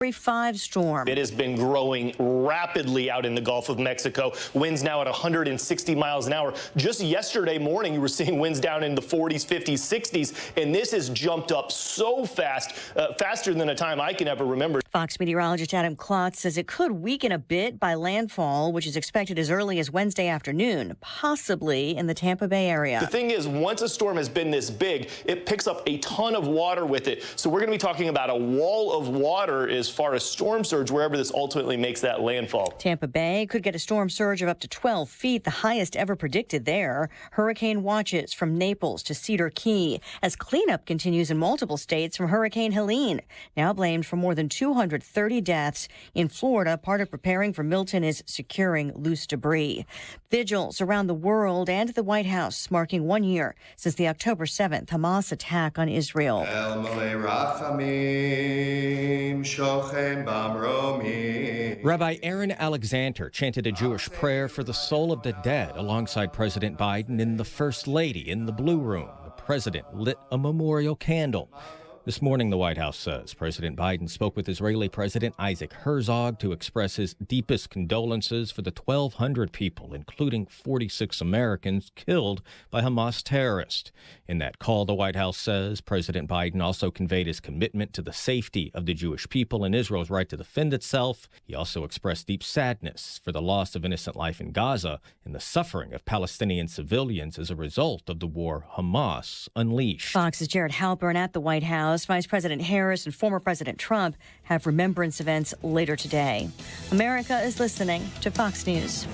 5 storm. It has been growing rapidly out in the Gulf of Mexico. Winds now at 160 miles an hour. Just yesterday morning, you were seeing winds down in the 40s, 50s, 60s, and this has jumped up so fast, faster than a time I can ever remember. Fox meteorologist Adam Klotz says it could weaken a bit by landfall, which is expected as early as Wednesday afternoon, possibly in the Tampa Bay area. The thing is, once a storm has been this big, it picks up a ton of water with it. So we're going to be talking about a wall of water as far as storm surge wherever this ultimately makes that landfall. Tampa Bay could get a storm surge of up to 12 feet, the highest ever predicted there. Hurricane watches from Naples to Cedar Key as cleanup continues in multiple states from Hurricane Helene, now blamed for more than 230 deaths. In Florida, part of preparing for Milton is securing loose debris. Vigils around the world and the White House marking 1 year since the October 7th Hamas attack on Israel. Rabbi Aaron Alexander chanted a Jewish prayer for the soul of the dead alongside President Biden and the First Lady in the Blue Room. The president lit a memorial candle. This morning, the White House says President Biden spoke with Israeli President Isaac Herzog to express his deepest condolences for the 1,200 people, including 46 Americans, killed by Hamas terrorists. In that call, the White House says President Biden also conveyed his commitment to the safety of the Jewish people and Israel's right to defend itself. He also expressed deep sadness for the loss of innocent life in Gaza and the suffering of Palestinian civilians as a result of the war Hamas unleashed. Fox's Jared Halpern at the White House. Vice President Harris and former President Trump have remembrance events later today. America is listening to Fox News.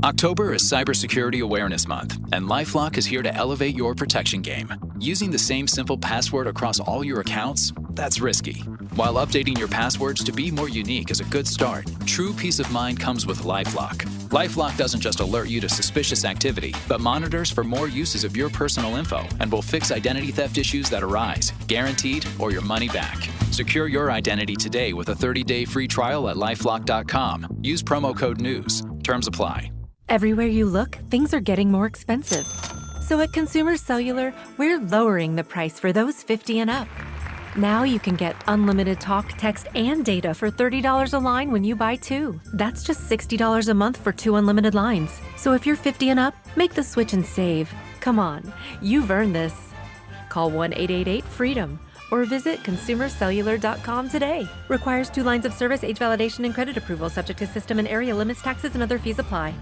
October is Cybersecurity Awareness Month, and LifeLock is here to elevate your protection game. Using the same simple password across all your accounts, that's risky. While updating your passwords to be more unique is a good start, true peace of mind comes with LifeLock. LifeLock doesn't just alert you to suspicious activity, but monitors for more uses of your personal info and will fix identity theft issues that arise, guaranteed or your money back. Secure your identity today with a 30-day free trial at LifeLock.com. Use promo code NEWS. Terms apply. Everywhere you look, things are getting more expensive. So at Consumer Cellular, we're lowering the price for those 50 and up. Now you can get unlimited talk, text, and data for $30 a line when you buy 2. That's just $60 a month for 2 unlimited lines. So if you're 50 and up, make the switch and save. Come on, you've earned this. Call 1-888-FREEDOM or visit consumercellular.com today. Requires 2 lines of service, age validation, and credit approval, subject to system and area limits, taxes, and other fees apply.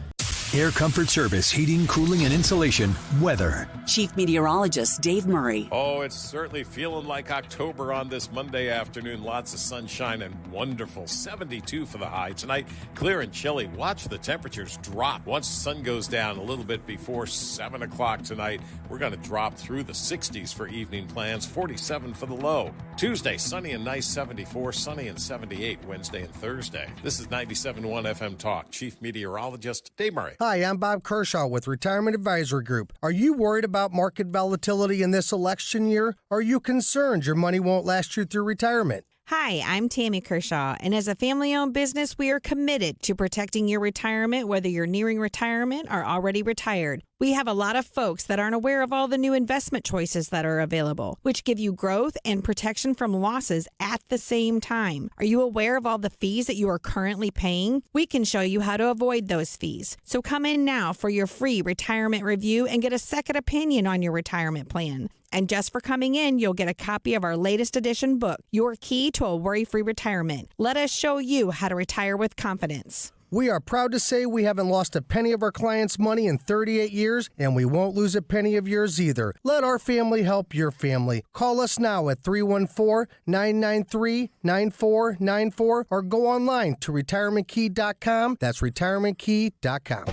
Air Comfort Service, heating, cooling, and insulation. Weather. Chief Meteorologist Dave Murray. Oh, it's certainly feeling like October on this Monday afternoon. Lots of sunshine and wonderful. 72 for the high. Tonight, clear and chilly. Watch the temperatures drop. Once the sun goes down a little bit before 7 o'clock tonight, we're going to drop through the 60s for evening plans. 47 for the low. Tuesday, sunny and nice, 74. Sunny and 78 Wednesday and Thursday. This is 97.1 FM Talk. Chief Meteorologist Dave Murray. Hi, I'm Bob Kershaw with Retirement Advisory Group. Are you worried about market volatility in this election year? Are you concerned your money won't last you through retirement? Hi, I'm Tammy Kershaw, and as a family-owned business, we are committed to protecting your retirement, whether you're nearing retirement or already retired. We have a lot of folks that aren't aware of all the new investment choices that are available, which give you growth and protection from losses at the same time. Are you aware of all the fees that you are currently paying? We can show you how to avoid those fees. So come in now for your free retirement review and get a second opinion on your retirement plan. And just for coming in, you'll get a copy of our latest edition book, Your Key to a Worry-Free Retirement. Let us show you how to retire with confidence. We are proud to say we haven't lost a penny of our clients' money in 38 years, and we won't lose a penny of yours either. Let our family help your family. Call us now at 314-993-9494 or go online to retirementkey.com. That's retirementkey.com.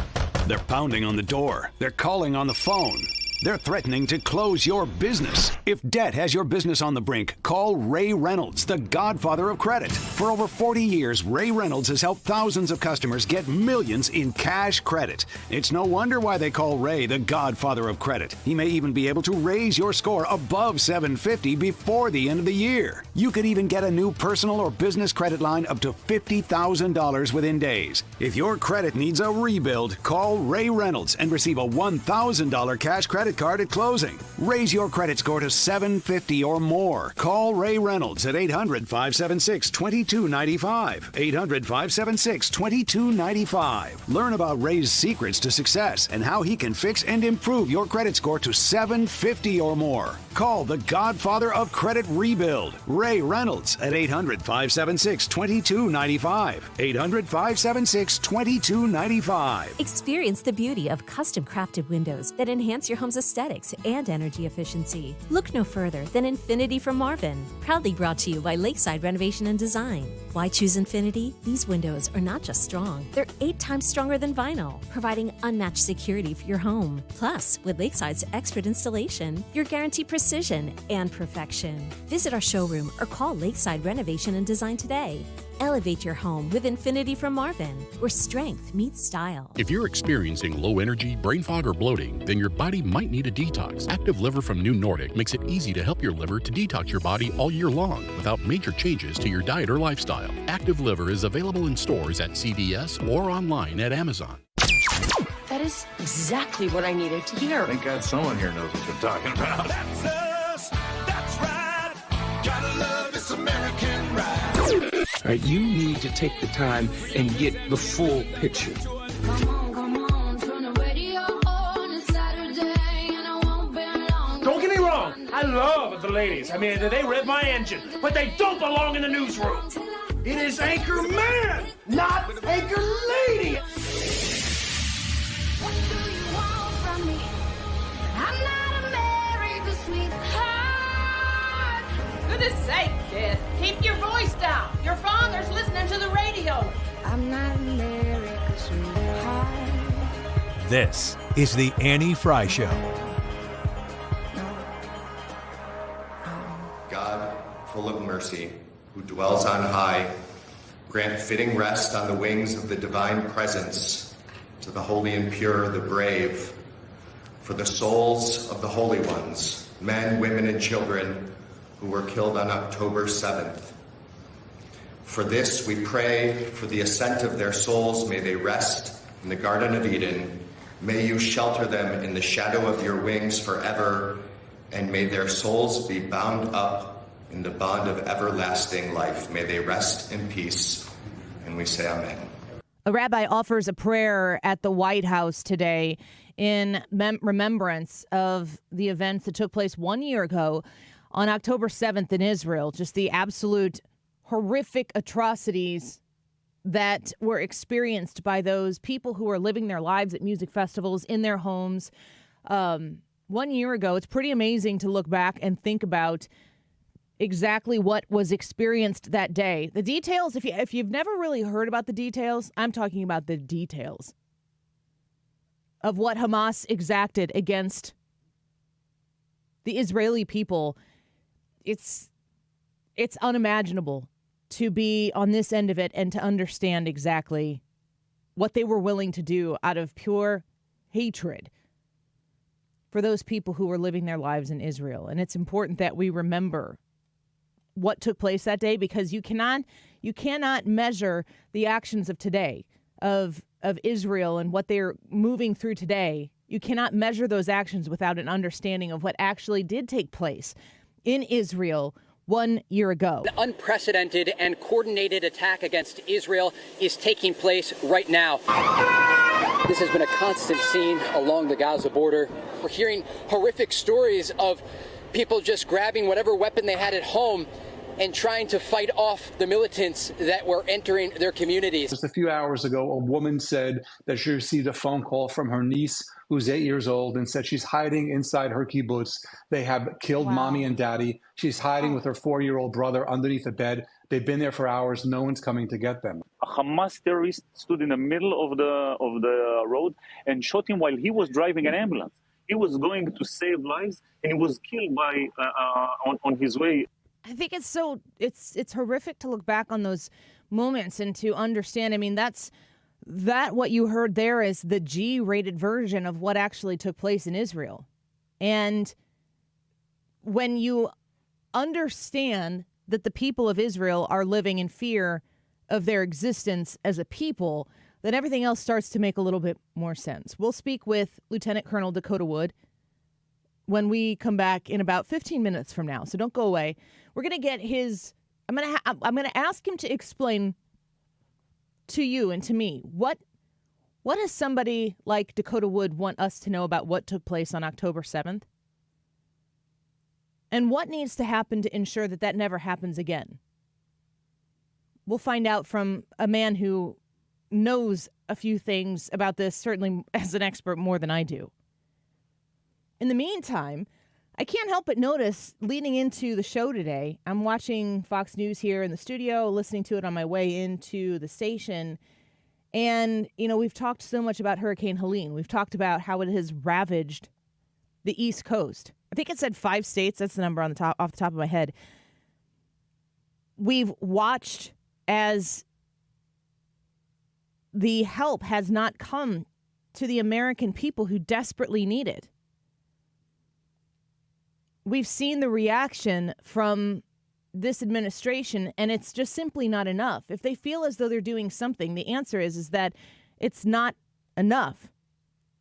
They're pounding on the door. They're calling on the phone. They're threatening to close your business. If debt has your business on the brink, call Ray Reynolds, the godfather of credit. For over 40 years, Ray Reynolds has helped thousands of customers get millions in cash credit. It's no wonder why they call Ray the godfather of credit. He may even be able to raise your score above 750 before the end of the year. You could even get a new personal or business credit line up to $50,000 within days. If your credit needs a rebuild, call Ray Reynolds and receive a $1,000 cash credit credit card at closing. Raise your credit score to 750 or more. Call Ray Reynolds at 800-576-2295. 800-576-2295. Learn about Ray's secrets to success and how he can fix and improve your credit score to 750 or more. Call the godfather of credit rebuild, Ray Reynolds, at 800-576-2295. 800-576-2295. Experience the beauty of custom-crafted windows that enhance your home's aesthetics and energy efficiency. Look no further than Infinity from Marvin, proudly brought to you by Lakeside Renovation and Design. Why choose Infinity? These windows are not just strong, they're 8 times stronger than vinyl, providing unmatched security for your home. Plus, with Lakeside's expert installation, you're guaranteed precision and perfection. Visit our showroom or call Lakeside Renovation and Design today. Elevate your home with Infinity from Marvin, where strength meets style. If you're experiencing low energy, brain fog, or bloating, then your body might need a detox. Active Liver from New Nordic makes it easy to help your liver to detox your body all year long without major changes to your diet or lifestyle. Active Liver is available in stores at CVS or online at Amazon. That is exactly what I needed to hear. Thank God someone here knows what they're talking about. That's us. That's right. Gotta love this American ride. All right, you need to take the time and get the full picture. Come on, turn the radio on. It's Saturday and I won't be long. Don't get me wrong, I love the ladies. I mean, they rev my engine, but they don't belong in the newsroom. It is Anchor Man, not Anchor Lady. What do you want from me? I'm not America's sweetheart. Goodness sake, kid. Keep your voice down. Your father's listening to the radio. I'm not America's sweetheart. This is the Annie Fry Show. God, full of mercy, who dwells on high, grant fitting rest on the wings of the divine presence to the holy and pure, the brave, for the souls of the holy ones, men, women, and children who were killed on October 7th. For this we pray, for the ascent of their souls, may they rest in the Garden of Eden. May you shelter them in the shadow of your wings forever, and may their souls be bound up in the bond of everlasting life. May they rest in peace. And we say amen. A rabbi offers a prayer at the White House today in remembrance of the events that took place 1 year ago on October 7th in Israel. Just the absolute horrific atrocities that were experienced by those people who are living their lives at music festivals in their homes 1 year ago. It's pretty amazing to look back and think about exactly what was experienced that day. The details, if you've never really heard about the details, I'm talking about the details of what Hamas exacted against the Israeli people. It's unimaginable to be on this end of it and to understand exactly what they were willing to do out of pure hatred for those people who were living their lives in Israel. And it's important that we remember what took place that day, because you cannot measure the actions of today of Israel and what they're moving through today. You cannot measure those actions without an understanding of what actually did take place in Israel 1 year ago. An unprecedented and coordinated attack against Israel is taking place right now. This has been a constant scene along the Gaza border. We're hearing horrific stories of people just grabbing whatever weapon they had at home and trying to fight off the militants that were entering their communities. Just a few hours ago, a woman said that she received a phone call from her niece, who's 8 years old, and said she's hiding inside her kibbutz. They have killed mommy and daddy. She's hiding with her 4-year-old brother underneath a bed. They've been there for hours. No one's coming to get them. A Hamas terrorist stood in the middle of the road and shot him while he was driving an ambulance. He was going to save lives, and he was killed by on his way. I think it's horrific to look back on those moments and to understand. I mean, what you heard there is the G-rated version of what actually took place in Israel. And when you understand that the people of Israel are living in fear of their existence as a people, then everything else starts to make a little bit more sense. We'll speak with Lieutenant Colonel Dakota Wood when we come back in about 15 minutes from now. So don't go away. We're going to get his, I'm going to ask him to explain to you and to me, what does somebody like Dakota Wood want us to know about what took place on October 7th? And what needs to happen to ensure that that never happens again? We'll find out from a man who knows a few things about this, certainly as an expert more than I do. In the meantime, I can't help but notice leading into the show today, I'm watching Fox News here in the studio, listening to it on my way into the station. And, you know, we've talked so much about Hurricane Helene. We've talked about how it has ravaged the East Coast. I think it said 5 states. That's the number on the top, off the top of my head. We've watched as the help has not come to the American people who desperately need it. We've seen the reaction from this administration, and it's just simply not enough. If they feel as though they're doing something, the answer is that it's not enough.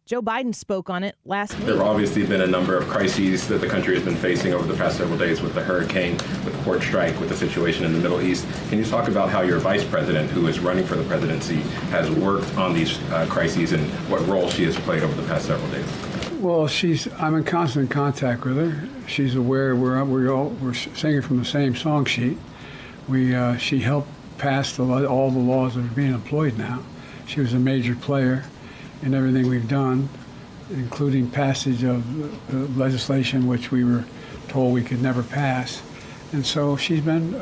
Joe Biden spoke on it last week. There have obviously been a number of crises that the country has been facing over the past several days with the hurricane, with the port strike, with the situation in the Middle East. Can you talk about how your vice president, who is running for the presidency, has worked on these crises and what role she has played over the past several days? Well, I'm in constant contact with her. She's aware we're singing from the same song sheet. She helped pass all the laws that are being employed now. She was a major player in everything we've done, including passage of legislation which we were told we could never pass. And so she's been,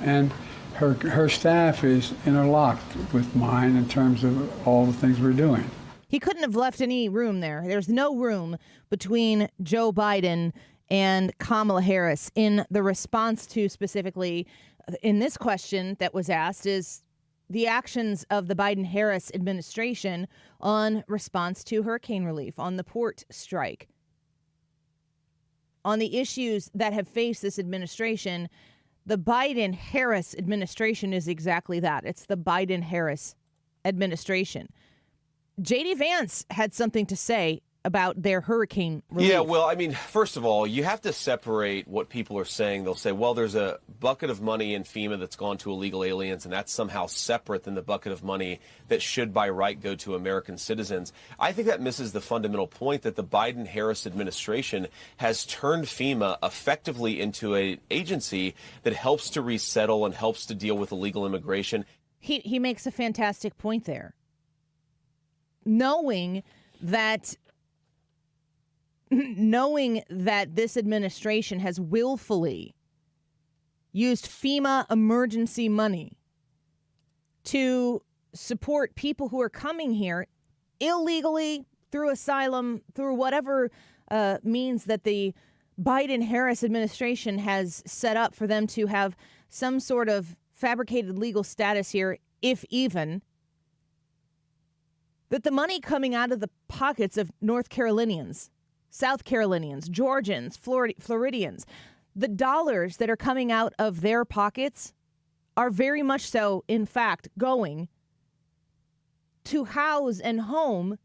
and her staff is interlocked with mine in terms of all the things we're doing. He couldn't have left any room there. There's no room between Joe Biden and Kamala Harris in the response to, specifically in this question that was asked, is the actions of the Biden-Harris administration on response to hurricane relief, on the port strike, on the issues that have faced this administration. The Biden-Harris administration is exactly that. It's the Biden-Harris administration. J.D. Vance had something to say about their hurricane relief. Yeah, well, I mean, first of all, you have to separate what people are saying. They'll say, well, there's a bucket of money in FEMA that's gone to illegal aliens, and that's somehow separate than the bucket of money that should by right go to American citizens. I think that misses the fundamental point that the Biden-Harris administration has turned FEMA effectively into an agency that helps to resettle and helps to deal with illegal immigration. He makes a fantastic point there. Knowing that this administration has willfully used FEMA emergency money to support people who are coming here illegally through asylum, through whatever means that the Biden-Harris administration has set up for them to have some sort of fabricated legal status here, if even, that the money coming out of the pockets of North Carolinians, South Carolinians, Georgians, Floridians, the dollars that are coming out of their pockets are very much so, in fact, going to house and home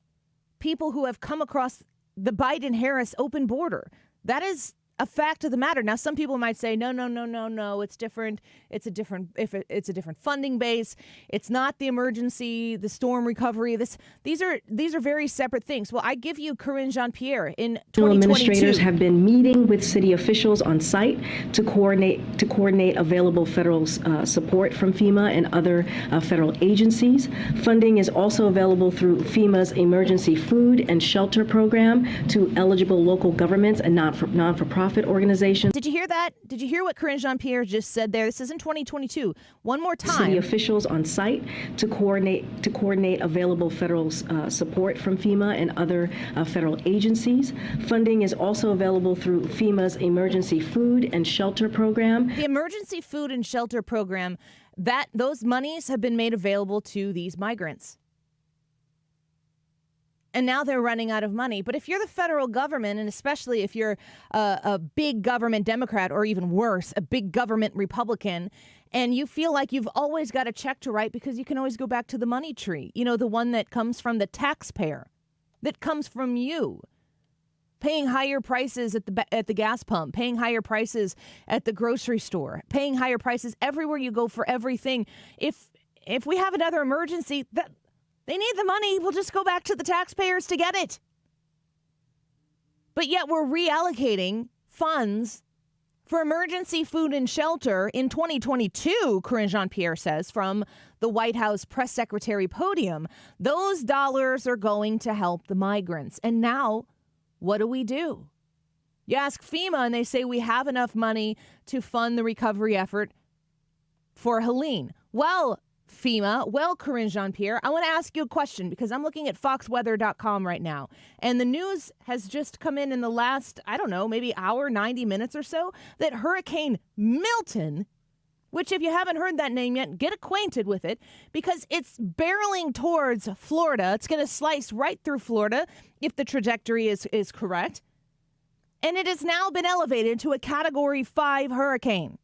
people who have come across the Biden-Harris open border. That is a fact of the matter. Now, some people might say, no, it's different. It's a different funding base. It's not the emergency, the storm recovery. These are very separate things. Well, I give you Karine Jean-Pierre in 2022. Administrators have been meeting with city officials on site to coordinate available federal support from FEMA and other federal agencies. Funding is also available through FEMA's emergency food and shelter program to eligible local governments and non-for-profit organizations. Did you hear that? Did you hear what Karine Jean-Pierre just said there? This is in 2022. One more time. City officials on site to coordinate available federal support from FEMA and other federal agencies. Funding is also available through FEMA's emergency food and shelter program. The emergency food and shelter program, those monies have been made available to these migrants. And now they're running out of money. But if you're the federal government, and especially if you're a big government Democrat, or even worse, a big government Republican, and you feel like you've always got a check to write because you can always go back to the money tree, the one that comes from the taxpayer, that comes from you. paying higher prices at the gas pump, paying higher prices at the grocery store, paying higher prices everywhere you go for everything. If we have another emergency, that they need the money, we'll just go back to the taxpayers to get it. But yet we're reallocating funds for emergency food and shelter in 2022, Karine Jean-Pierre says from the White House press secretary podium. Those dollars are going to help the migrants. And now, what do? You ask FEMA and they say we have enough money to fund the recovery effort for Helene. Well, FEMA, Karine Jean-Pierre, I want to ask you a question because I'm looking at foxweather.com right now. And the news has just come in the last, maybe hour, 90 minutes or so, that Hurricane Milton, which if you haven't heard that name yet, get acquainted with it because it's barreling towards Florida. It's going to slice right through Florida if the trajectory is correct. And it has now been elevated to a Category 5 hurricane.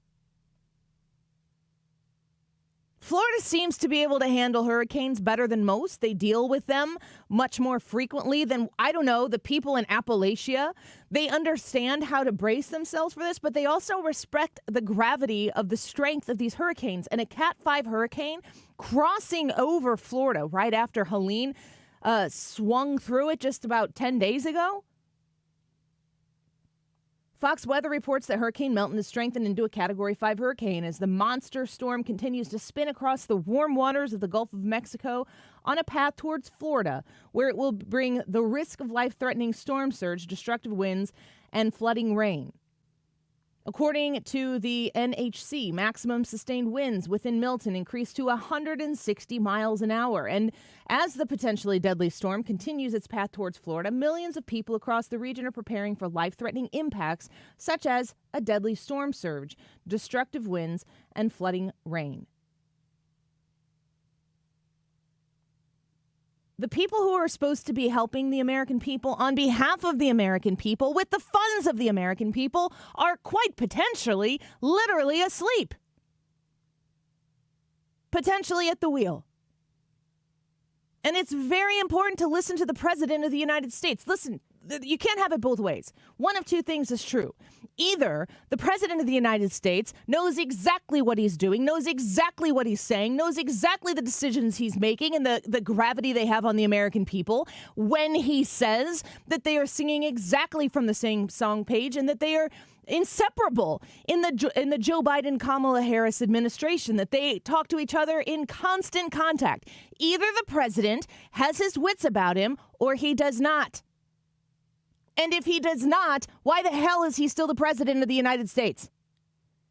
Florida seems to be able to handle hurricanes better than most. They deal with them much more frequently than, the people in Appalachia. They understand how to brace themselves for this, but they also respect the gravity of the strength of these hurricanes. And a Cat 5 hurricane crossing over Florida right after Helene swung through it just about 10 days ago. Fox Weather reports that Hurricane Milton is strengthened into a Category 5 hurricane as the monster storm continues to spin across the warm waters of the Gulf of Mexico on a path towards Florida, where it will bring the risk of life-threatening storm surge, destructive winds, and flooding rain. According to the NHC, maximum sustained winds within Milton increased to 160 miles an hour. And as the potentially deadly storm continues its path towards Florida, millions of people across the region are preparing for life-threatening impacts, such as a deadly storm surge, destructive winds, and flooding rain. The people who are supposed to be helping the American people on behalf of the American people with the funds of the American people are quite potentially, literally asleep. Potentially at the wheel. And it's very important to listen to the President of the United States. Listen, you can't have it both ways. One of two things is true. Either the President of the United States knows exactly what he's doing, knows exactly what he's saying, knows exactly the decisions he's making and the gravity they have on the American people when he says that they are singing exactly from the same song page and that they are inseparable in the Joe Biden-Kamala Harris administration, that they talk to each other in constant contact. Either the president has his wits about him or he does not. And if he does not, why the hell is he still the president of the United States?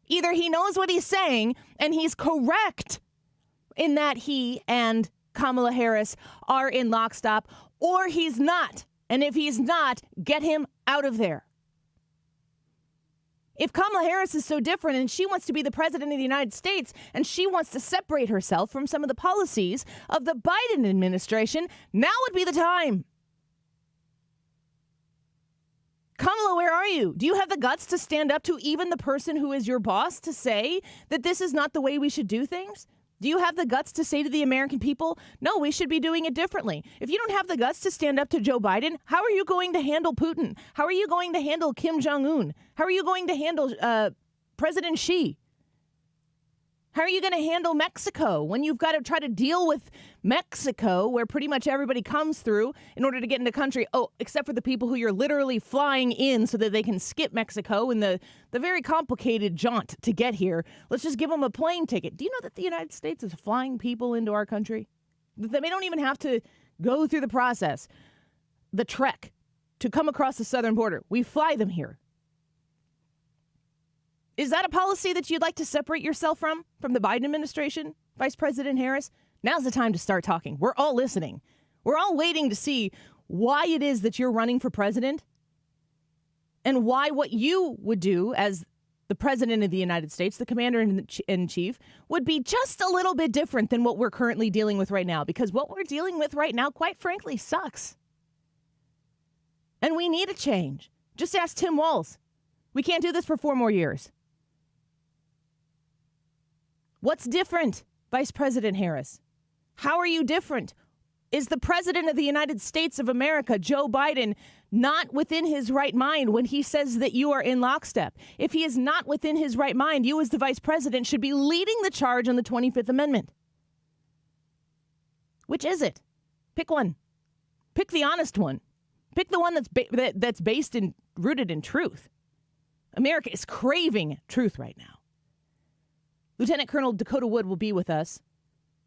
Either he knows what he's saying and he's correct in that he and Kamala Harris are in lockstep, or he's not. And if he's not, get him out of there. If Kamala Harris is so different and she wants to be the president of the United States and she wants to separate herself from some of the policies of the Biden administration, now would be the time. Kamala, where are you? Do you have the guts to stand up to even the person who is your boss to say that this is not the way we should do things? Do you have the guts to say to the American people, no, we should be doing it differently? If you don't have the guts to stand up to Joe Biden, how are you going to handle Putin? How are you going to handle Kim Jong-un? How are you going to handle President Xi? How are you going to handle Mexico when you've got to try to deal with Mexico, where pretty much everybody comes through in order to get into the country? Oh, except for the people who you're literally flying in so that they can skip Mexico and the very complicated jaunt to get here. Let's just give them a plane ticket. Do you know that the United States is flying people into our country? They don't even have to go through the process, the trek to come across the southern border. We fly them here. Is that a policy that you'd like to separate yourself from the Biden administration, Vice President Harris? Now's the time to start talking. We're all listening. We're all waiting to see why it is that you're running for president and why what you would do as the president of the United States, the commander-in-chief, would be just a little bit different than what we're currently dealing with right now. Because what we're dealing with right now, quite frankly, sucks. And we need a change. Just ask Tim Walz. We can't do this for 4 more years. What's different, Vice President Harris? How are you different? Is the President of the United States of America, Joe Biden, not within his right mind when he says that you are in lockstep? If he is not within his right mind, you as the Vice President should be leading the charge on the 25th Amendment. Which is it? Pick one. Pick the honest one. Pick the one that's based in, rooted in truth. America is craving truth right now. Lieutenant Colonel Dakota Wood will be with us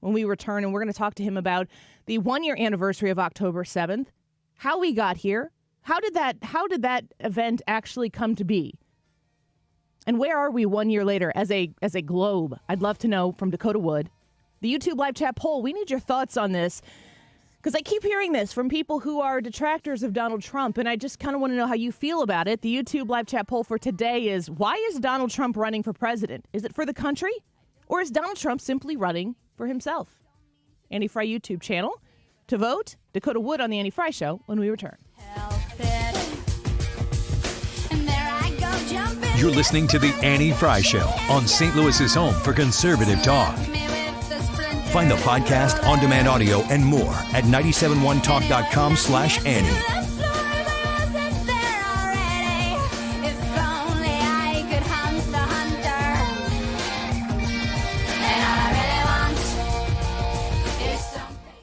when we return, and we're going to talk to him about the 1-year anniversary of October 7th, how we got here, how did that event actually come to be, and where are we 1 year later as a globe? I'd love to know from Dakota Wood. The YouTube live chat poll, we need your thoughts on this, because I keep hearing this from people who are detractors of Donald Trump, and I just kind of want to know how you feel about it. The YouTube live chat poll for today is, why is Donald Trump running for president? Is it for the country, or is Donald Trump simply running for himself? Annie Fry YouTube channel. To vote, Dakota Wood on The Annie Fry Show when we return. You're listening to The Annie Fry Show on St. Louis's home for conservative talk. Find the podcast, on-demand audio, and more at 971talk.com/Annie.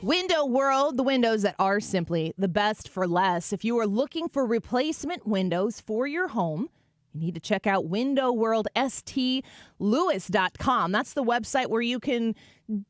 Window World, the windows that are simply the best for less. If you are looking for replacement windows for your home, you need to check out windowworldSTLouis.com. That's the website where you can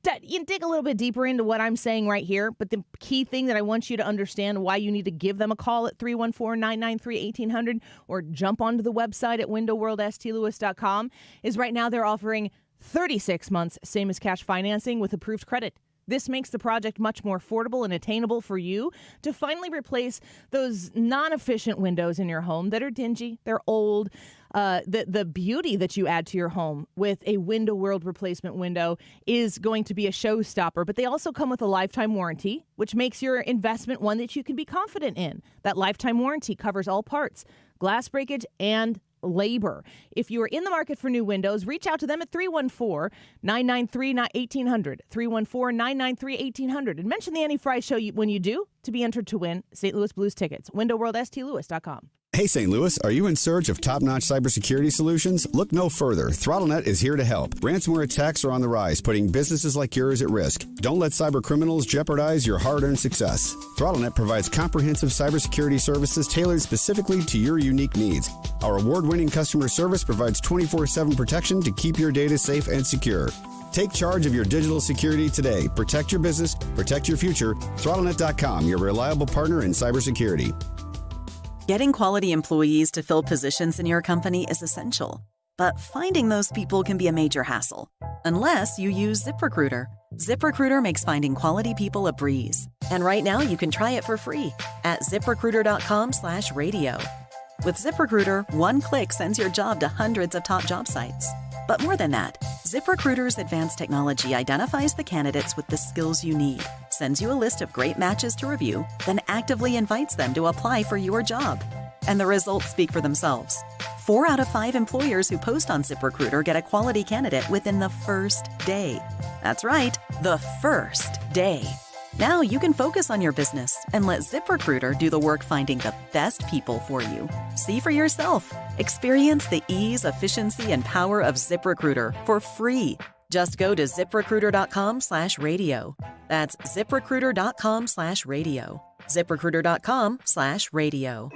dig a little bit deeper into what I'm saying right here. But the key thing that I want you to understand why you need to give them a call at 314-993-1800 or jump onto the website at windowworldSTLouis.com is right now they're offering 36 months, same as cash financing with approved credit. This makes the project much more affordable and attainable for you to finally replace those non-efficient windows in your home that are dingy, they're old. The beauty that you add to your home with a Window World replacement window is going to be a showstopper, but they also come with a lifetime warranty, which makes your investment one that you can be confident in. That lifetime warranty covers all parts, glass breakage, and labor. If you are in the market for new windows, reach out to them at 314-993-1800, 314-993-1800, and mention the Annie Fry Show when you do to be entered to win St. Louis Blues tickets. WindowWorldSTLouis.com. Hey, St. Louis, are you in search of top-notch cybersecurity solutions? Look no further. ThrottleNet is here to help. Ransomware attacks are on the rise, putting businesses like yours at risk. Don't let cyber criminals jeopardize your hard-earned success. ThrottleNet provides comprehensive cybersecurity services tailored specifically to your unique needs. Our award-winning customer service provides 24/7 protection to keep your data safe and secure. Take charge of your digital security today. Protect your business, protect your future. ThrottleNet.com, your reliable partner in cybersecurity. Getting quality employees to fill positions in your company is essential, but finding those people can be a major hassle, unless you use ZipRecruiter. ZipRecruiter makes finding quality people a breeze. And right now you can try it for free at ZipRecruiter.com/radio. With ZipRecruiter, one click sends your job to hundreds of top job sites. But more than that, ZipRecruiter's advanced technology identifies the candidates with the skills you need, sends you a list of great matches to review, then actively invites them to apply for your job. And the results speak for themselves. 4 out of 5 employers who post on ZipRecruiter get a quality candidate within the first day. That's right, the first day. Now you can focus on your business and let ZipRecruiter do the work finding the best people for you. See for yourself. Experience the ease, efficiency, and power of ZipRecruiter for free. Just go to ZipRecruiter.com/radio. That's ZipRecruiter.com/radio. ZipRecruiter.com/radio.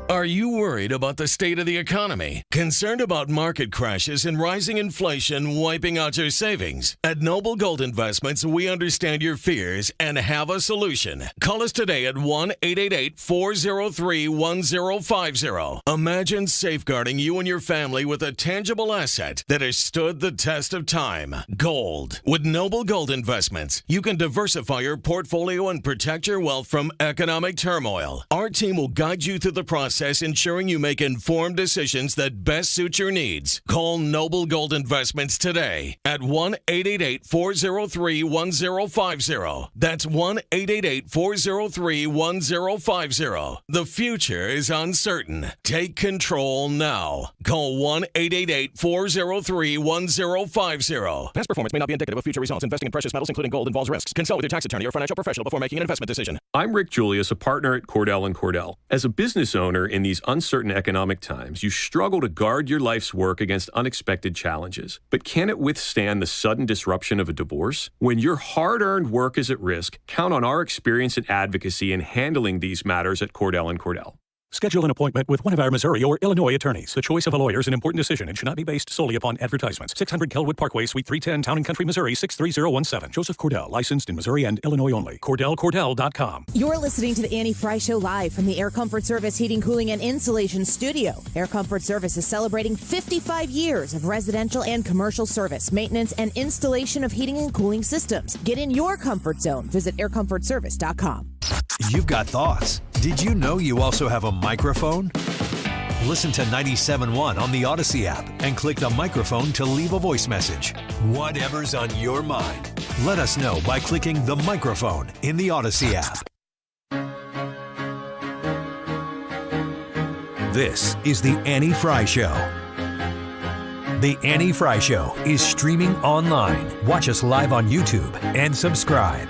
Are you worried about the state of the economy? Concerned about market crashes and rising inflation wiping out your savings? At Noble Gold Investments, we understand your fears and have a solution. Call us today at 1-888-403-1050. Imagine safeguarding you and your family with a tangible asset that has stood the test of time. Gold. With Noble Gold Investments, you can diversify your portfolio and protect your wealth from economic turmoil. Our team will guide you through the process process ensuring you make informed decisions that best suit your needs. Call Noble Gold Investments today at 1-888-403-1050. That's 1-888-403-1050. The future is uncertain. Take control now. Call 1-888-403-1050. Past performance may not be indicative of future results. Investing in precious metals, including gold, involves risks. Consult with your tax attorney or financial professional before making an investment decision. I'm Rick Julius, a partner at Cordell & Cordell. As a business owner in these uncertain economic times, you struggle to guard your life's work against unexpected challenges. But can it withstand the sudden disruption of a divorce? When your hard-earned work is at risk, count on our experience and advocacy in handling these matters at Cordell & Cordell. Schedule an appointment with one of our Missouri or Illinois attorneys. The choice of a lawyer is an important decision and should not be based solely upon advertisements. 600 Kelwood Parkway, Suite 310, Town and Country, Missouri, 63017. Joseph Cordell, licensed in Missouri and Illinois only. CordellCordell.com. You're listening to the Annie Fry Show live from the Air Comfort Service Heating, Cooling, and Insulation Studio. Air Comfort Service is celebrating 55 years of residential and commercial service, maintenance, and installation of heating and cooling systems. Get in your comfort zone. Visit aircomfortservice.com. You've got thoughts. Did you know you also have a microphone? Listen to 97.1 on the Odyssey app and click the microphone to leave a voice message. Whatever's on your mind, let us know by clicking the microphone in the Odyssey app. This is the Annie Fry Show. The Annie Fry Show is streaming online. Watch us live on YouTube and subscribe.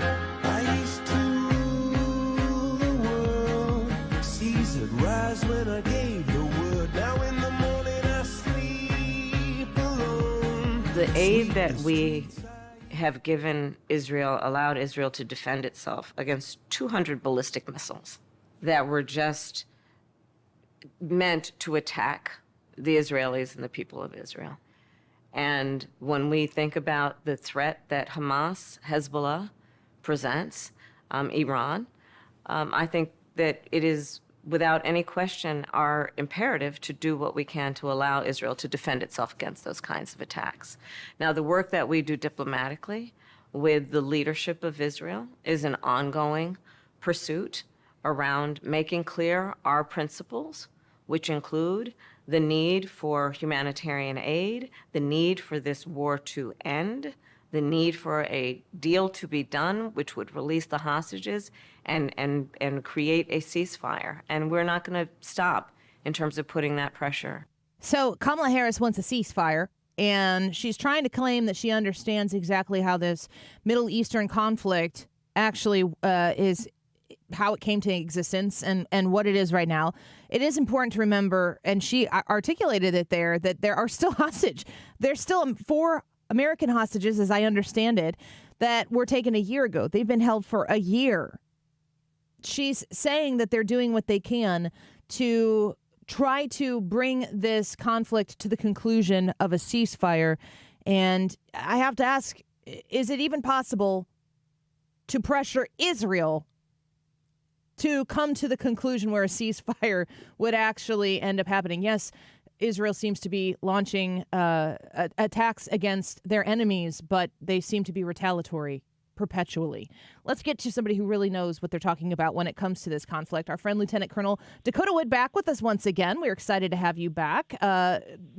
The aid that we have given Israel allowed Israel to defend itself against 200 ballistic missiles that were just meant to attack the Israelis and the people of Israel. And when we think about the threat that Hamas, Hezbollah presents, Iran, I think that it is without any question, our imperative to do what we can to allow Israel to defend itself against those kinds of attacks. Now, the work that we do diplomatically with the leadership of Israel is an ongoing pursuit around making clear our principles, which include the need for humanitarian aid, the need for this war to end, the need for a deal to be done, which would release the hostages and create a ceasefire. And we're not going to stop in terms of putting that pressure. So Kamala Harris wants a ceasefire, and she's trying to claim that she understands exactly how this Middle Eastern conflict actually is, how it came to existence and what it is right now. It is important to remember, and she articulated it there, that there are still There's still 4 American hostages, as I understand it, that were taken a year ago. They've been held for a year. She's saying that they're doing what they can to try to bring this conflict to the conclusion of a ceasefire. And I have to ask, is it even possible to pressure Israel to come to the conclusion where a ceasefire would actually end up happening? Yes, Israel seems to be launching attacks against their enemies, but they seem to be retaliatory perpetually. Let's get to somebody who really knows what they're talking about when it comes to this conflict. Our friend Lieutenant Colonel Dakota Wood back with us once again. We're excited to have you back.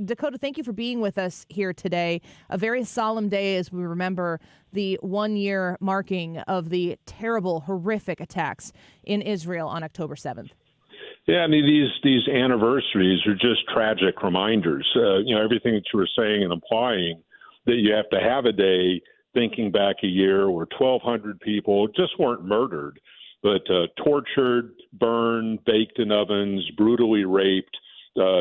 Dakota, thank you for being with us here today. A very solemn day as we remember the 1-year marking of the terrible, horrific attacks in Israel on October 7th. Yeah, I mean, these anniversaries are just tragic reminders. Everything that you were saying and implying that you have to have a day thinking back a year where 1,200 people just weren't murdered, but tortured, burned, baked in ovens, brutally raped,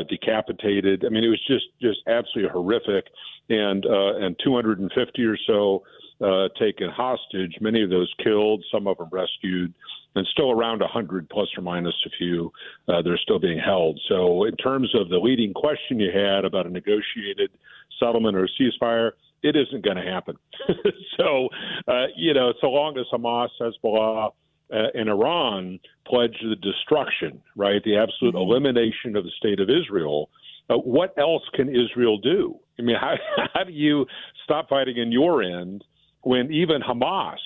decapitated. I mean, it was just absolutely horrific. And 250 or so taken hostage, many of those killed, some of them rescued, and still around 100 plus or minus a few. They're still being held. So in terms of the leading question you had about a negotiated settlement or a ceasefire, it isn't going to happen. So, so long as Hamas, Hezbollah, and Iran pledge the destruction, right, the absolute elimination of the state of Israel, what else can Israel do? I mean, how do you stop fighting in your end when even Hamas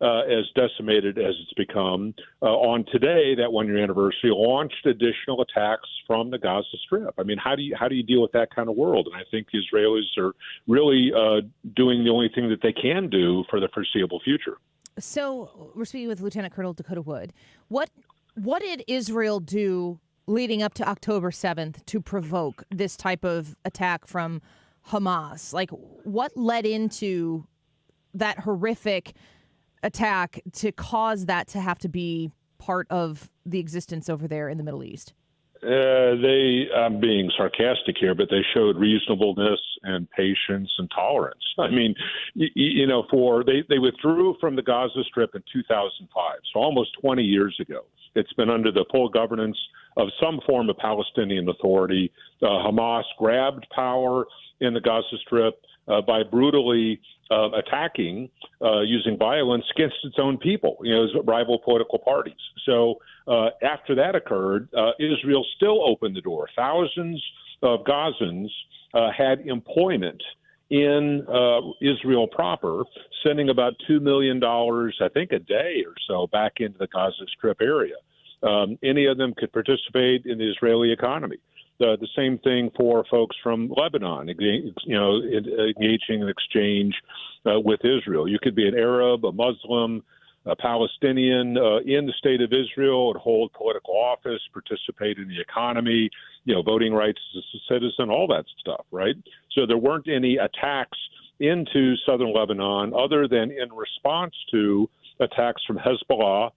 as decimated as it's become. On today, that one-year anniversary, launched additional attacks from the Gaza Strip. I mean, how do you deal with that kind of world? And I think the Israelis are really doing the only thing that they can do for the foreseeable future. So we're speaking with Lieutenant Colonel Dakota Wood. What did Israel do leading up to October 7th to provoke this type of attack from Hamas? Like, what led into that horrific attack to cause that to have to be part of the existence over there in the Middle East? I'm being sarcastic here, but they showed reasonableness and patience and tolerance. I mean, they withdrew from the Gaza Strip in 2005, so almost 20 years ago. It's been under the full governance of some form of Palestinian authority. Hamas grabbed power in the Gaza Strip by brutally attacking, using violence against its own people, its rival political parties. So after that occurred, Israel still opened the door. Thousands of Gazans had employment in Israel proper, sending about $2 million, I think, a day or so back into the Gaza Strip area. Any of them could participate in the Israeli economy. The same thing for folks from Lebanon, engaging in exchange with Israel. You could be an Arab, a Muslim, a Palestinian in the state of Israel and hold political office, participate in the economy, voting rights as a citizen, all that stuff, right? So there weren't any attacks into southern Lebanon other than in response to attacks from Hezbollah,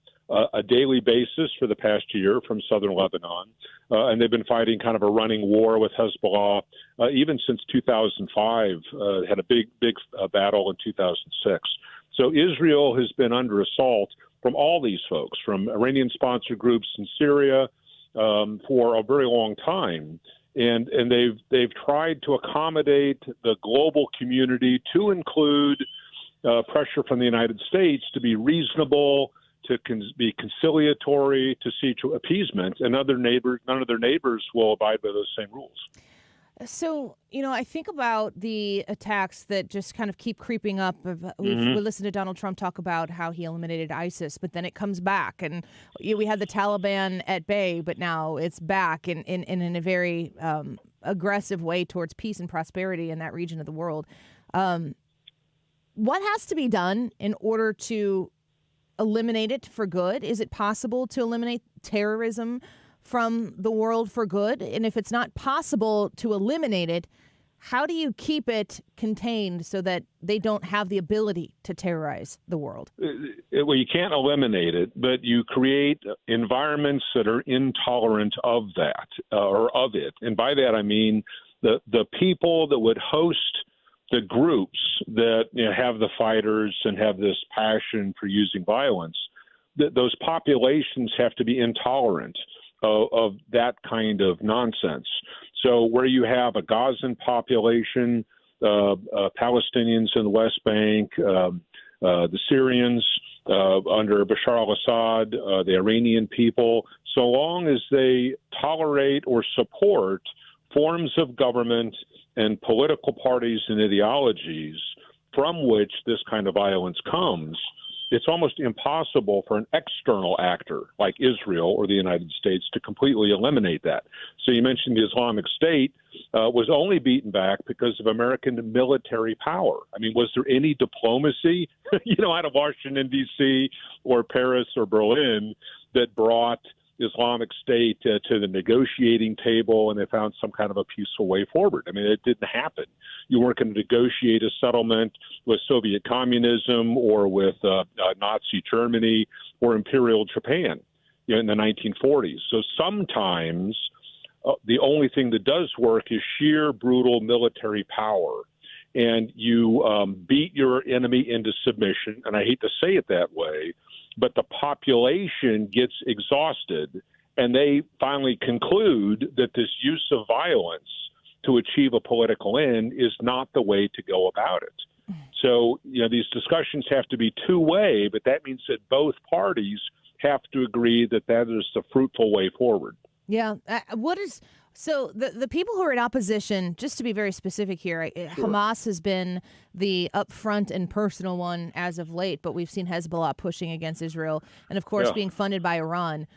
a daily basis for the past year from southern Lebanon. And they've been fighting kind of a running war with Hezbollah even since 2005, had a big battle in 2006. So Israel has been under assault from all these folks, from Iranian-sponsored groups in Syria for a very long time. And they've tried to accommodate the global community to include pressure from the United States to be reasonable, to be conciliatory, to see to appeasement, and none of their neighbors will abide by those same rules. So, I think about the attacks that just kind of keep creeping up. We listened to Donald Trump talk about how he eliminated ISIS, but then it comes back. And we had the Taliban at bay, but now it's back in a very aggressive way towards peace and prosperity in that region of the world. What has to be done in order to eliminate it for good? Is it possible to eliminate terrorism from the world for good? And if it's not possible to eliminate it, how do you keep it contained so that they don't have the ability to terrorize the world? Well, you can't eliminate it, but you create environments that are intolerant of that or of it. And by that, I mean the people that would host the groups that have the fighters and have this passion for using violence, those populations have to be intolerant of that kind of nonsense. So where you have a Gazan population, Palestinians in the West Bank, the Syrians under Bashar al-Assad, the Iranian people, so long as they tolerate or support forms of government and political parties and ideologies from which this kind of violence comes, it's almost impossible for an external actor like Israel or the United States to completely eliminate that. So you mentioned the Islamic State was only beaten back because of American military power. I mean, was there any diplomacy, out of Washington, D.C. or Paris or Berlin that brought Islamic State to the negotiating table and they found some kind of a peaceful way forward? I mean, it didn't happen. You weren't going to negotiate a settlement with Soviet communism or with Nazi Germany or Imperial Japan in the 1940s. So sometimes the only thing that does work is sheer brutal military power. And you beat your enemy into submission. And I hate to say it that way, but the population gets exhausted and they finally conclude that this use of violence to achieve a political end is not the way to go about it. So, these discussions have to be two-way, but that means that both parties have to agree that that is the fruitful way forward. Yeah. So the people who are in opposition, just to be very specific here, Hamas has been the upfront and personal one as of late, but we've seen Hezbollah pushing against Israel and, of course, being funded by Iran.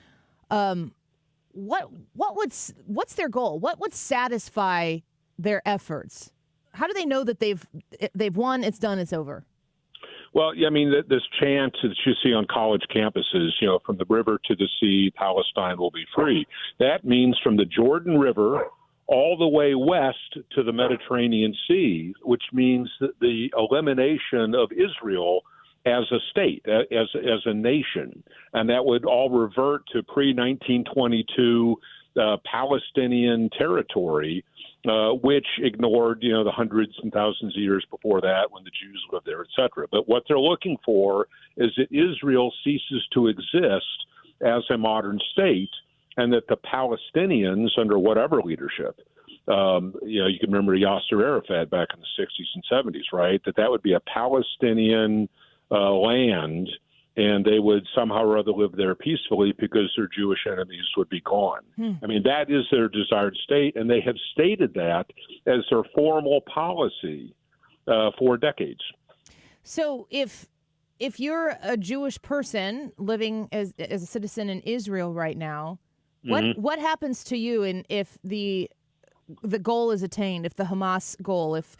What's their goal? What would satisfy their efforts? How do they know that they've won, it's done, it's over? Well, I mean, this chant that you see on college campuses, from the river to the sea, Palestine will be free. That means from the Jordan River all the way west to the Mediterranean Sea, which means that the elimination of Israel as a state, as a nation. And that would all revert to pre-1922 Palestinian territory, which ignored, the hundreds and thousands of years before that when the Jews lived there, et cetera. But what they're looking for is that Israel ceases to exist as a modern state and that the Palestinians, under whatever leadership, you can remember Yasser Arafat back in the 60s and 70s, right, that would be a Palestinian land, and they would somehow or other live there peacefully because their Jewish enemies would be gone. I mean, that is their desired state, and they have stated that as their formal policy for decades. So if you're a Jewish person living as a citizen in Israel right now, what happens to you if the goal is attained, if the Hamas goal, if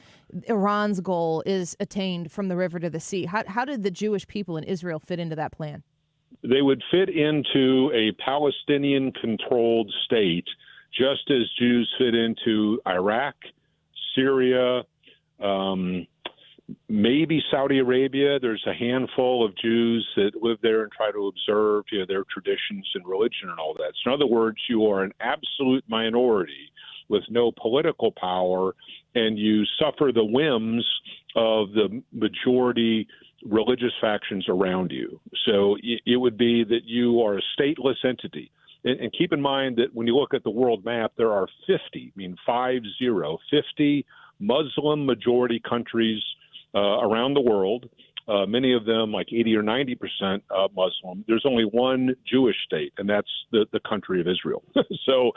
Iran's goal is attained from the river to the sea? How did the Jewish people in Israel fit into that plan? They would fit into a Palestinian-controlled state, just as Jews fit into Iraq, Syria, maybe Saudi Arabia. There's a handful of Jews that live there and try to observe their traditions and religion and all that. So in other words, you are an absolute minority with no political power, and you suffer the whims of the majority religious factions around you. So it would be that you are a stateless entity. And keep in mind that when you look at the world map, there are 50 Muslim majority countries around the world. Many of them, like 80 or 90% Muslim. There's only one Jewish state, and that's the country of Israel. So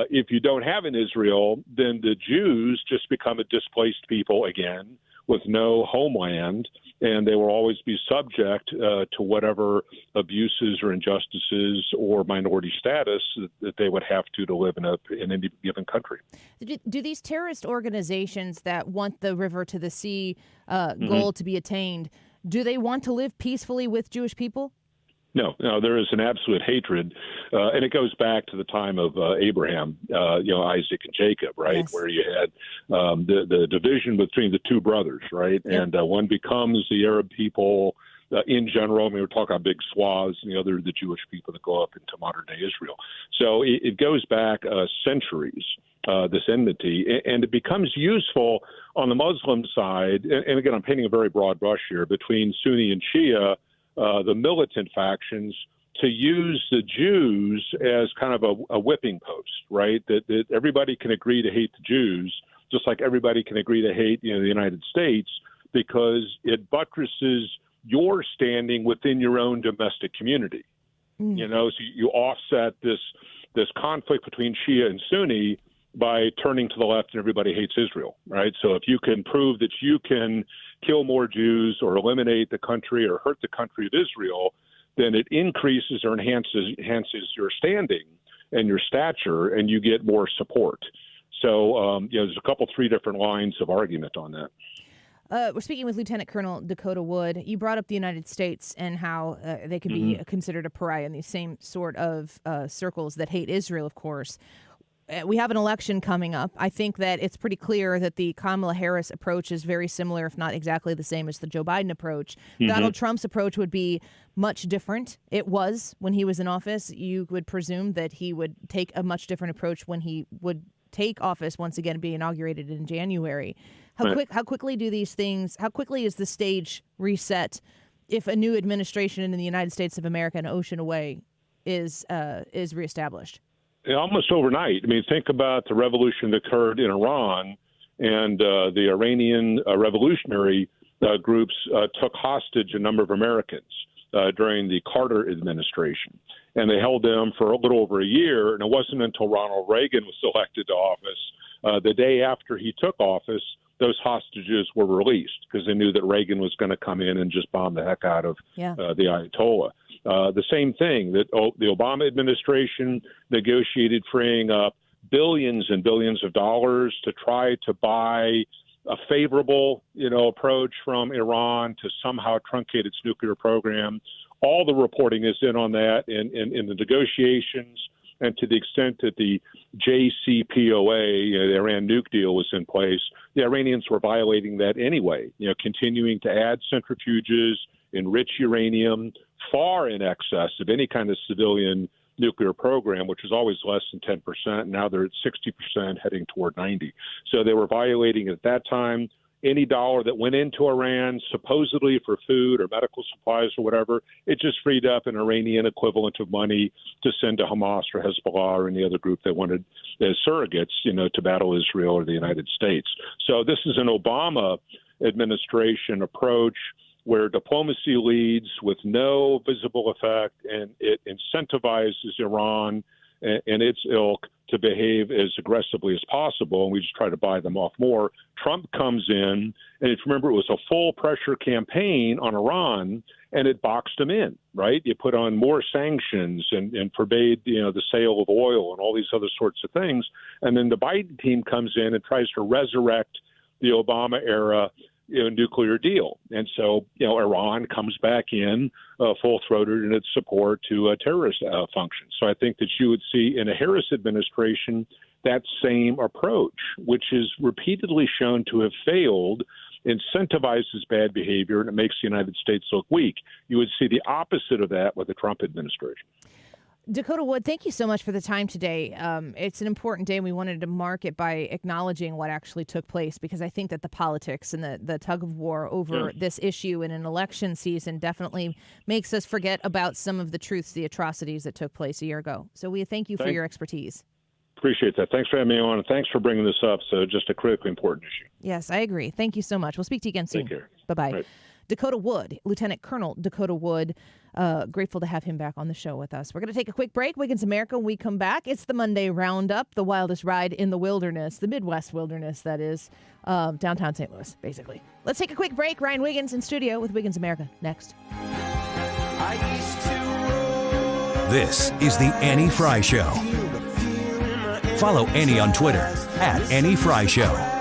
if you don't have an Israel, then the Jews just become a displaced people again with no homeland, and they will always be subject to whatever abuses or injustices or minority status that they would have to live in any given country. Do these terrorist organizations that want the river to the sea goal to be attained, do they want to live peacefully with Jewish people? No, there is an absolute hatred, and it goes back to the time of Abraham, Isaac and Jacob, right, yes, where you had the division between the two brothers, right, yep, and one becomes the Arab people in general. I mean, we're talking about big swaths, and the other the Jewish people that go up into modern-day Israel. So it goes back centuries, this enmity, and it becomes useful on the Muslim side, and again, I'm painting a very broad brush here, between Sunni and Shia, the militant factions, to use the Jews as kind of a whipping post, right? That everybody can agree to hate the Jews, just like everybody can agree to hate the United States, because it buttresses your standing within your own domestic community. So you offset this conflict between Shia and Sunni by turning to the left and everybody hates Israel, right? So if you can prove that you can kill more Jews or eliminate the country or hurt the country of Israel, then it increases or enhances your standing and your stature, and you get more support. So there's three different lines of argument on that. We're speaking with Lieutenant Colonel Dakota Wood. You brought up the United States and how they can be considered a pariah in these same sort of circles that hate Israel, of course. We have an election coming up. I think that it's pretty clear that the Kamala Harris approach is very similar, if not exactly the same as the Joe Biden approach. Donald Trump's approach would be much different. It was when he was in office. You would presume that he would take a much different approach when he would take office once again, be inaugurated in January. How quickly do these things? How quickly is the stage reset if a new administration in the United States of America, an ocean away, is reestablished? Almost overnight. I mean, think about the revolution that occurred in Iran, and the Iranian revolutionary groups took hostage a number of Americans during the Carter administration. and they held them for a little over a year. And it wasn't until Ronald Reagan was elected to office, the day after he took office, those hostages were released because they knew that Reagan was going to come in and just bomb the heck out of the Ayatollah. The same thing that the Obama administration negotiated freeing up billions and billions of dollars to try to buy a favorable, approach from Iran to somehow truncate its nuclear program. All the reporting is in on that in the negotiations, and to the extent that the JCPOA, the Iran nuke deal, was in place, the Iranians were violating that anyway, continuing to add centrifuges, enrich uranium far in excess of any kind of civilian nuclear program, which was always less than 10%. Now they're at 60%, heading toward 90%. So they were violating at that time any dollar that went into Iran, supposedly for food or medical supplies or whatever. It just freed up an Iranian equivalent of money to send to Hamas or Hezbollah or any other group that wanted as surrogates, to battle Israel or the United States. So this is an Obama administration approach where diplomacy leads with no visible effect, and it incentivizes Iran and its ilk to behave as aggressively as possible, and we just try to buy them off more. Trump comes in, and if you remember, it was a full pressure campaign on Iran, and it boxed them in, right? You put on more sanctions and forbade, the sale of oil and all these other sorts of things. And then the Biden team comes in and tries to resurrect the Obama era nuclear deal. And so, Iran comes back in full-throated in its support to terrorist functions. So I think that you would see in a Harris administration that same approach, which is repeatedly shown to have failed, incentivizes bad behavior, and it makes the United States look weak. You would see the opposite of that with the Trump administration. Dakota Wood, thank you so much for the time today. It's an important day, and we wanted to mark it by acknowledging what actually took place, because I think that the politics and the tug of war over this issue in an election season definitely makes us forget about some of the truths, the atrocities that took place a year ago. So we thank you for your expertise. Appreciate that. Thanks for having me on, and thanks for bringing this up. So just a critically important issue. Yes, I agree. Thank you so much. We'll speak to you again soon. Take care. Bye-bye. Right. Dakota Wood, Lieutenant Colonel Dakota Wood. Grateful to have him back on the show with us. We're going to take a quick break. Wiggins America, when we come back, it's the Monday Roundup, the wildest ride in the wilderness, the Midwest wilderness, that is, downtown St. Louis, basically. Let's take a quick break. Ryan Wiggins in studio with Wiggins America next. This is the Annie Fry Show. Follow Annie on Twitter @AnnieFryShow.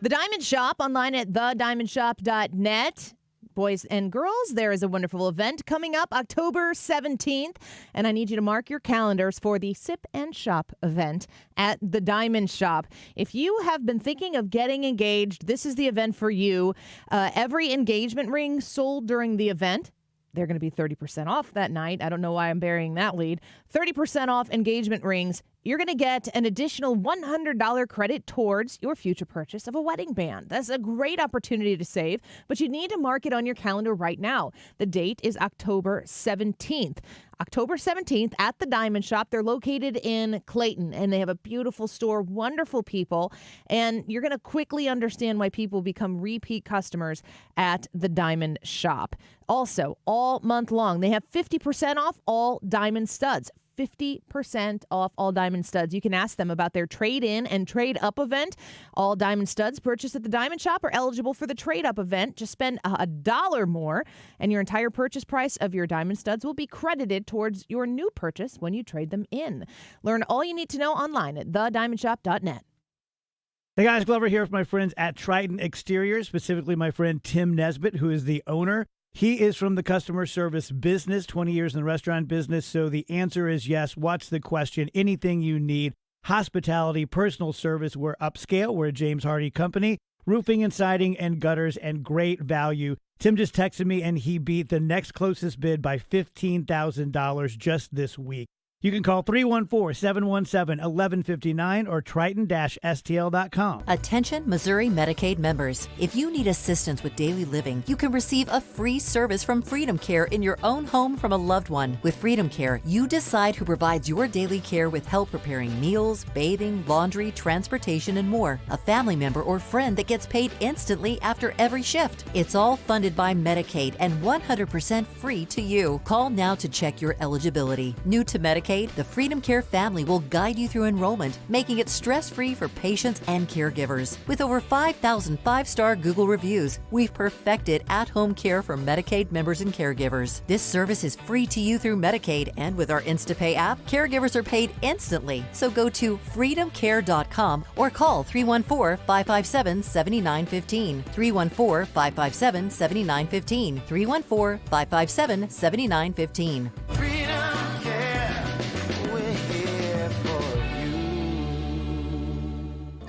The Diamond Shop, online at thediamondshop.net. Boys and girls, there is a wonderful event coming up October 17th, and I need you to mark your calendars for the Sip and Shop event at the Diamond Shop. If you have been thinking of getting engaged, this is the event for you. Every engagement ring sold during the event, they're going to be 30% off that night. I don't know why I'm burying that lead. 30% off engagement rings. You're going to get an additional $100 credit towards your future purchase of a wedding band. That's a great opportunity to save, but you need to mark it on your calendar right now. The date is October 17th. October 17th at the Diamond Shop. They're located in Clayton, and they have a beautiful store, wonderful people, and you're going to quickly understand why people become repeat customers at the Diamond Shop. Also, all month long, they have 50% off all diamond studs. 50% off all diamond studs. You can ask them about their trade-in and trade-up event. All diamond studs purchased at the Diamond Shop are eligible for the trade-up event. Just spend $1 more, and your entire purchase price of your diamond studs will be credited towards your new purchase when you trade them in. Learn all you need to know online at thediamondshop.net. Hey guys, Glover here with my friends at Triton Exteriors, specifically my friend Tim Nesbitt, who is the owner. He is from the customer service business, 20 years in the restaurant business, so the answer is yes. What's the question? Anything you need. Hospitality, personal service, we're upscale. We're a James Hardy company. Roofing and siding and gutters and great value. Tim just texted me and he beat the next closest bid by $15,000 just this week. You can call 314-717-1159 or triton-stl.com. Attention Missouri Medicaid members. If you need assistance with daily living, you can receive a free service from Freedom Care in your own home from a loved one. With Freedom Care, you decide who provides your daily care with help preparing meals, bathing, laundry, transportation, and more. A family member or friend that gets paid instantly after every shift. It's all funded by Medicaid and 100% free to you. Call now to check your eligibility. New to Medicaid, the Freedom Care family will guide you through enrollment, making it stress-free for patients and caregivers. With over 5,000 five-star Google reviews, we've perfected at-home care for Medicaid members and caregivers. This service is free to you through Medicaid, and with our InstaPay app, caregivers are paid instantly. So go to freedomcare.com or call 314-557-7915. 314-557-7915. 314-557-7915.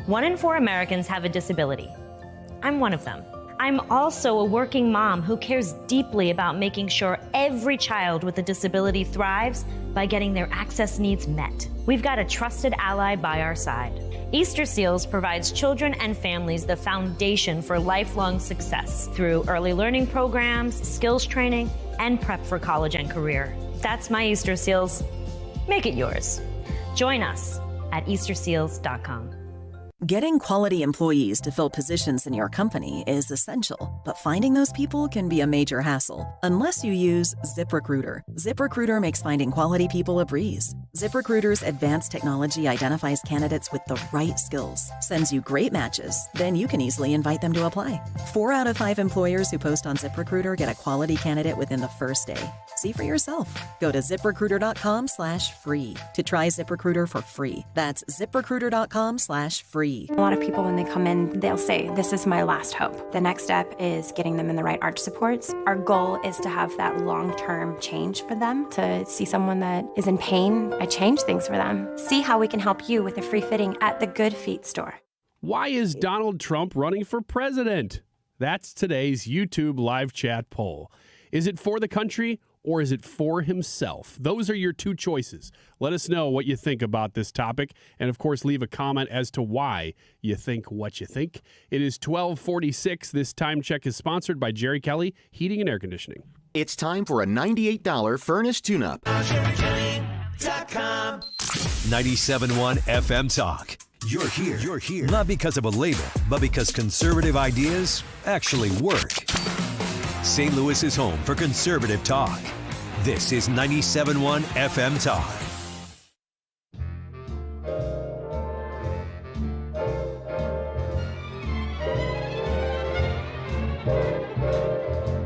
One in 4 Americans have a disability. I'm one of them. I'm also a working mom who cares deeply about making sure every child with a disability thrives by getting their access needs met. We've got a trusted ally by our side. Easter Seals provides children and families the foundation for lifelong success through early learning programs, skills training, and prep for college and career. That's my Easter Seals. Make it yours. Join us at easterseals.com. Getting quality employees to fill positions in your company is essential, but finding those people can be a major hassle unless you use ZipRecruiter. ZipRecruiter makes finding quality people a breeze. ZipRecruiter's advanced technology identifies candidates with the right skills, sends you great matches, then you can easily invite them to apply. 4 out of 5 employers who post on ZipRecruiter get a quality candidate within the first day. See for yourself. Go to ZipRecruiter.com/free to try ZipRecruiter for free. That's ZipRecruiter.com/free. A lot of people, when they come in, they'll say, this is my last hope. The next step is getting them in the right arch supports. Our goal is to have that long-term change for them, to see someone that is in pain. I change things for them. See how we can help you with a free fitting at the Good Feet store. Why is Donald Trump running for president? That's today's YouTube live chat poll. Is it for the country or is it for himself? Those are your 2 choices. Let us know what you think about this topic. And, of course, leave a comment as to why you think what you think. It is 12:46. This time check is sponsored by Jerry Kelly Heating and Air Conditioning. It's time for a $98 furnace tune-up. 97.1 FM Talk. You're here. Not because of a label, but because conservative ideas actually work. St. Louis is home for conservative talk. This is 97.1 FM Talk.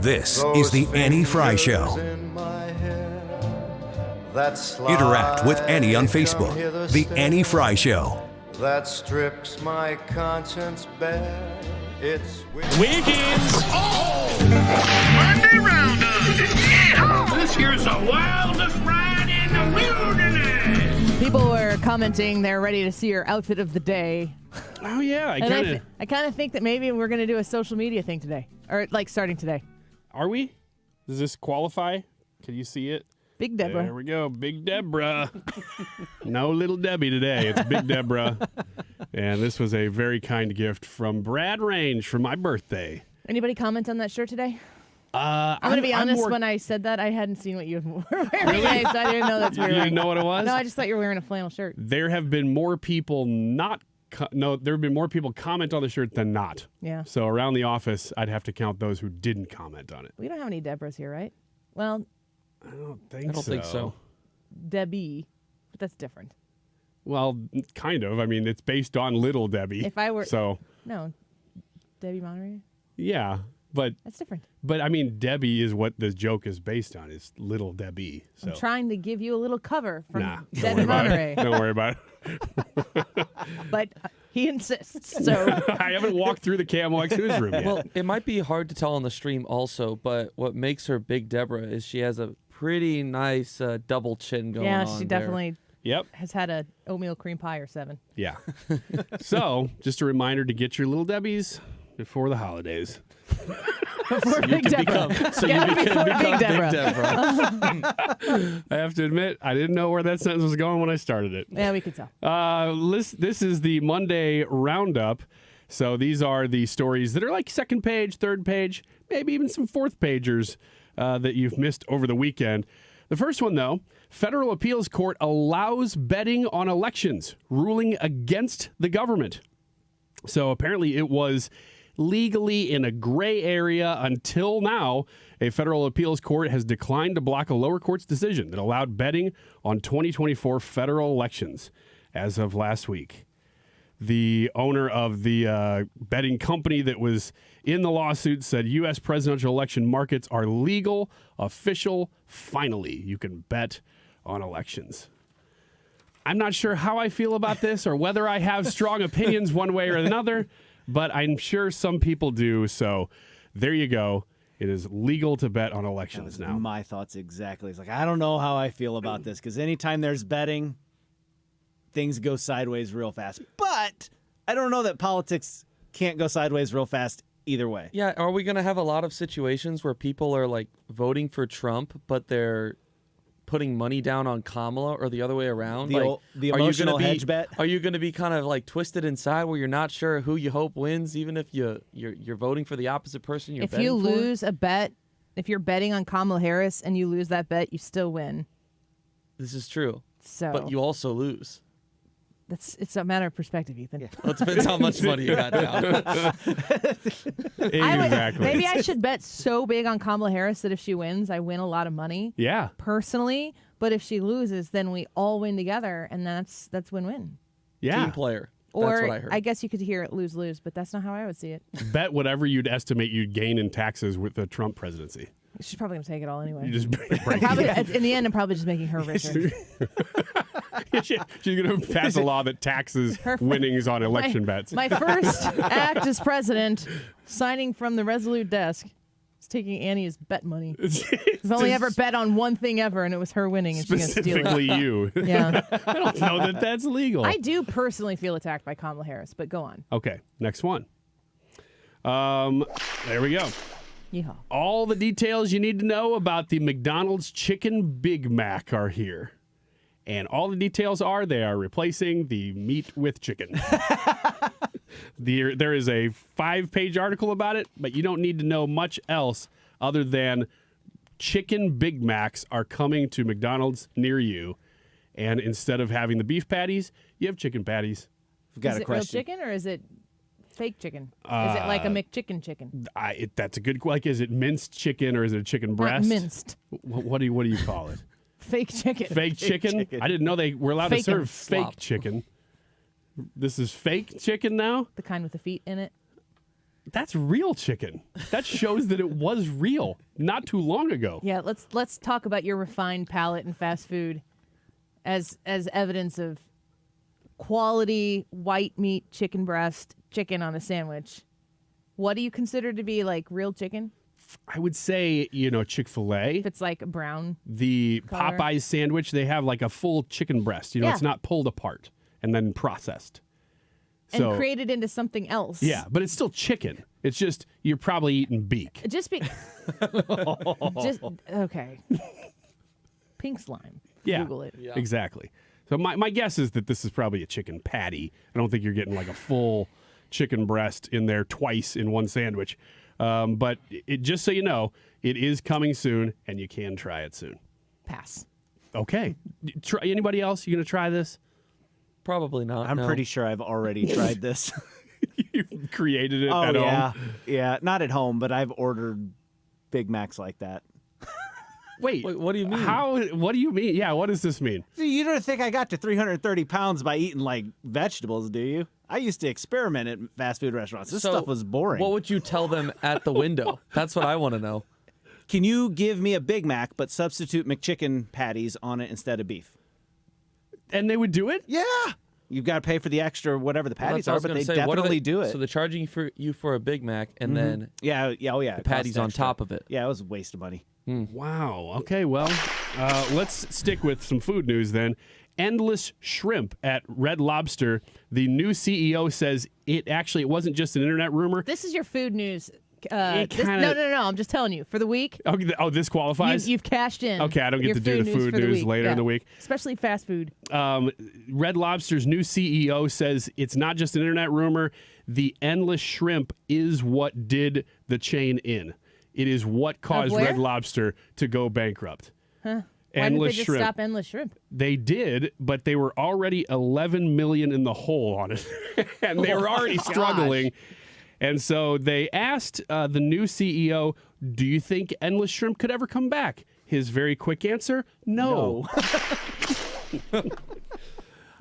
This is the Annie Fry Show. Interact with Annie on Facebook. The Annie Fry Show. That strips my conscience bare. It's Wiggins! Monday Roundup! Yeah! This here's the wildest ride in the wilderness! People were commenting they're ready to see your outfit of the day. Oh, yeah. I kind of think that maybe we're going to do a social media thing today. Or, like, starting today. Are we? Does this qualify? Can you see it? Big Deborah. There we go. Big Deborah. No little Debbie today. It's Big Deborah. And this was a very kind gift from Brad Range for my birthday. Anybody comment on that shirt today? I'm going to be honest, when I said that, I hadn't seen what you were wearing today, so I didn't know that's what you were wearing. You didn't know what it was? No, I just thought you were wearing a flannel shirt. There have been more people there have been more people comment on the shirt than not. Yeah. So around the office, I'd have to count those who didn't comment on it. We don't have any Deborahs here, right? Well, I don't think so. Debbie, but that's different. Well, kind of. I mean, it's based on Little Debbie. If I were... So... No. Debbie Monterey? Yeah, but... That's different. But, I mean, Debbie is what the joke is based on, is Little Debbie. So. I'm trying to give you a little cover from Debbie Monterey. Don't worry about it. But he insists, so... I haven't walked through the Camel X newsroom yet. Well, it might be hard to tell on the stream also, but what makes her Big Deborah is she has a pretty nice double chin going on. Yeah, she definitely... Yep. Has had a oatmeal cream pie or 7. Yeah. So, just a reminder to get your Little Debbies before the holidays. Before Big Deborah. So you can become Big Deborah. I have to admit, I didn't know where that sentence was going when I started it. Yeah, we could tell. This is the Monday Roundup. So these are the stories that are like second page, third page, maybe even some fourth pagers that you've missed over the weekend. The first one, though, federal appeals court allows betting on elections, ruling against the government. So apparently it was legally in a gray area until now. A federal appeals court has declined to block a lower court's decision that allowed betting on 2024 federal elections as of last week. The owner of the betting company that was in the lawsuit said U.S. presidential election markets are legal, official, finally. You can bet on elections. I'm not sure how I feel about this or whether I have strong opinions one way or another, but I'm sure some people do. So there you go. It is legal to bet on elections now. My thoughts exactly. It's like, I don't know how I feel about this because anytime there's betting, things go sideways real fast. But I don't know that politics can't go sideways real fast either way. Yeah, are we going to have a lot of situations where people are like voting for Trump, but they're putting money down on Kamala or the other way around? The emotional hedge bet? Are you going to be kind of like twisted inside where you're not sure who you hope wins, even if you're voting for the opposite person you're betting for? If you lose a bet, if you're betting on Kamala Harris and you lose that bet, you still win. This is true. So, but you also lose. It's a matter of perspective, Ethan. Well, it depends how much money you got down. Exactly. Maybe I should bet so big on Kamala Harris that if she wins, I win a lot of money. Yeah. Personally, but if she loses, then we all win together, and that's win-win. Yeah. Team player. Or that's what I heard. I guess you could hear it lose-lose, but that's not how I would see it. Bet whatever you'd estimate you'd gain in taxes with the Trump presidency. She's probably going to take it all anyway. You just probably, in the end, I'm probably just making her richer. She's going to pass a law that taxes winnings on election bets. My first act as president, signing from the Resolute desk, is taking Annie's bet money. I've only ever bet on one thing ever, and it was her winning, and she's going to steal it. Specifically you. Yeah. I don't know that that's legal. I do personally feel attacked by Kamala Harris, but go on. Okay, next one. There we go. Yeehaw. All the details you need to know about the McDonald's Chicken Big Mac are here. And all the details are they are replacing the meat with chicken. There is a 5-page article about it, but you don't need to know much else other than Chicken Big Macs are coming to McDonald's near you. And instead of having the beef patties, you have chicken patties. I've got is a it question. Real chicken or is it fake chicken? Is it like a McChicken? That's a good. Like, is it minced chicken or is it a chicken breast? Not minced. What do you call it? Fake chicken. Fake chicken? I didn't know they were allowed to serve fake chicken. This is fake chicken now? The kind with the feet in it. That's real chicken. That shows that it was real not too long ago. Yeah, let's talk about your refined palate in fast food as evidence of quality white meat chicken breast chicken on a sandwich. What do you consider to be like real chicken? I would say, Chick-fil-A. If it's like a brown The color. Popeyes sandwich, they have like a full chicken breast. Yeah. It's not pulled apart and then processed. And created into something else. Yeah, but it's still chicken. It's just you're probably eating beak. Okay. Pink slime. Yeah, Google it. Yeah. Exactly. So my guess is that this is probably a chicken patty. I don't think you're getting like a full chicken breast in there twice in one sandwich. But just so you know, it is coming soon, and you can try it soon. Pass. Okay. Anybody else? You going to try this? Probably not. I'm pretty sure I've already tried this. You've created it at home? home? Yeah, not at home, but I've ordered Big Macs like that. Wait, what do you mean? What do you mean? Yeah, what does this mean? You don't think I got to 330 pounds by eating like vegetables, do you? I used to experiment at fast food restaurants. This stuff was boring. What would you tell them at the window? That's what I want to know. Can you give me a Big Mac, but substitute McChicken patties on it instead of beef? And they would do it? Yeah. You've got to pay for the extra whatever the patties are, but they definitely do it. So they're charging you for a Big Mac, and then the patties on top of it. Yeah, it was a waste of money. Wow. Okay, well, let's stick with some food news then. Endless Shrimp at Red Lobster. The new CEO says it wasn't just an internet rumor. This is your food news No. I'm just telling you. For the week, this qualifies? you've cashed in. Okay, I don't get to do the food news later in the week. Especially fast food. Red Lobster's new CEO says it's not just an internet rumor. The endless shrimp is what did the chain in. It is what caused Red Lobster to go bankrupt. Huh. Why didn't they just shrimp. stop Endless Shrimp? They did, but they were already $11 million in the hole on it, and they were already struggling. And so they asked the new CEO, "Do you think Endless Shrimp could ever come back?" His very quick answer: No.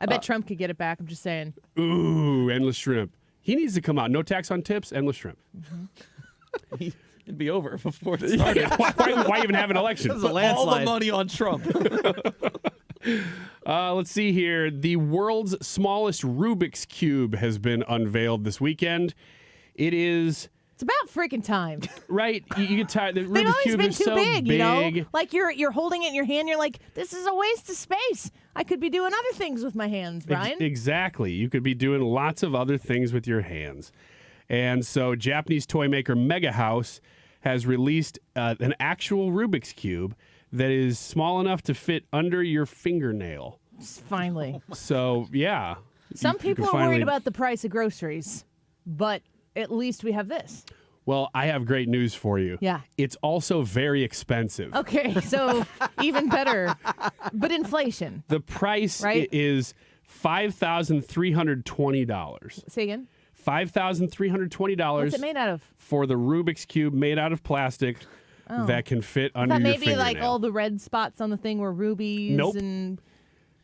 I bet Trump could get it back. I'm just saying. Ooh, Endless Shrimp. He needs to come out. No tax on tips. Endless Shrimp. It'd be over before it started. Why even have an election? All the money on Trump. Let's see here. The world's smallest Rubik's Cube has been unveiled this weekend. It's about freaking time. Right? You get tired. The They've Rubik's always Cube been is too so big, big. you know? Like you're holding it in your hand, you're like, this is a waste of space. I could be doing other things with my hands, Brian. Exactly. You could be doing lots of other things with your hands. And so Japanese toy maker Mega House has released an actual Rubik's Cube that is small enough to fit under your fingernail. Finally. So, yeah. Some people are worried about the price of groceries, but at least we have this. Well, I have great news for you. Yeah. It's also very expensive. Okay, so even better. But inflation. The price is $5,320. Say again? $5,320. What's it made out of? For the Rubik's Cube made out of plastic that can fit under your fingernail. Maybe like all the red spots on the thing were rubies. Nope. And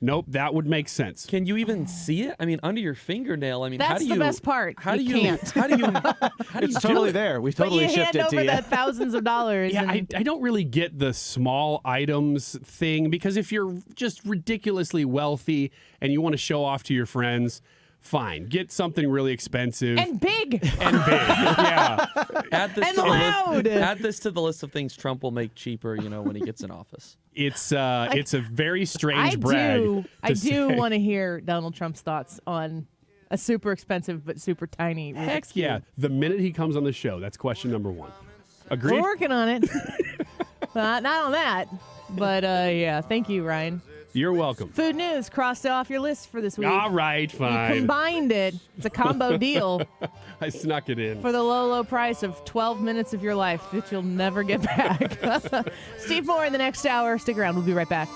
Nope, that would make sense. Can you even see it? I mean, under your fingernail. I mean, that's how do you? The best part. How do you? Can't. How do you? It's totally there. We totally shipped it to you. But you hand over the thousands of dollars. Yeah, I don't really get the small items thing because if you're just ridiculously wealthy and you want to show off to your friends, fine. Get something really expensive. And big. Yeah. Add this and to loud. The list, add this to the list of things Trump will make cheaper, when he gets in office. It's a very strange brag. I do want to hear Donald Trump's thoughts on a super expensive but super tiny Rubik's Heck Cube. yeah. The minute he comes on the show, that's question number one. Agreed? We're working on it. Not on that. But yeah, thank you, Ryan. You're welcome. Food news crossed off your list for this week. All right, fine. You combined it. It's a combo deal. I snuck it in. For the low, low price of 12 minutes of your life that you'll never get back. Steve Moore in the next hour. Stick around. We'll be right back.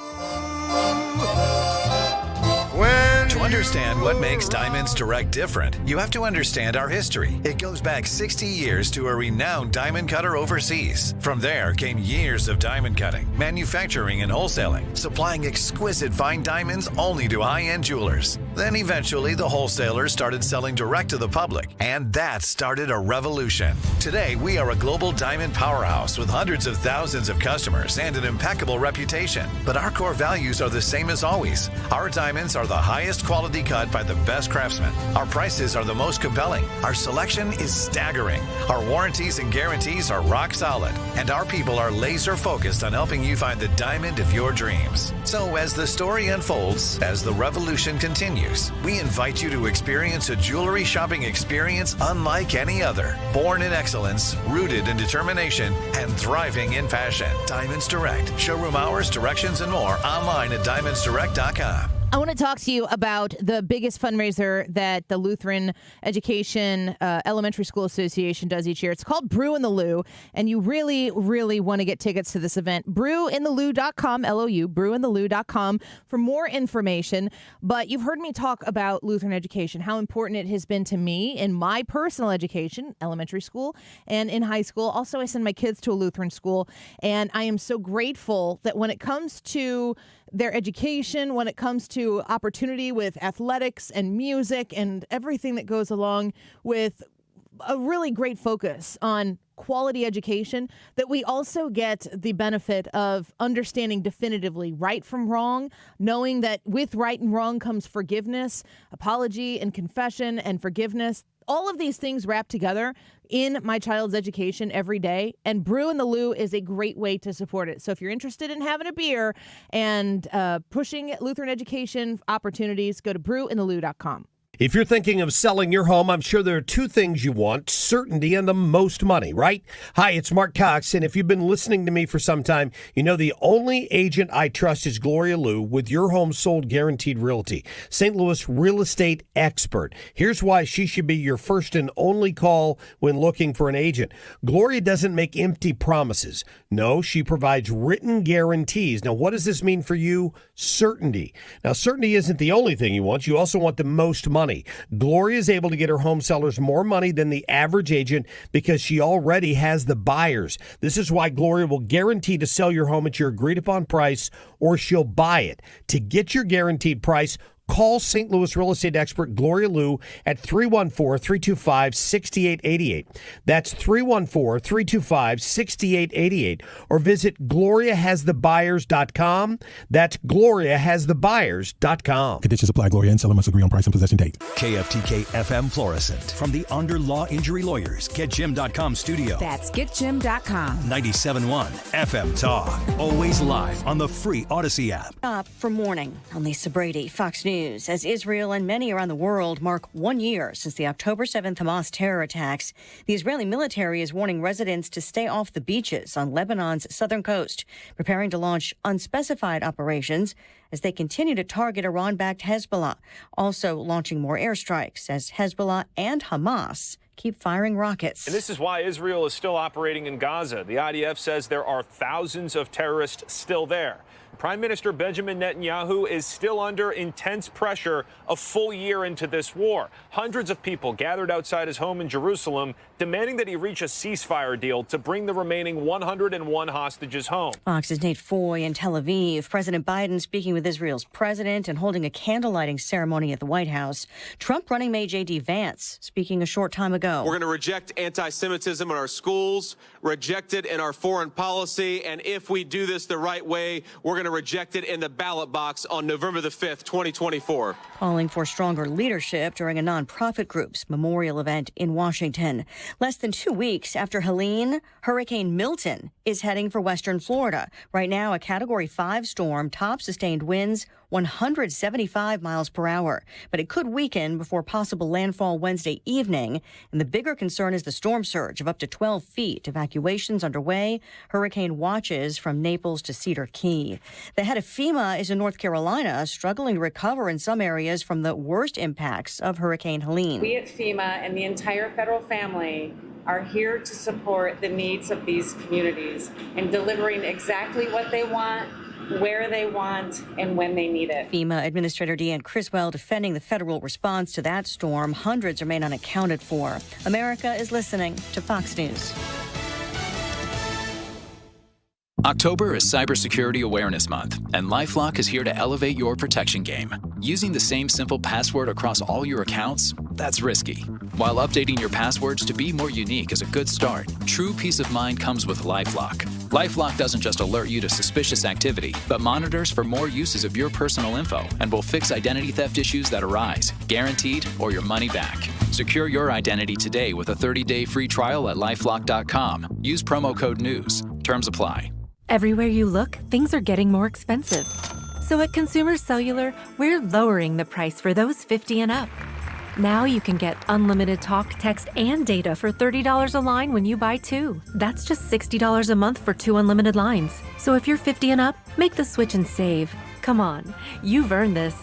To understand what makes Diamonds Direct different, you have to understand our history. It goes back 60 years to a renowned diamond cutter overseas. From there came years of diamond cutting, manufacturing, and wholesaling, supplying exquisite fine diamonds only to high-end jewelers. Then eventually the wholesalers started selling direct to the public, and that started a revolution. Today, we are a global diamond powerhouse with hundreds of thousands of customers and an impeccable reputation. But our core values are the same as always. Our diamonds are the highest quality cut by the best craftsmen. Our prices are the most compelling. Our selection is staggering. Our warranties and guarantees are rock solid. And our people are laser focused on helping you find the diamond of your dreams. So as the story unfolds, as the revolution continues, we invite you to experience a jewelry shopping experience unlike any other. Born in excellence, rooted in determination, and thriving in passion. Diamonds Direct. Showroom hours, directions, and more online at diamondsdirect.com. I want to talk to you about the biggest fundraiser that the Lutheran Education Elementary School Association does each year. It's called Brew in the Lou, and you really, really want to get tickets to this event. BrewInTheLou.com, L-O-U, BrewInTheLou.com for more information. But you've heard me talk about Lutheran education, how important it has been to me in my personal education, elementary school, and in high school. Also, I send my kids to a Lutheran school, and I am so grateful that when it comes to their education, when it comes to opportunity with athletics and music and everything that goes along with a really great focus on quality education, that we also get the benefit of understanding definitively right from wrong, knowing that with right and wrong comes forgiveness, apology and confession and forgiveness. All of these things wrapped together in my child's education every day, and Brew in the Lou is a great way to support it. So if you're interested in having a beer and pushing Lutheran education opportunities, go to brewinthelou.com. If you're thinking of selling your home, I'm sure there are two things you want: certainty and the most money, right? Hi, it's Mark Cox, and if you've been listening to me for some time, you know the only agent I trust is Gloria Liu with Your Home Sold Guaranteed Realty, St. Louis real estate expert. Here's why she should be your first and only call when looking for an agent. Gloria doesn't make empty promises. No, she provides written guarantees. Now, what does this mean for you? Certainty. Now, certainty isn't the only thing you want. You also want the most money. Gloria is able to get her home sellers more money than the average agent because she already has the buyers. This is why Gloria will guarantee to sell your home at your agreed upon price, or she'll buy it. To get your guaranteed price, call St. Louis real estate expert Gloria Liu at 314-325-6888. That's 314-325-6888. Or visit GloriaHasTheBuyers.com. That's GloriaHasTheBuyers.com. Conditions apply. Gloria and seller must agree on price and possession date. KFTK FM Florissant. From the Under Law Injury Lawyers, GetJim.com studio. That's GetJim.com. 97.1 FM Talk. Always live on the free Odyssey app. Up for morning. I'm Lisa Brady, Fox News. As Israel and many around the world mark 1 year since the October 7th Hamas terror attacks, the Israeli military is warning residents to stay off the beaches on Lebanon's southern coast, preparing to launch unspecified operations as they continue to target Iran-backed Hezbollah, also launching more airstrikes as Hezbollah and Hamas keep firing rockets. And this is why Israel is still operating in Gaza. The IDF says there are thousands of terrorists still there. Prime Minister Benjamin Netanyahu is still under intense pressure a full year into this war. Hundreds of people gathered outside his home in Jerusalem, demanding that he reach a ceasefire deal to bring the remaining 101 hostages home. Fox's Nate Foy in Tel Aviv. President Biden speaking with Israel's president and holding a candlelighting ceremony at the White House. Trump running mate J.D. Vance speaking a short time ago. We're going to reject anti-Semitism in our schools, reject it in our foreign policy, and if we do this the right way, we're going to reject it in the ballot box on November the 5th, 2024. Calling for stronger leadership during a nonprofit group's memorial event in Washington. Less than 2 weeks after Helene, Hurricane Milton is heading for western Florida. Right now, a Category 5 storm, top sustained winds 175 miles per hour. But it could weaken before possible landfall Wednesday evening. And the bigger concern is the storm surge of up to 12 feet. Evacuations underway. Hurricane watches from Naples to Cedar Key. The head of FEMA is in North Carolina, struggling to recover in some areas from the worst impacts of Hurricane Helene. We at FEMA and the entire federal family are here to support the needs of these communities and delivering exactly what they want, where they want, and when they need it. FEMA Administrator Deanne Criswell defending the federal response to that storm. Hundreds remain unaccounted for. America is listening to Fox News. October is Cybersecurity Awareness Month, and LifeLock is here to elevate your protection game. Using the same simple password across all your accounts, that's risky. While updating your passwords to be more unique is a good start, true peace of mind comes with LifeLock. LifeLock doesn't just alert you to suspicious activity, but monitors for more uses of your personal info and will fix identity theft issues that arise, guaranteed or your money back. Secure your identity today with a 30-day free trial at LifeLock.com. Use promo code NEWS. Terms apply. Everywhere you look, things are getting more expensive. So at Consumer Cellular, we're lowering the price for those 50 and up. Now you can get unlimited talk, text, and data for $30 a line when you buy two. That's just $60 a month for 2 unlimited lines. So if you're 50 and up, make the switch and save. Come on, you've earned this.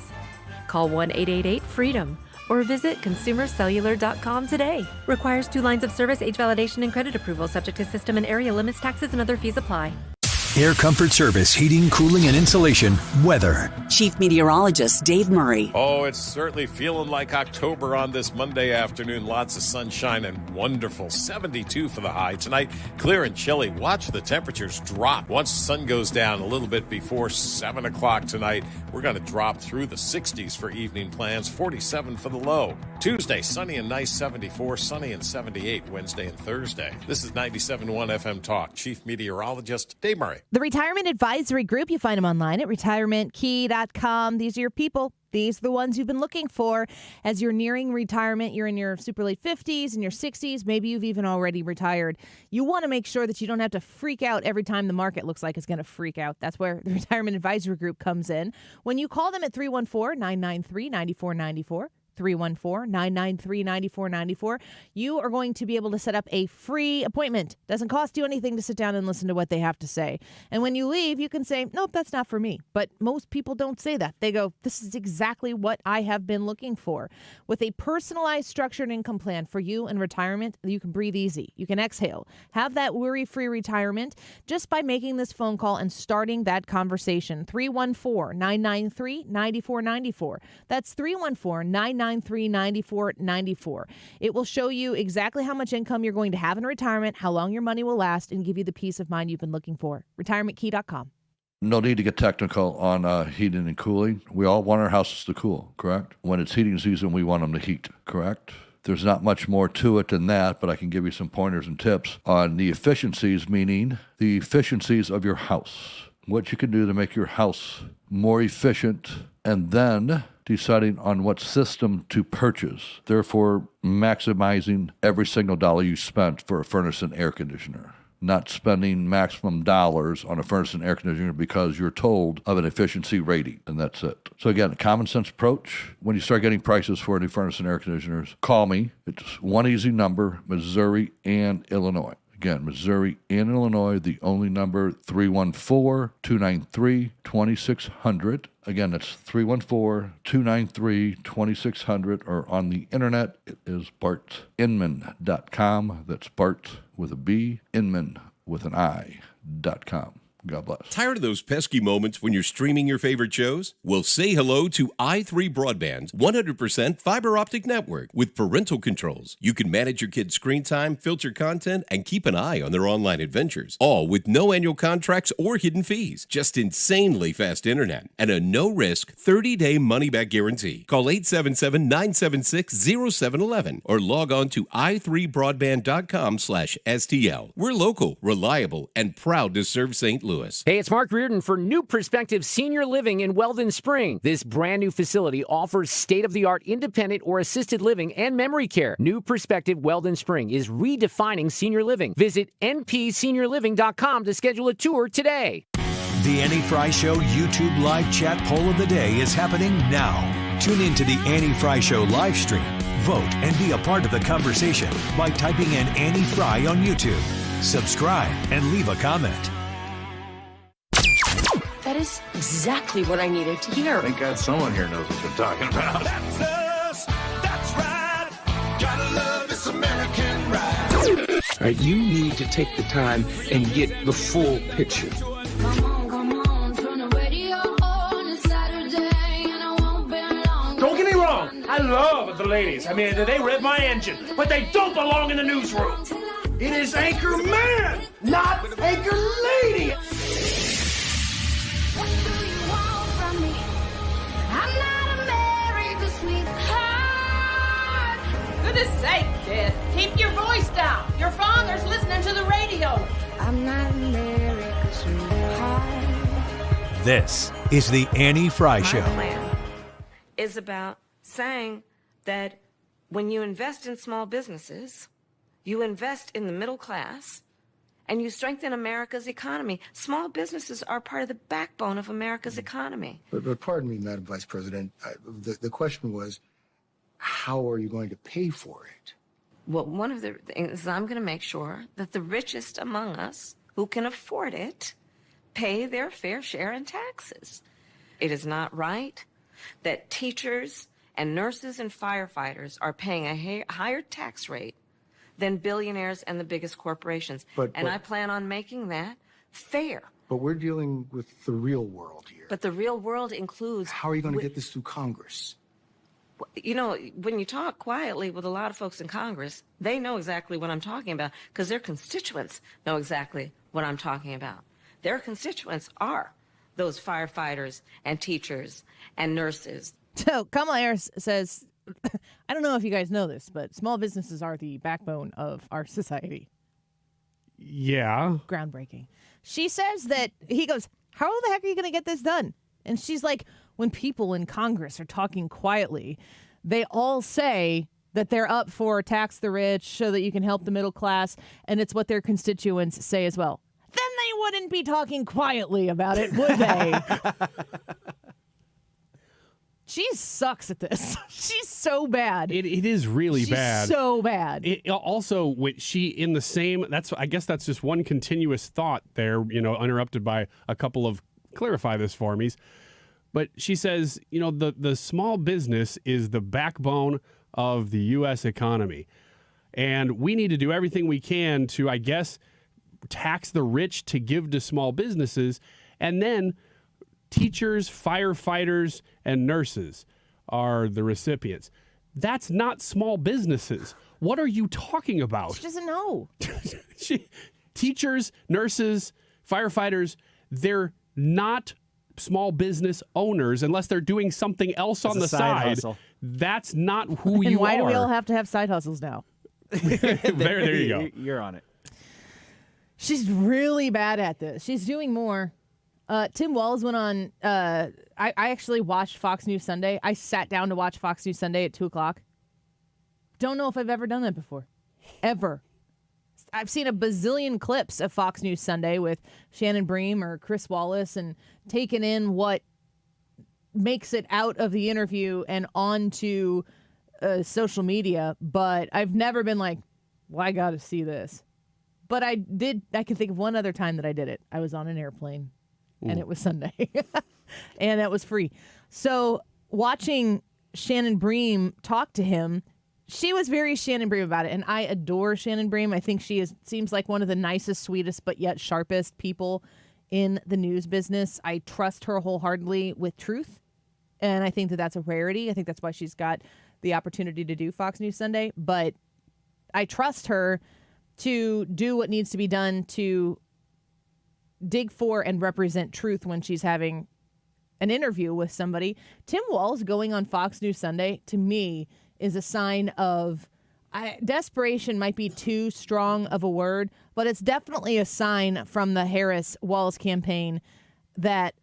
Call 1-888-FREEDOM or visit consumercellular.com today. Requires 2 lines of service, age validation, and credit approval, subject to system and area limits, taxes, and other fees apply. Air Comfort Service, heating, cooling, and insulation. Weather. Chief Meteorologist Dave Murray. Oh, it's certainly feeling like October on this Monday afternoon. Lots of sunshine and wonderful. 72 for the high. Tonight, clear and chilly. Watch the temperatures drop. Once the sun goes down a little bit before 7 o'clock tonight, we're going to drop through the 60s for evening plans. 47 for the low. Tuesday, sunny and nice, 74. Sunny and 78 Wednesday and Thursday. This is 97.1 FM Talk. Chief Meteorologist Dave Murray. The Retirement Advisory Group, you find them online at retirementkey.com. These are your people. These are the ones you've been looking for as you're nearing retirement. You're in your super late 50s and your 60s. Maybe you've even already retired. You want to make sure that you don't have to freak out every time the market looks like it's going to freak out. That's where the Retirement Advisory Group comes in. When you call them at 314-993-9494, 314-993-9494. You are going to be able to set up a free appointment. Doesn't cost you anything to sit down and listen to what they have to say. And when you leave, you can say, nope, that's not for me. But most people don't say that. They go, this is exactly what I have been looking for. With a personalized structured income plan for you in retirement, you can breathe easy. You can exhale. Have that worry-free retirement just by making this phone call and starting that conversation. 314-993-9494. That's 314-993-9494. It will show you exactly how much income you're going to have in retirement, how long your money will last, and give you the peace of mind you've been looking for. RetirementKey.com. No need to get technical on heating and cooling. We all want our houses to cool, correct? When it's heating season, we want them to heat, correct? There's not much more to it than that, but I can give you some pointers and tips on the efficiencies, meaning the efficiencies of your house. What you can do to make your house more efficient, and then deciding on what system to purchase, therefore maximizing every single dollar you spent for a furnace and air conditioner. Not spending maximum dollars on a furnace and air conditioner because you're told of an efficiency rating, and that's it. So again, a common sense approach. When you start getting prices for any furnace and air conditioners, call me. It's one easy number, Missouri and Illinois. Again, Missouri and Illinois, the only number, 314-293-2600. Again, that's 314-293-2600, or on the internet, it is bartinman.com. That's Bart with a B, Inman with an I.com. God bless. Tired of those pesky moments when you're streaming your favorite shows? Well, say hello to i3 Broadband's 100% fiber optic network with parental controls. You can manage your kids' screen time, filter content, and keep an eye on their online adventures. All with no annual contracts or hidden fees. Just insanely fast internet and a no-risk 30-day money-back guarantee. Call 877-976-0711 or log on to i3broadband.com/STL. We're local, reliable, and proud to serve St. Louis. Hey, it's Mark Reardon for New Perspective Senior Living in Weldon Spring. This brand new facility offers state-of-the-art independent or assisted living and memory care. New Perspective Weldon Spring is redefining senior living. Visit npseniorliving.com to schedule a tour today. The Annie Fry Show YouTube live chat poll of the day is happening now. Tune in to the Annie Fry Show live stream. Vote and be a part of the conversation by typing in Annie Fry on YouTube. Subscribe and leave a comment. That is exactly what I needed to hear. Thank God someone here knows what they're talking about. That's us. That's right. Gotta love this American ride. All right, you need to take the time and get the full picture. Come on, turn the radio on. It's Saturday and I won't be long. Don't get me wrong. I love the ladies. I mean, they rev my engine, but they don't belong in the newsroom. It is Anchor Man, not Anchor Lady. What do you want from me? I'm not America's sweetheart. Goodness sake, kid. Keep your voice down. Your father's listening to the radio. I'm not America's sweetheart. This is the Annie Fry Show. My plan is about saying that when you invest in small businesses, you invest in the middle class, and you strengthen America's economy. Small businesses are part of the backbone of America's economy. But pardon me, Madam Vice President, the question was, how are you going to pay for it? Well, one of the things is I'm going to make sure that the richest among us who can afford it pay their fair share in taxes. It is not right that teachers and nurses and firefighters are paying a higher tax rate than billionaires and the biggest corporations. And I plan on making that fair. But we're dealing with the real world here. But the real world includes... How are you going to get this through Congress? You know, when you talk quietly with a lot of folks in Congress, they know exactly what I'm talking about because their constituents know exactly what I'm talking about. Their constituents are those firefighters and teachers and nurses. So Kamala Harris says... I don't know if you guys know this, but small businesses are the backbone of our society. Yeah. Groundbreaking. She says that, he goes, how the heck are you going to get this done? And she's like, when people in Congress are talking quietly, they all say that they're up for tax the rich so that you can help the middle class, and it's what their constituents say as well. Then they wouldn't be talking quietly about it, would they? She sucks at this. She's so bad. It is really She's bad. so bad. It also, she in the same. I guess that's just one continuous thought there. Interrupted by a couple of clarify this for me's. But she says, the small business is the backbone of the U.S. economy, and we need to do everything we can to, I guess, tax the rich to give to small businesses, and then teachers, firefighters, and nurses are the recipients. That's not small businesses. What are you talking about? She doesn't know. Teachers, nurses, firefighters, they're not small business owners unless they're doing something else on the side. Hustle. That's not who And you why are. do we all have to have side hustles now? there you go. You're on it. She's really bad at this. She's doing more. Tim Walz went on. I actually watched Fox News Sunday. I sat down to watch Fox News Sunday at 2:00. Don't know if I've ever done that before. Ever. I've seen a bazillion clips of Fox News Sunday with Shannon Bream or Chris Wallace and taken in what makes it out of the interview and onto social media. But I've never been like, well, I got to see this. But I can think of one other time that I did it. I was on an airplane. And it was Sunday. And that was free. So watching Shannon Bream talk to him, she was very Shannon Bream about it. And I adore Shannon Bream. I think she seems like one of the nicest, sweetest, but yet sharpest people in the news business. I trust her wholeheartedly with truth. And I think that that's a rarity. I think that's why she's got the opportunity to do Fox News Sunday. But I trust her to do what needs to be done to dig for and represent truth when she's having an interview with somebody. Tim Walz going on Fox News Sunday, to me, is a sign of desperation might be too strong of a word, but it's definitely a sign from the Harris-Walz campaign that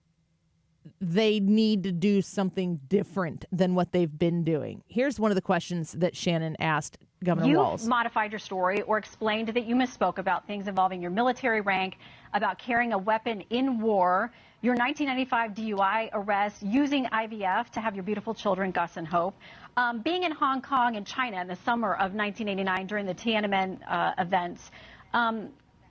they need to do something different than what they've been doing. Here's one of the questions that Shannon asked Governor Walz. You modified your story or explained that you misspoke about things involving your military rank, about carrying a weapon in war, your 1995 DUI arrest, using IVF to have your beautiful children, Gus and Hope, being in Hong Kong and China in the summer of 1989 during the Tiananmen events.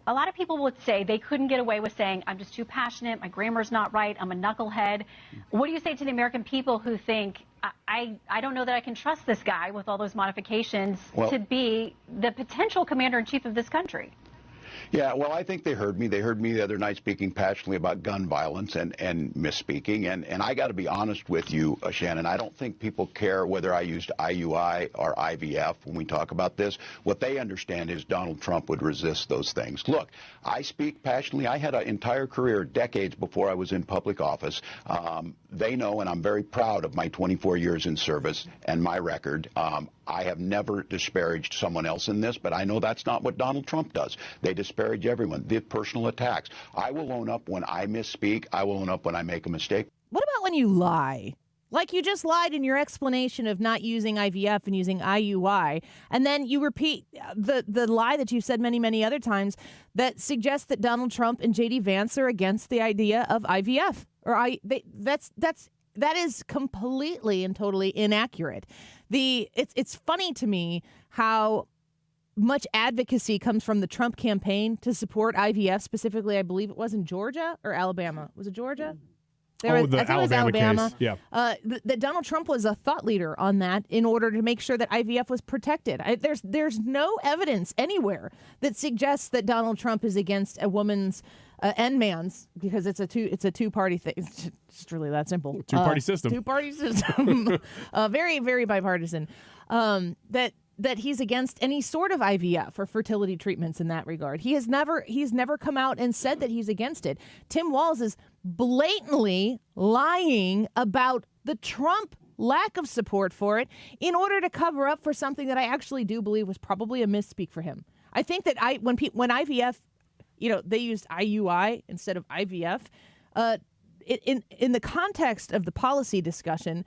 A lot of people would say they couldn't get away with saying, I'm just too passionate, my grammar's not right, I'm a knucklehead. What do you say to the American people who think, I don't know that I can trust this guy with all those modifications to be the potential commander-in-chief of this country? Yeah, well, I think they heard me. They heard me the other night speaking passionately about gun violence and misspeaking. And I got to be honest with you, Shannon, I don't think people care whether I used IUI or IVF when we talk about this. What they understand is Donald Trump would resist those things. Look, I speak passionately. I had an entire career, decades before I was in public office. They know, and I'm very proud of my 24 years in service and my record. I have never disparaged someone else in this, but I know that's not what Donald Trump does. They disparage everyone, the personal attacks. I will own up when I misspeak. I will own up when I make a mistake. What about when you lie? Like you just lied in your explanation of not using IVF and using IUI, and then you repeat the lie that you've said many, many other times that suggests that Donald Trump and J.D. Vance are against the idea of IVF. That is completely and totally inaccurate. It's funny to me how much advocacy comes from the Trump campaign to support IVF, specifically, I believe it was in Georgia or Alabama. Was it Georgia? I think it was Alabama. Case. Yeah. That Donald Trump was a thought leader on that in order to make sure that IVF was protected. There's no evidence anywhere that suggests that Donald Trump is against a woman's and man's, because it's a two-party thing. It's just really that simple. Two-party system. Two-party system. Very, very bipartisan. That he's against any sort of IVF or fertility treatments in that regard. He's never come out and said that he's against it. Tim Walz is blatantly lying about the Trump lack of support for it in order to cover up for something that I actually do believe was probably a misspeak for him. I think that when IVF, they used IUI instead of IVF. In the context of the policy discussion,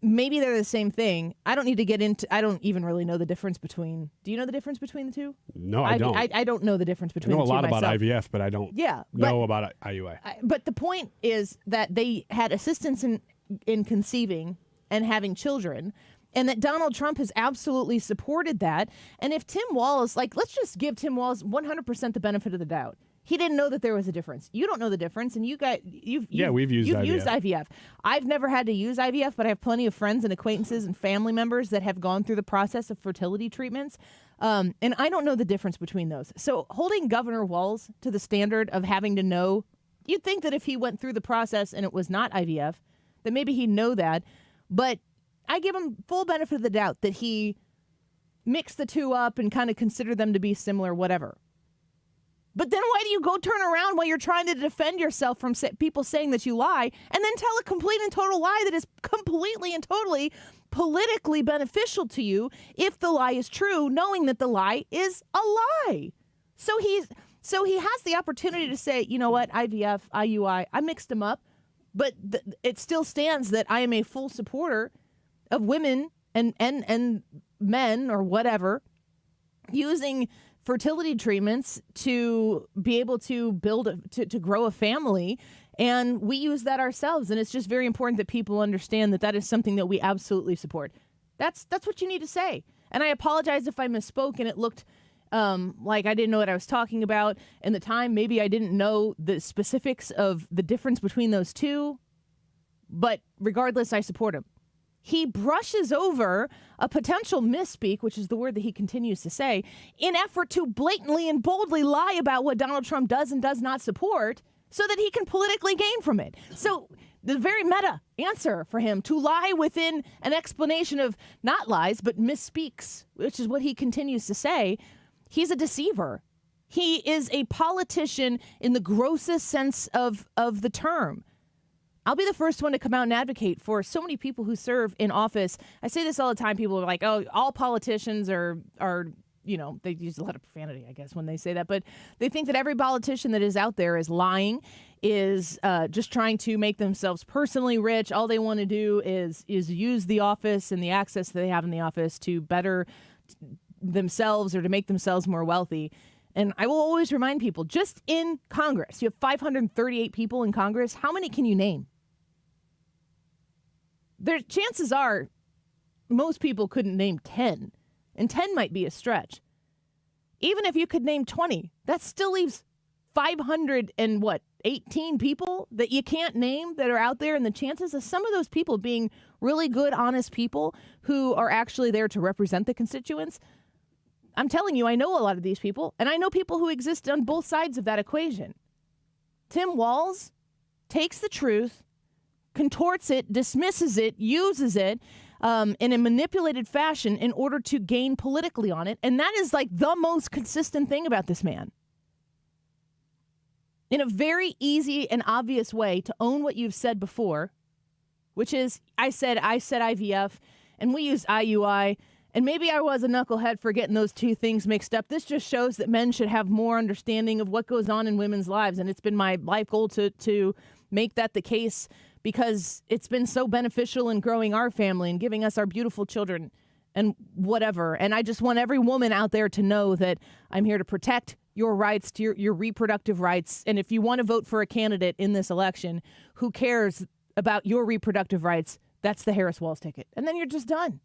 maybe they're the same thing. I don't need to get into. I don't even really know the difference between. Do you know the difference between the two? No, I don't. I don't know the difference between. I know the two a lot myself. about IVF, but I don't. Yeah, know about IUI. But the point is that they had assistance in in conceiving and having children, and that Donald Trump has absolutely supported that. And if Tim Walz, let's just give Tim Walz 100% the benefit of the doubt. He didn't know that there was a difference. You don't know the difference, and we've used IVF. I've never had to use IVF, but I have plenty of friends and acquaintances and family members that have gone through the process of fertility treatments, and I don't know the difference between those. So holding Governor Walz to the standard of having to know, you'd think that if he went through the process and it was not IVF, that maybe he'd know that, but I give him full benefit of the doubt that he mixed the two up and kind of considered them to be similar, whatever. But then why do you go turn around while you're trying to defend yourself from people saying that you lie and then tell a complete and total lie that is completely and totally politically beneficial to you if the lie is true, knowing that the lie is a lie? So he has the opportunity to say, you know what, IVF, IUI, I mixed them up, but it still stands that I am a full supporter of women and men or whatever using fertility treatments to be able to to grow a family, and we use that ourselves. And it's just very important that people understand that is something that we absolutely support. That's what you need to say. And I apologize if I misspoke and it looked like I didn't know what I was talking about in the time. Maybe I didn't know the specifics of the difference between those two, but regardless, I support him. He brushes over a potential misspeak, which is the word that he continues to say, in effort to blatantly and boldly lie about what Donald Trump does and does not support so that he can politically gain from it. So the very meta answer for him to lie within an explanation of not lies, but misspeaks, which is what he continues to say. He's a deceiver. He is a politician in the grossest sense of the term. I'll be the first one to come out and advocate for so many people who serve in office. I say this all the time. People are like, oh, all politicians are, they use a lot of profanity, I guess, when they say that. But they think that every politician that is out there is lying, is just trying to make themselves personally rich. All they want to do is use the office and the access that they have in the office to better themselves or to make themselves more wealthy. And I will always remind people, just in Congress, you have 538 people in Congress. How many can you name? Chances are most people couldn't name 10, and 10 might be a stretch. Even if you could name 20, that still leaves 518 people that you can't name that are out there. And the chances of some of those people being really good, honest people who are actually there to represent the constituents, I'm telling you, I know a lot of these people, and I know people who exist on both sides of that equation. Tim Walz takes the truth, contorts it, dismisses it, uses it in a manipulated fashion in order to gain politically on it. And that is like the most consistent thing about this man. In a very easy and obvious way to own what you've said before, which is, I said IVF, and we use IUI, and maybe I was a knucklehead for getting those two things mixed up. This just shows that men should have more understanding of what goes on in women's lives, and it's been my life goal to make that the case, because it's been so beneficial in growing our family and giving us our beautiful children and whatever. And I just want every woman out there to know that I'm here to protect your rights, to your reproductive rights. And if you want to vote for a candidate in this election who cares about your reproductive rights, that's the Harris Walz ticket. And then you're just done.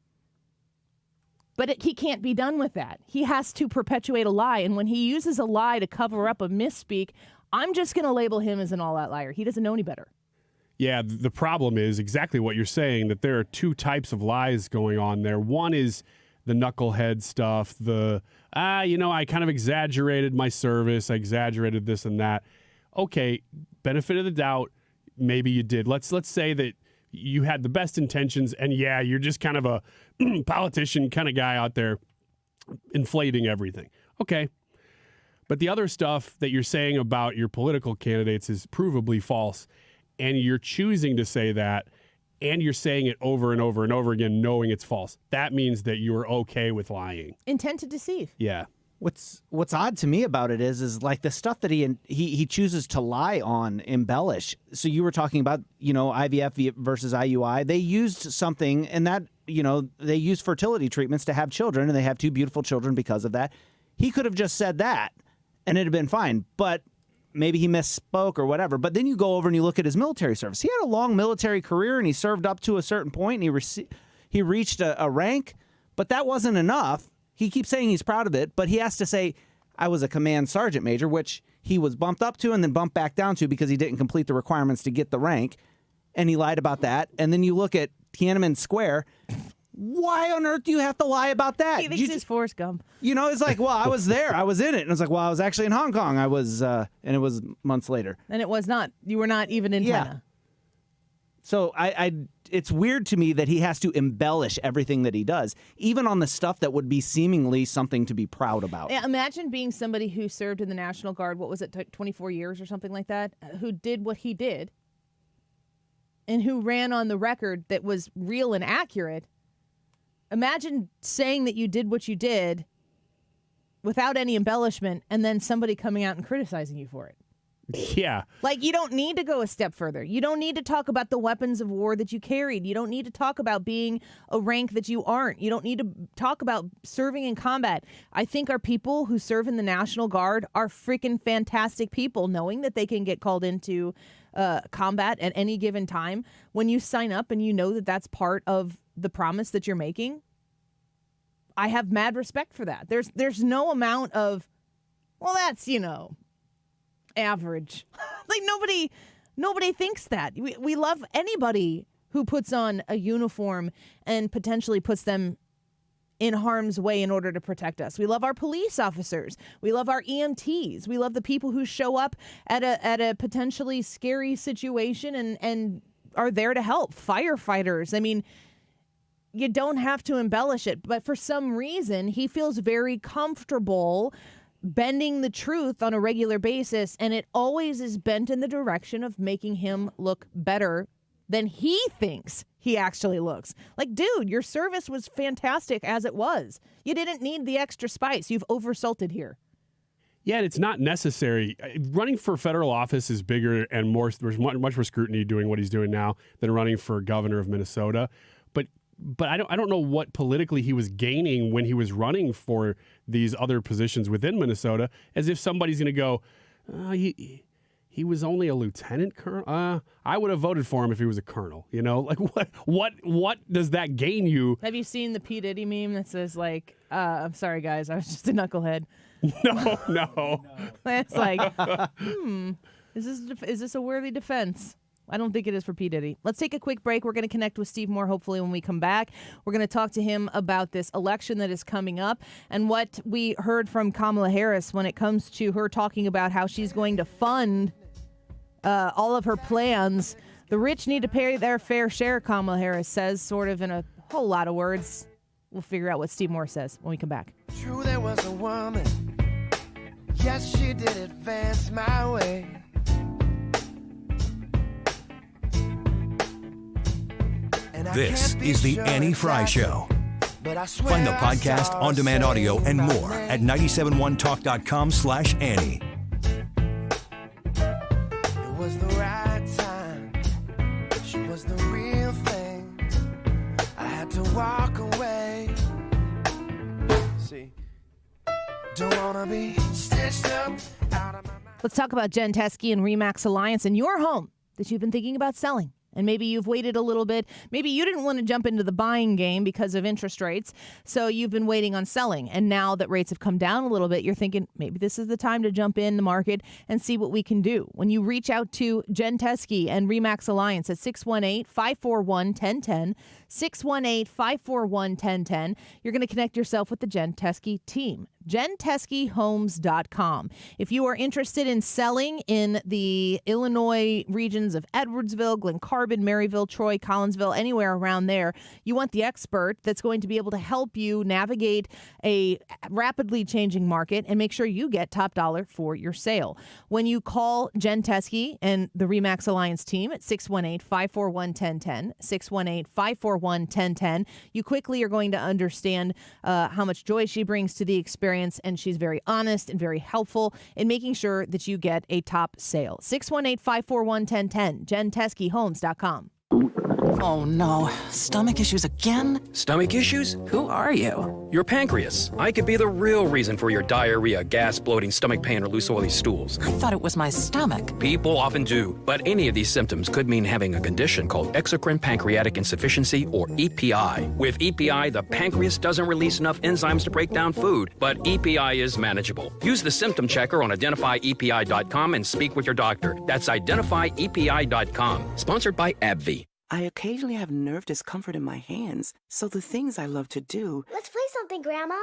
But he can't be done with that. He has to perpetuate a lie. And when he uses a lie to cover up a misspeak, I'm just going to label him as an all-out liar. He doesn't know any better. Yeah, the problem is exactly what you're saying, that there are two types of lies going on there. One is the knucklehead stuff, I kind of exaggerated my service, I exaggerated this and that. Okay, benefit of the doubt, maybe you did. Let's say that you had the best intentions, and yeah, you're just kind of a politician kind of guy out there inflating everything. Okay. But the other stuff that you're saying about your political candidates is provably false, and you're choosing to say that, and you're saying it over and over and over again, knowing it's false. That means that you're okay with lying. Intent to deceive. Yeah. What's odd to me about it is like the stuff that he chooses to lie on, embellish. So you were talking about, IVF versus IUI. They used something, and that, they used fertility treatments to have children, and they have two beautiful children because of that. He could have just said that, and it'd have been fine. But maybe he misspoke or whatever. But then you go over and you look at his military service. He had a long military career, and he served up to a certain point, and he reached a rank, but that wasn't enough. He keeps saying he's proud of it, but he has to say, I was a command sergeant major, which he was bumped up to and then bumped back down to because he didn't complete the requirements to get the rank, and he lied about that. And then you look at Tiananmen Square. Why on earth do you have to lie about that? He thinks it's Forrest Gump. It's like, well, I was there. I was in it. And it's like, well, I was actually in Hong Kong. I was, and it was months later. And it was not. You were not even in China. So it's weird to me that he has to embellish everything that he does, even on the stuff that would be seemingly something to be proud about. Yeah, imagine being somebody who served in the National Guard, what was it, 24 years or something like that, who did what he did, and who ran on the record that was real and accurate. Imagine saying that you did what you did without any embellishment, and then somebody coming out and criticizing you for it. Yeah. Like, you don't need to go a step further. You don't need to talk about the weapons of war that you carried. You don't need to talk about being a rank that you aren't. You don't need to talk about serving in combat. I think our people who serve in the National Guard are freaking fantastic people, knowing that they can get called into combat at any given time. When you sign up and you know that that's part of the promise that you're making, I have mad respect for that. There's no amount of, well, that's, average. Like, nobody thinks that. We love anybody who puts on a uniform and potentially puts them in harm's way in order to protect us. We love our police officers. We love our EMTs. We love the people who show up at a potentially scary situation and are there to help. Firefighters. I mean, you don't have to embellish it, but for some reason, he feels very comfortable bending the truth on a regular basis, and it always is bent in the direction of making him look better than he thinks he actually looks. Like, dude, your service was fantastic as it was. You didn't need the extra spice. You've oversalted here. Yeah, and it's not necessary. Running for federal office is bigger and more. There's much more scrutiny doing what he's doing now than running for governor of Minnesota. But I don't know what politically he was gaining when he was running for these other positions within Minnesota. As if somebody's going to go, he was only a lieutenant colonel. I would have voted for him if he was a colonel. Like what does that gain you? Have you seen the P. Diddy meme that says like, "I'm sorry guys, I was just a knucklehead." No. It's like, is this a worthy defense? I don't think it is for P. Diddy. Let's take a quick break. We're going to connect with Steve Moore, hopefully, when we come back. We're going to talk to him about this election that is coming up and what we heard from Kamala Harris when it comes to her talking about how she's going to fund all of her plans. The rich need to pay their fair share, Kamala Harris says, sort of in a whole lot of words. We'll figure out what Steve Moore says when we come back. True, there was a woman. Yes, she did advance my way. This is the Annie Fry Show. Find the podcast, on-demand audio, and more at 971talk.com/Annie. It was the right time. She was the real thing. I had to walk away. See, don't wanna be stitched up out of my mind. Let's talk about Jen Teskey and RE/MAX Alliance and your home that you've been thinking about selling. And maybe you've waited a little bit. Maybe you didn't want to jump into the buying game because of interest rates, so you've been waiting on selling. And now that rates have come down a little bit, you're thinking maybe this is the time to jump in the market and see what we can do. When you reach out to Jen Teskey and RE/MAX Alliance at 618-541-1010, 618-541-1010, you're going to connect yourself with the Jen Teskey team. JenTeskeyHomes.com. If you are interested in selling in the Illinois regions of Edwardsville, Glen Carbon, Maryville, Troy, Collinsville, anywhere around there, you want the expert that's going to be able to help you navigate a rapidly changing market and make sure you get top dollar for your sale. When you call Jen Teskey and the RE/MAX Alliance team at 618-541-1010, 618-541-1010, you quickly are going to understand how much joy she brings to the experience, and she's very honest and very helpful in making sure that you get a top sale. 618-541-1010, JenTeskeyHomes.com. Oh no, stomach issues again? Stomach issues? Who are you? Your pancreas. I could be the real reason for your diarrhea, gas, bloating, stomach pain, or loose oily stools. I thought it was my stomach. People often do, but any of these symptoms could mean having a condition called exocrine pancreatic insufficiency, or EPI. With EPI, the pancreas doesn't release enough enzymes to break down food, but EPI is manageable. Use the symptom checker on identifyepi.com and speak with your doctor. That's identifyepi.com. Sponsored by AbbVie. I occasionally have nerve discomfort in my hands, so the things I love to do... Let's play something, Grandma.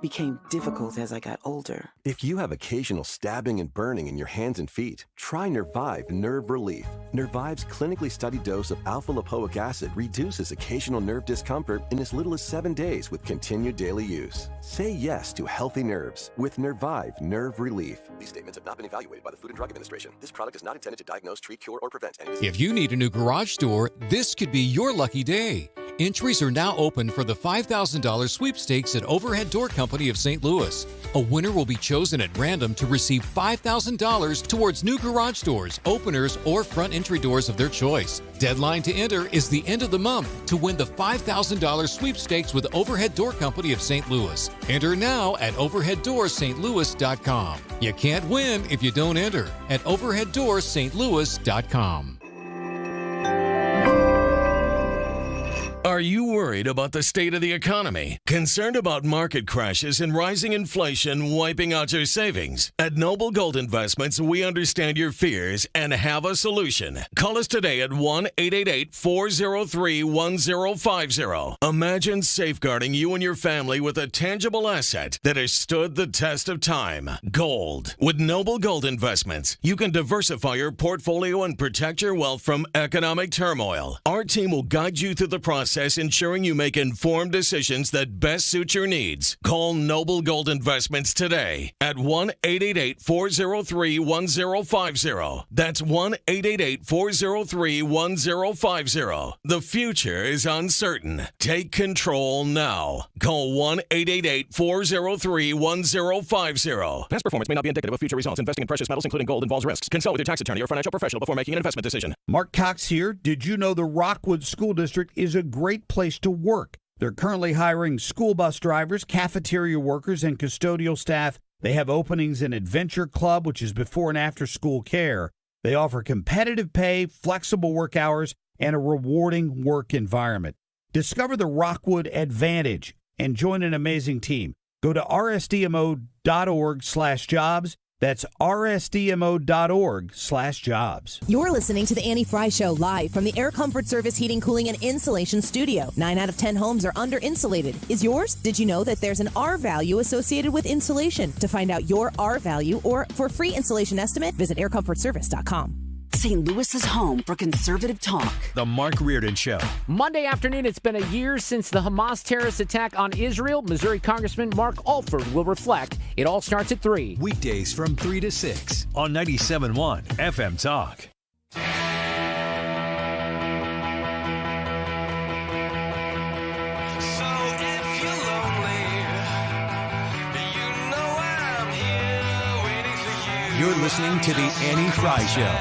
...became difficult as I got older. If you have occasional stabbing and burning in your hands and feet, try Nervive Nerve Relief. Nervive's clinically studied dose of alpha-lipoic acid reduces occasional nerve discomfort in as little as 7 days with continued daily use. Say yes to healthy nerves with Nervive Nerve Relief. These statements have not been evaluated by the Food and Drug Administration. This product is not intended to diagnose, treat, cure, or prevent any disease. If you need a new garage door, this could be your lucky day. Entries are now open for the $5,000 sweepstakes at Overhead Door Company of St. Louis. A winner will be chosen at random to receive $5,000 towards new garage doors, openers, or front entry doors of their choice. Deadline to enter is the end of the month to win the $5,000 sweepstakes with Overhead Door Company of St. Louis. Enter now at overheaddoorsstlouis.com. You can't win if you don't enter at overheaddoorsstlouis.com. Are you worried about the state of the economy? Concerned about market crashes and rising inflation wiping out your savings? At Noble Gold Investments, we understand your fears and have a solution. Call us today at 1-888-403-1050. Imagine safeguarding you and your family with a tangible asset that has stood the test of time. Gold. With Noble Gold Investments, you can diversify your portfolio and protect your wealth from economic turmoil. Our team will guide you through the process, ensuring you make informed decisions that best suit your needs. Call Noble Gold Investments today at 1-888-403-1050. That's 1-888-403-1050. The future is uncertain. Take control now. Call 1-888-403-1050. Past performance may not be indicative of future results. Investing in precious metals, including gold, involves risks. Consult with your tax attorney or financial professional before making an investment decision. Mark Cox here. Did you know the Rockwood School District is a great place to work? They're currently hiring school bus drivers, cafeteria workers, and custodial staff. They have openings in Adventure Club, which is before and after school care. They offer competitive pay, flexible work hours, and a rewarding work environment. Discover the Rockwood Advantage and join an amazing team. Go to rsdmo.org/jobs. That's rsdmo.org/jobs. You're listening to The Annie Fry Show live from the Air Comfort Service Heating, Cooling, and Insulation Studio. 9 out of 10 homes are under-insulated. Is yours? Did you know that there's an R value associated with insulation? To find out your R value or for free insulation estimate, visit aircomfortservice.com. St. Louis's home for conservative talk. The Mark Reardon Show. Monday afternoon, it's been a year since the Hamas terrorist attack on Israel. Missouri Congressman Mark Alford will reflect. It all starts at 3. Weekdays from 3 to 6 on 97.1 FM Talk. You're listening to The Annie Fry Show.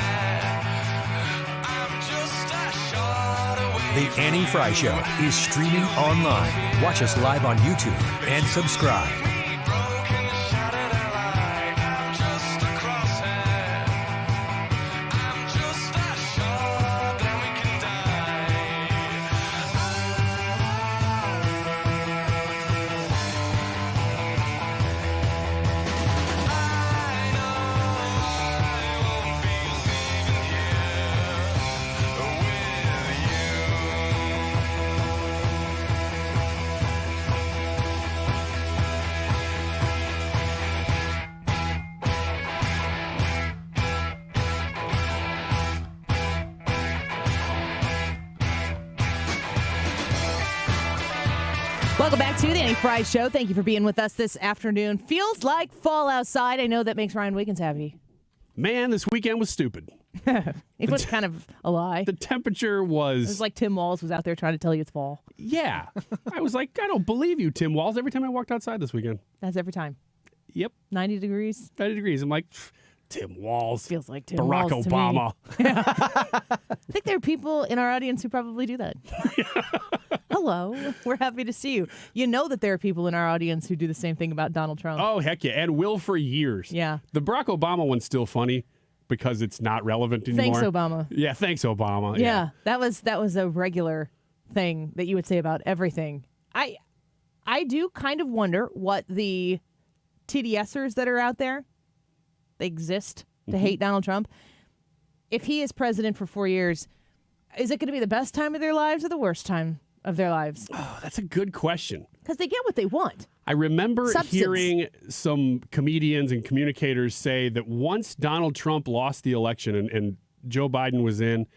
The Annie Fry Show is streaming online. Watch us live on YouTube and subscribe. Welcome back to the Annie Fry Show. Thank you for being with us this afternoon. Feels like fall outside. I know that makes Ryan Wiggins happy. Man, this weekend was stupid. It was kind of a lie. The temperature was... It was like Tim Walz was out there trying to tell you it's fall. Yeah. I was like, I don't believe you, Tim Walz, every time I walked outside this weekend. That's every time. Yep. 90 degrees. 90 degrees. I'm like, Tim Walz. Feels like Tim Barack Walz Obama. to me. I think there are people in our audience who probably do that. Hello. We're happy to see you. You know that there are people in our audience who do the same thing about Donald Trump. Oh, heck yeah. And will for years. Yeah. The Barack Obama one's still funny because it's not relevant anymore. Thanks, Obama. Yeah, thanks, Obama. Yeah, that was a regular thing that you would say about everything. I do kind of wonder what the TDSers that are out there, they exist to hate Donald Trump. If he is president for 4 years, is it going to be the best time of their lives or the worst time of their lives? Oh, that's a good question. Because they get what they want. I remember Substance. hearing some comedians and communicators say that once Donald Trump lost the election and Joe Biden was in,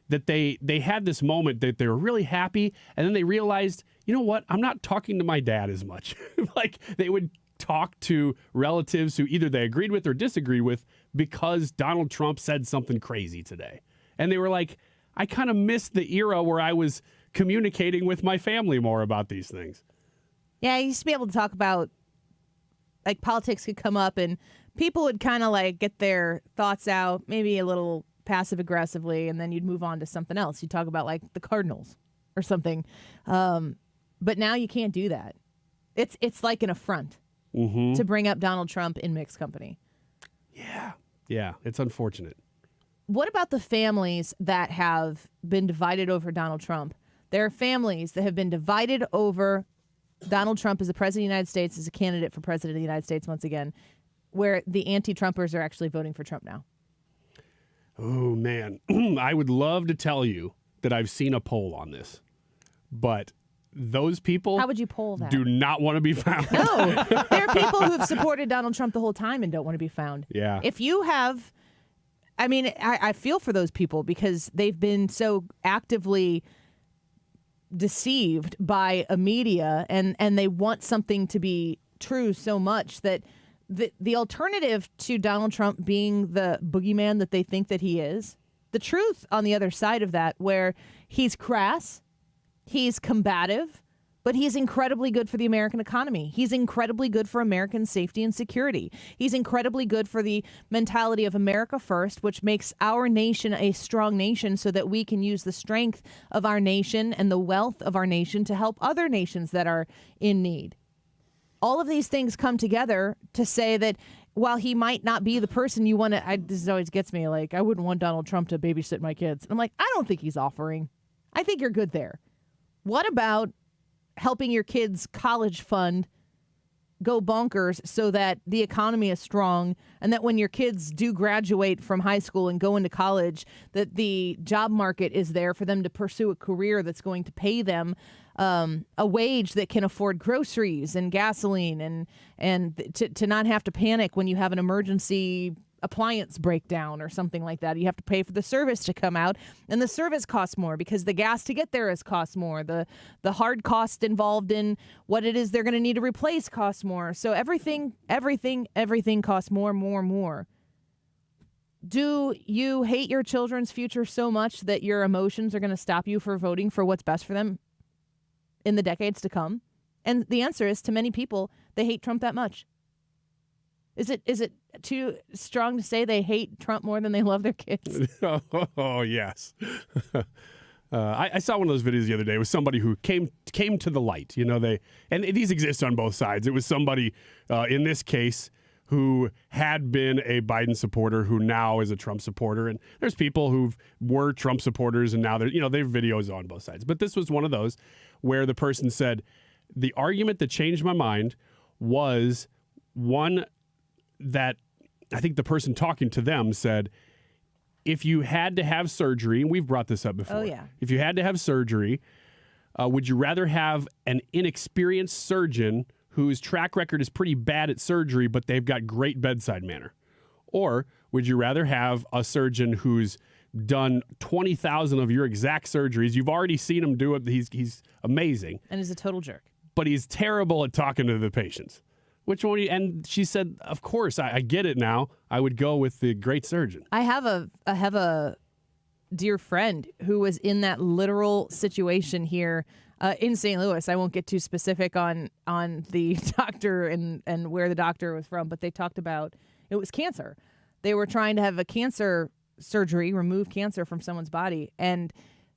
that they had this moment that they were really happy, and then they realized, you know what, I'm not talking to my dad as much. Like, they would talk to relatives who either they agreed with or disagreed with because Donald Trump said something crazy today. And they were like, I kind of missed the era where I was communicating with my family more about these things. Yeah, I used to be able to talk about, like, politics could come up and people would kind of like get their thoughts out, maybe a little passive aggressively, and then you'd move on to something else. You'd talk about like the Cardinals or something. But now you can't do that. It's like an affront to bring up Donald Trump in mixed company. Yeah, it's unfortunate. What about the families that have been divided over Donald Trump? There are families that have been divided over Donald Trump as the president of the United States, as a candidate for president of the United States once again, where the anti-Trumpers are actually voting for Trump now. Oh, man. I would love to tell you that I've seen a poll on this, but those people How would you poll that? do not want to be found. No, there are people who have supported Donald Trump the whole time and don't want to be found. Yeah. If you have, I mean, I feel for those people because they've been so actively deceived by a media and they want something to be true so much that the alternative to Donald Trump being the boogeyman that they think that he is, the truth on the other side of that, where he's crass, he's combative, but he's incredibly good for the American economy. He's incredibly good for American safety and security. He's incredibly good for the mentality of America first, which makes our nation a strong nation so that we can use the strength of our nation and the wealth of our nation to help other nations that are in need. All of these things come together to say that while he might not be the person you want to, this always gets me, like, I wouldn't want Donald Trump to babysit my kids. I'm like, I don't think he's offering. I think you're good there. What about helping your kids' college fund go bonkers so that the economy is strong and that when your kids do graduate from high school and go into college, that the job market is there for them to pursue a career that's going to pay them a wage that can afford groceries and gasoline and to not have to panic when you have an emergency appliance breakdown or something like that. You have to pay for the service to come out, and the service costs more because the gas to get there costs more. The hard cost involved in what it is they're going to need to replace costs more. So everything costs more. Do you hate your children's future so much that your emotions are going to stop you from voting for what's best for them in the decades to come? And the answer is, to many people, they hate Trump that much. Is it too strong to say they hate Trump more than they love their kids? Oh, yes. I saw one of those videos the other day with somebody who came to the light. You know, and these exist on both sides. It was somebody in this case who had been a Biden supporter who now is a Trump supporter, and there's people who were Trump supporters and now they're, you know, they have videos on both sides. But this was one of those where the person said the argument that changed my mind was one that I think the person talking to them said, if you had to have surgery, and we've brought this up before. Oh, yeah. If you had to have surgery, would you rather have an inexperienced surgeon whose track record is pretty bad at surgery, but they've got great bedside manner? Or would you rather have a surgeon who's done 20,000 of your exact surgeries? You've already seen him do it. He's amazing. And he's a total jerk. But he's terrible at talking to the patients. Which one? And she said, of course, I get it now. I would go with the great surgeon. I have a dear friend who was in that literal situation here in St. Louis. I won't get too specific on the doctor and where the doctor was from, but they talked about it was cancer They were trying to have a cancer surgery, remove cancer from someone's body, and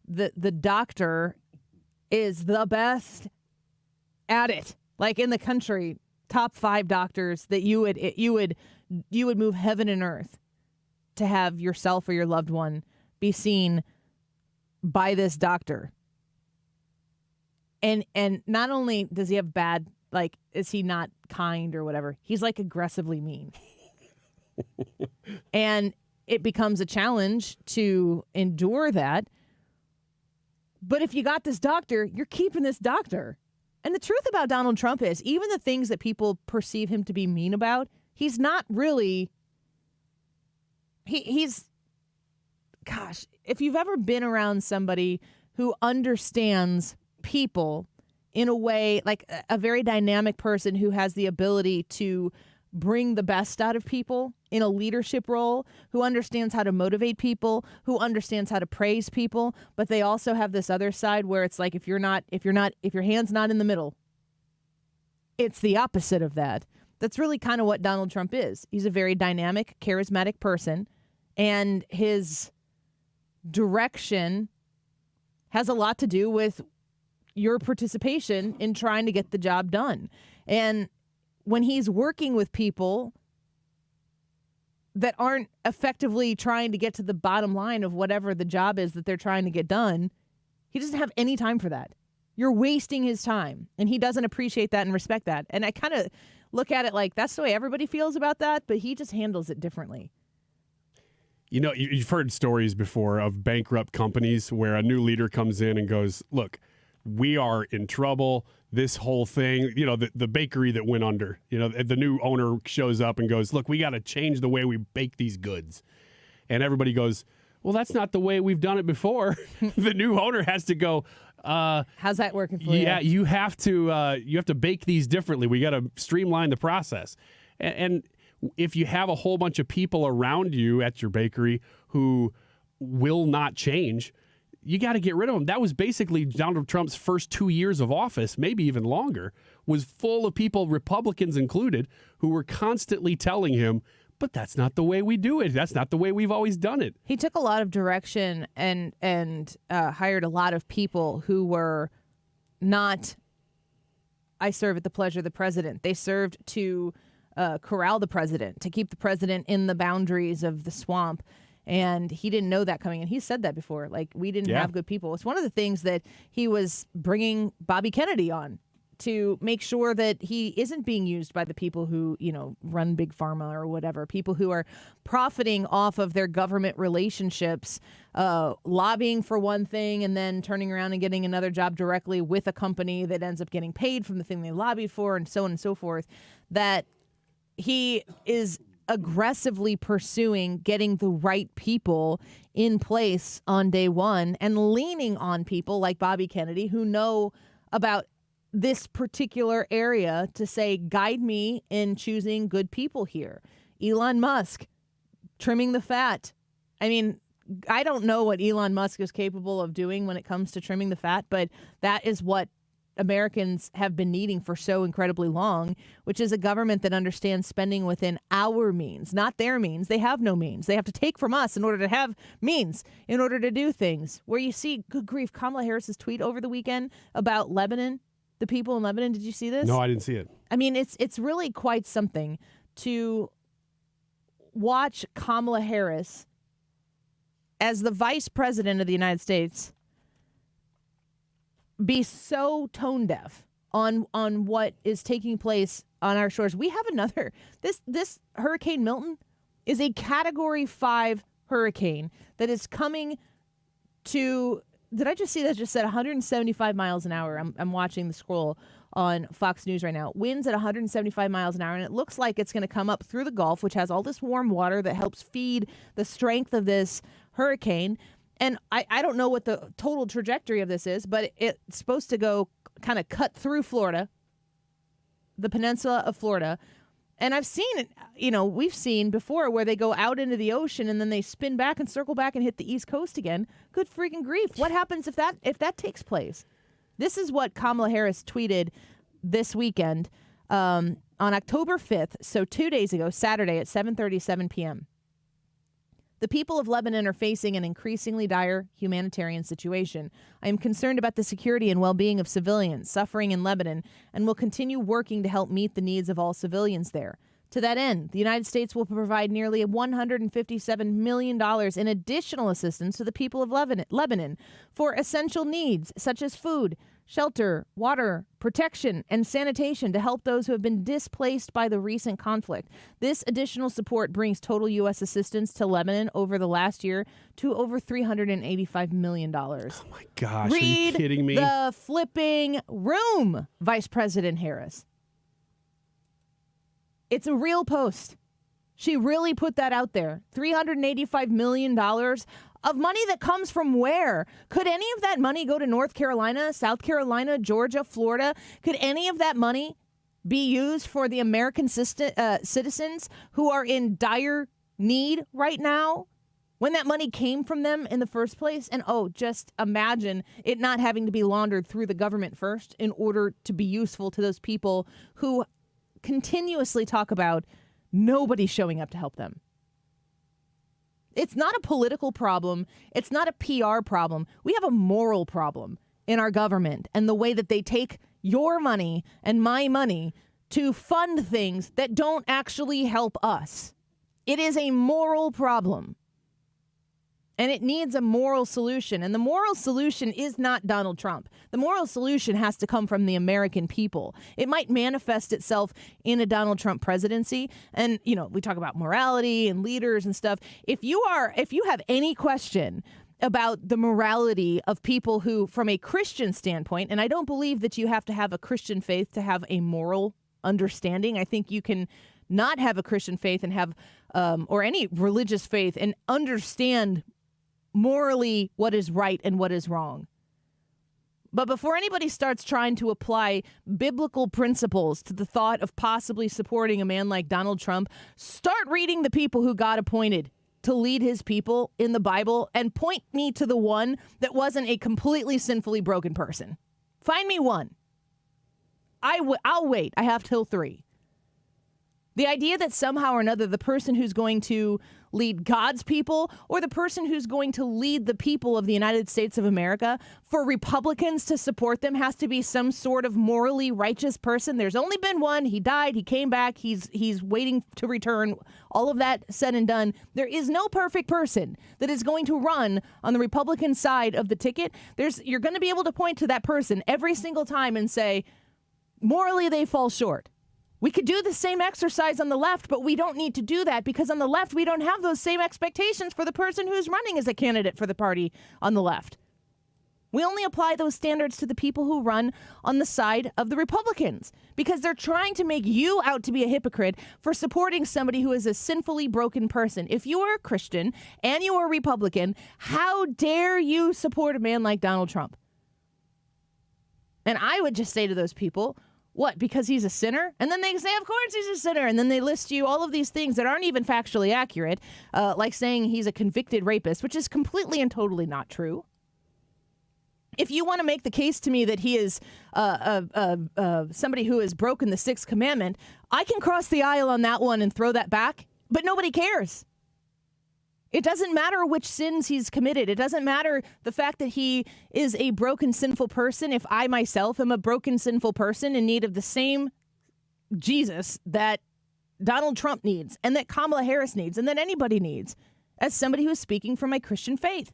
the doctor is the best at it. Like in the country, top 5 doctors that you would move heaven and earth to have yourself or your loved one be seen by this doctor. And not only does he have bad, like, is he not kind or whatever, he's like aggressively mean. And it becomes a challenge to endure that. But if you got this doctor, you're keeping this doctor. And the truth about Donald Trump is, even the things that people perceive him to be mean about, he's not really, he's, gosh, if you've ever been around somebody who understands people in a way, like a very dynamic person who has the ability to bring the best out of people in a leadership role, who understands how to motivate people, who understands how to praise people, but they also have this other side where it's like if your hand's not in the middle, it's the opposite of that. That's really kind of what Donald Trump is. He's a very dynamic, charismatic person, and his direction has a lot to do with your participation in trying to get the job done. And when he's working with people that aren't effectively trying to get to the bottom line of whatever the job is that they're trying to get done, he doesn't have any time for that. You're wasting his time, and he doesn't appreciate that and respect that. And I kind of look at it like that's the way everybody feels about that, but he just handles it differently. You know, you've heard stories before of bankrupt companies where a new leader comes in and goes, look, we are in trouble. This whole thing, you know, the bakery that went under, you know, the new owner shows up and goes, look, we got to change the way we bake these goods. And everybody goes, well, that's not the way we've done it before. The new owner has to go, how's that working for you? Yeah, you have to bake these differently. We got to streamline the process. And if you have a whole bunch of people around you at your bakery who will not change, you got to get rid of them. That was basically Donald Trump's first 2 years of office, maybe even longer, was full of people, Republicans included, who were constantly telling him, but that's not the way we do it. That's not the way we've always done it. He took a lot of direction and hired a lot of people who were not, I serve at the pleasure of the president. They served to corral the president, to keep the president in the boundaries of the swamp. And he didn't know that coming in. He said that before. Like, we didn't have good people. It's one of the things that he was bringing Bobby Kennedy on to make sure that he isn't being used by the people who, you know, run big pharma or whatever, people who are profiting off of their government relationships, lobbying for one thing and then turning around and getting another job directly with a company that ends up getting paid from the thing they lobbied for, and so on and so forth. That he is aggressively pursuing getting the right people in place on day one and leaning on people like Bobby Kennedy who know about this particular area to say, guide me in choosing good people here. Elon Musk, trimming the fat. I mean, I don't know what Elon Musk is capable of doing when it comes to trimming the fat, but that is what Americans have been needing for so incredibly long, which is a government that understands spending within our means, not their means. They have no means. They have to take from us in order to have means, in order to do things. Where you see, good grief, Kamala Harris's tweet over the weekend about Lebanon, the people in Lebanon. Did you see this? No, I didn't see it. I mean, it's really quite something to watch Kamala Harris as the vice president of the United States be so tone deaf on what is taking place on our shores. We have another, this Hurricane Milton is a Category 5 hurricane that is coming to, did I just see that just said 175 miles an hour? I'm watching the scroll on Fox News right now. Winds at 175 miles an hour, and it looks like it's going to come up through the Gulf, which has all this warm water that helps feed the strength of this hurricane. And I don't know what the total trajectory of this is, but it's supposed to go kind of cut through Florida, the peninsula of Florida. And I've seen it, you know, we've seen before where they go out into the ocean and then they spin back and circle back and hit the East Coast again. Good freaking grief. What happens if that takes place? This is what Kamala Harris tweeted this weekend on October 5th, so 2 days ago, Saturday at 7:37 p.m. The people of Lebanon are facing an increasingly dire humanitarian situation. I am concerned about the security and well-being of civilians suffering in Lebanon and will continue working to help meet the needs of all civilians there. To that end, the United States will provide nearly $157 million in additional assistance to the people of Lebanon for essential needs such as food, shelter, water, protection, and sanitation to help those who have been displaced by the recent conflict. This additional support brings total U.S. assistance to Lebanon over the last year to over $385 million. Oh, my gosh, Read are you kidding me? the flipping room, Vice President Harris. It's a real post. She really put that out there. $385 million of money that comes from where? Could any of that money go to North Carolina, South Carolina, Georgia, Florida? Could any of that money be used for the American citizens who are in dire need right now when that money came from them in the first place? And just imagine it not having to be laundered through the government first in order to be useful to those people who continuously talk about nobody showing up to help them. It's not a political problem. It's not a PR problem. We have a moral problem in our government and the way that they take your money and my money to fund things that don't actually help us. It is a moral problem. And it needs a moral solution. And the moral solution is not Donald Trump. The moral solution has to come from the American people. It might manifest itself in a Donald Trump presidency. And, we talk about morality and leaders and stuff. If you have any question about the morality of people who, from a Christian standpoint, and I don't believe that you have to have a Christian faith to have a moral understanding. I think you can not have a Christian faith and have, or any religious faith and understand morally what is right and what is wrong. But before anybody starts trying to apply biblical principles to the thought of possibly supporting a man like Donald Trump, start reading the people who God appointed to lead his people in the Bible and point me to the one that wasn't a completely sinfully broken person. Find me one. I'll wait. I have till 3. The idea that somehow or another the person who's going to lead God's people or the person who's going to lead the people of the United States of America, for Republicans to support them has to be some sort of morally righteous person. There's only been one. He died. He came back. He's waiting to return. All of that said and done. There is no perfect person that is going to run on the Republican side of the ticket. You're going to be able to point to that person every single time and say, morally, they fall short. We could do the same exercise on the left, but we don't need to do that because on the left, we don't have those same expectations for the person who's running as a candidate for the party on the left. We only apply those standards to the people who run on the side of the Republicans because they're trying to make you out to be a hypocrite for supporting somebody who is a sinfully broken person. If you are a Christian and you are a Republican, how dare you support a man like Donald Trump? And I would just say to those people, what, because he's a sinner? And then they say, of course he's a sinner. And then they list you all of these things that aren't even factually accurate, like saying he's a convicted rapist, which is completely and totally not true. If you want to make the case to me that he is somebody who has broken the 6th commandment, I can cross the aisle on that one and throw that back, but nobody cares. It doesn't matter which sins he's committed. It doesn't matter the fact that he is a broken, sinful person. If I myself am a broken, sinful person in need of the same Jesus that Donald Trump needs and that Kamala Harris needs and that anybody needs as somebody who's speaking from my Christian faith.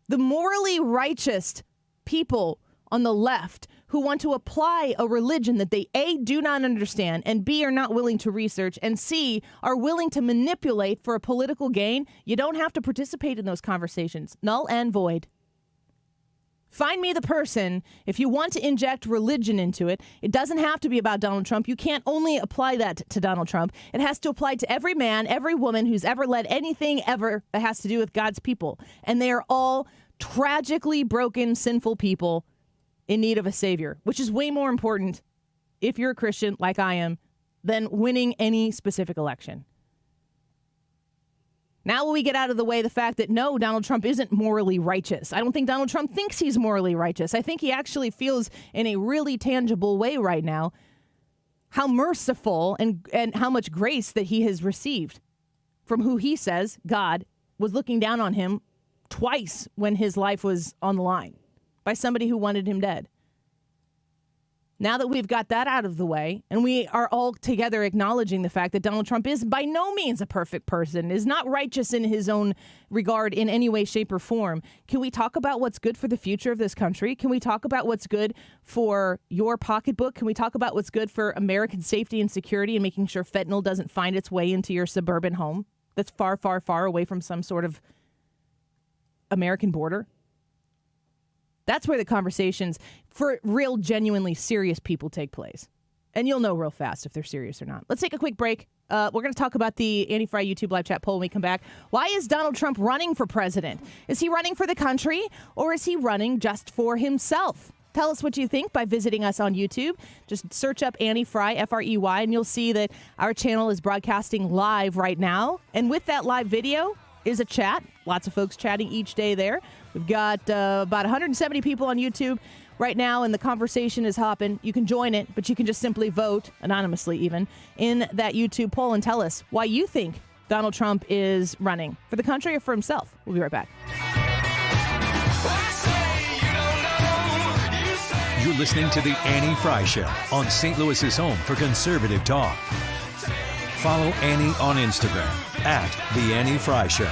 The morally righteous people on the left who want to apply a religion that they A, do not understand, and B, are not willing to research, and C, are willing to manipulate for a political gain, you don't have to participate in those conversations. Null and void. Find me the person, if you want to inject religion into it, it doesn't have to be about Donald Trump. You can't only apply that to Donald Trump. It has to apply to every man, every woman who's ever led anything ever that has to do with God's people. And they are all tragically broken, sinful people in need of a savior, which is way more important if you're a Christian like I am than winning any specific election. Now we get out of the way the fact that, no, Donald Trump isn't morally righteous. I don't think Donald Trump thinks he's morally righteous. I think he actually feels in a really tangible way right now how merciful and how much grace that he has received from who he says, God, was looking down on him twice when his life was on the line by somebody who wanted him dead. Now that we've got that out of the way, and we are all together acknowledging the fact that Donald Trump is by no means a perfect person, is not righteous in his own regard in any way, shape, or form, can we talk about what's good for the future of this country? Can we talk about what's good for your pocketbook? Can we talk about what's good for American safety and security and making sure fentanyl doesn't find its way into your suburban home that's far, far, far away from some sort of American border? That's where the conversations for real, genuinely serious people take place. And you'll know real fast if they're serious or not. Let's take a quick break. We're going to talk about the Annie Fry YouTube live chat poll when we come back. Why is Donald Trump running for president? Is he running for the country or is he running just for himself? Tell us what you think by visiting us on YouTube. Just search up Annie Fry, F-R-E-Y, and you'll see that our channel is broadcasting live right now. And with that live video is a chat. Lots of folks chatting each day there. We've got about 170 people on YouTube right now, and the conversation is hopping. You can join it, but you can just simply vote, anonymously even, in that YouTube poll and tell us why you think Donald Trump is running for the country or for himself. We'll be right back. You're listening to The Annie Fry Show on St. Louis's home for conservative talk. Follow Annie on Instagram at The Annie Fry Show.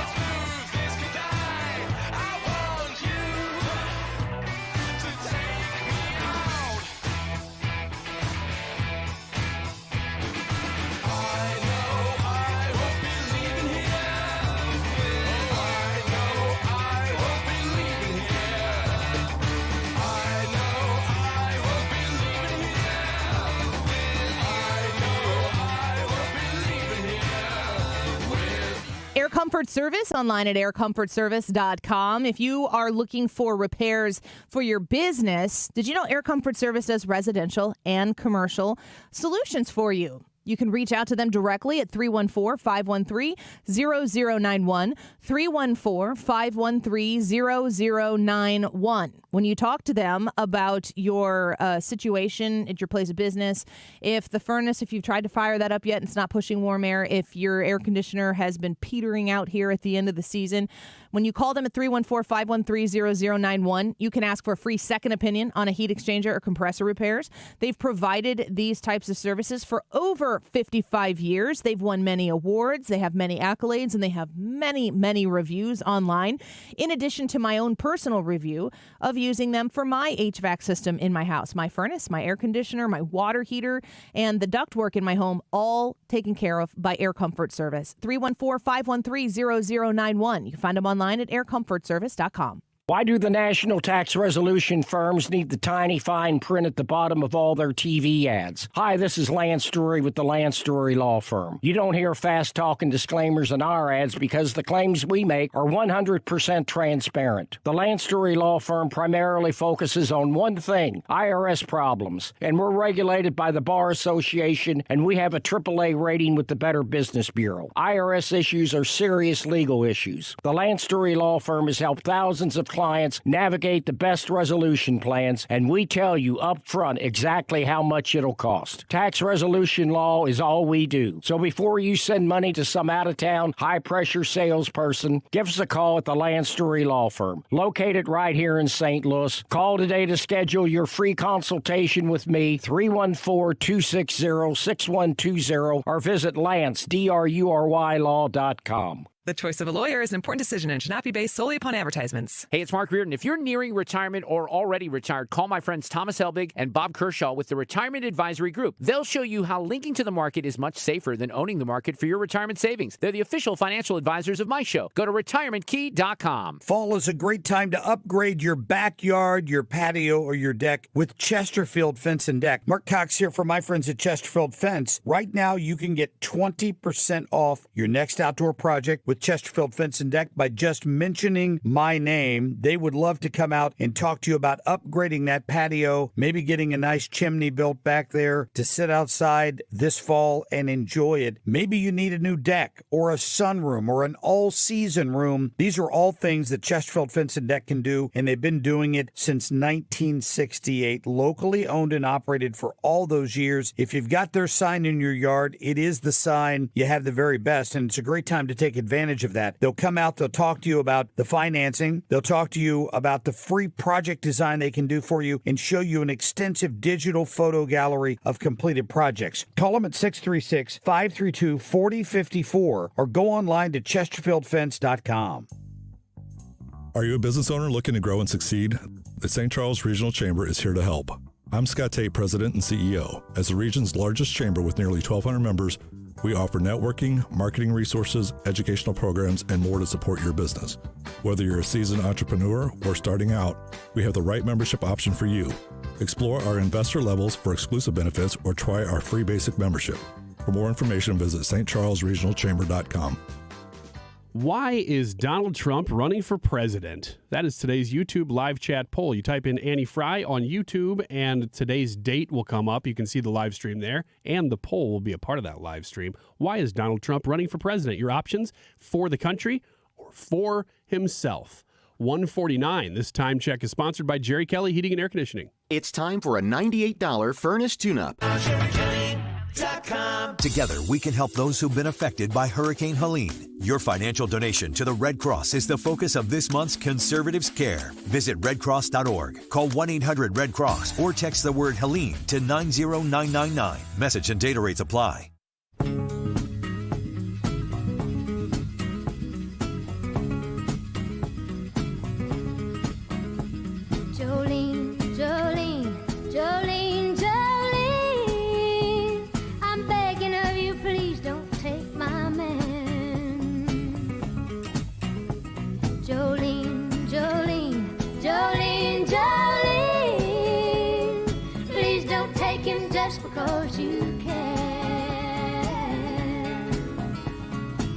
Air Comfort Service online at aircomfortservice.com. If you are looking for repairs for your business, did you know Air Comfort Service does residential and commercial solutions for you? You can reach out to them directly at 314-513-0091, 314-513-0091. When you talk to them about your situation at your place of business, if the furnace, if you've tried to fire that up yet and it's not pushing warm air, if your air conditioner has been petering out here at the end of the season, when you call them at 314-513-0091, you can ask for a free second opinion on a heat exchanger or compressor repairs. They've provided these types of services for over 55 years. They've won many awards. They have many accolades, and they have many, many reviews online. In addition to my own personal review of using them for my HVAC system in my house, my furnace, my air conditioner, my water heater, and the ductwork in my home, all taken care of by Air Comfort Service. 314-513-0091. You can find them online at aircomfortservice.com. Why do the national tax resolution firms need the tiny fine print at the bottom of all their TV ads? Hi, this is Lance Drury with the Lance Drury Law Firm. You don't hear fast-talking disclaimers in our ads because the claims we make are 100% transparent. The Lance Drury Law Firm primarily focuses on one thing, IRS problems, and we're regulated by the Bar Association, and we have a AAA rating with the Better Business Bureau. IRS issues are serious legal issues. The Lance Drury Law Firm has helped thousands of clients navigate the best resolution plans, and we tell you up front exactly how much it'll cost. Tax resolution law is all we do. So before you send money to some out-of-town, high-pressure salesperson, give us a call at the Lance Drury Law Firm, located right here in St. Louis. Call today to schedule your free consultation with me, 314-260-6120, or visit LanceDruryLaw.com. The choice of a lawyer is an important decision and should not be based solely upon advertisements. Hey, it's Mark Reardon. If you're nearing retirement or already retired, call my friends Thomas Helbig and Bob Kershaw with the Retirement Advisory Group. They'll show you how linking to the market is much safer than owning the market for your retirement savings. They're the official financial advisors of my show. Go to retirementkey.com. Fall is a great time to upgrade your backyard, your patio, or your deck with Chesterfield Fence and Deck. Mark Cox here for my friends at Chesterfield Fence. Right now, you can get 20% off your next outdoor project with Chesterfield Fence and Deck by just mentioning my name. They would love to come out and talk to you about upgrading that patio, maybe getting a nice chimney built back there to sit outside this fall and enjoy it. Maybe you need a new deck or a sunroom or an all-season room. These are all things that Chesterfield Fence and Deck can do, and they've been doing it since 1968. Locally owned and operated for all those years. If you've got their sign in your yard, it is the sign. You have the very best, and it's a great time to take advantage of that. They'll come out, they'll talk to you about the financing, they'll talk to you about the free project design they can do for you, and show you an extensive digital photo gallery of completed projects. Call them at 636-532-4054 or go online to chesterfieldfence.com. Are you a business owner looking to grow and succeed? The St. Charles Regional Chamber is here to help. I'm Scott Tate, President and CEO. As the region's largest chamber with nearly 1,200 members, we offer networking, marketing resources, educational programs, and more to support your business. Whether you're a seasoned entrepreneur or starting out, we have the right membership option for you. Explore our investor levels for exclusive benefits or try our free basic membership. For more information, visit stcharlesregionalchamber.com. Why is Donald Trump running for president? That is today's YouTube live chat poll. You type in Annie Fry on YouTube, and today's date will come up. You can see the live stream there, and the poll will be a part of that live stream. Why is Donald Trump running for president? Your options: for the country or for himself. 149. This time check is sponsored by Jerry Kelly Heating and Air Conditioning. It's time for a $98 furnace tune-up. Together, we can help those who've been affected by Hurricane Helene. Your financial donation to the Red Cross is the focus of this month's Conservatives Care. Visit redcross.org, call 1-800-RED-CROSS, or text the word Helene to 90999. Message and data rates apply. Jolene, Jolene, Jolene, Jolene, I'm begging of you, please don't take my man. Jolene, Jolene, Jolene, Jolene, please don't take him just because you can.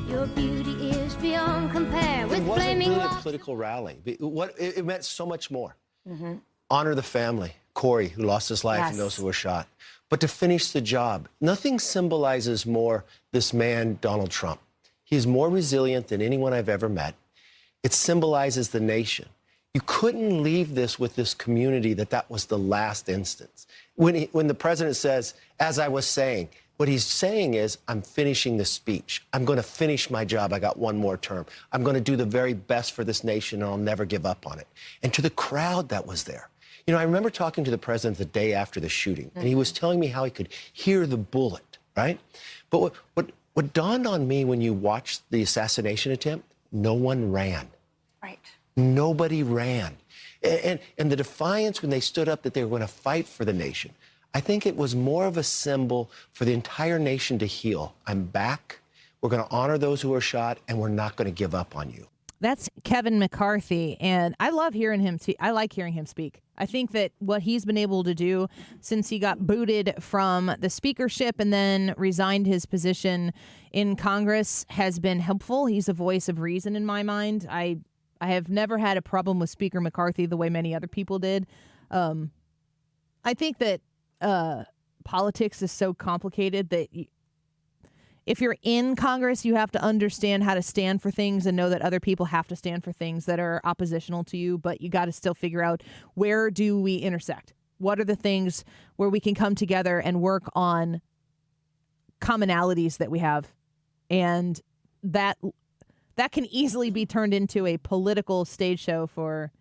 Your beauty is beyond compare with flaming really a locks. political rally. It meant so much more. Honor the family, Corey, who lost his life, and those who were shot. But to finish the job, nothing symbolizes more this man, Donald Trump. He's more resilient than anyone I've ever met. It symbolizes the nation. You couldn't leave this with this community that was the last instance. When the president says, as I was saying, what he's saying is, I'm finishing the speech. I'm going to finish my job. I got one more term. I'm going to do the very best for this nation, and I'll never give up on it. And to the crowd that was there, you know, I remember talking to the president the day after the shooting, and he was telling me how he could hear the bullet, right? But what dawned on me when you watched the assassination attempt, no one ran. Right. Nobody ran. And the defiance when they stood up that they were going to fight for the nation, I think it was more of a symbol for the entire nation to heal. I'm back. We're going to honor those who were shot, and we're not going to give up on you. That's Kevin McCarthy, and I love hearing him. I like hearing him speak. I think that what he's been able to do since he got booted from the speakership and then resigned his position in Congress has been helpful. He's a voice of reason in my mind. I have never had a problem with Speaker McCarthy the way many other people did. I think that politics is so complicated that if you're in Congress, you have to understand how to stand for things and know that other people have to stand for things that are oppositional to you, but you got to still figure out, where do we intersect? What are the things where we can come together and work on commonalities that we have? And that can easily be turned into a political stage show for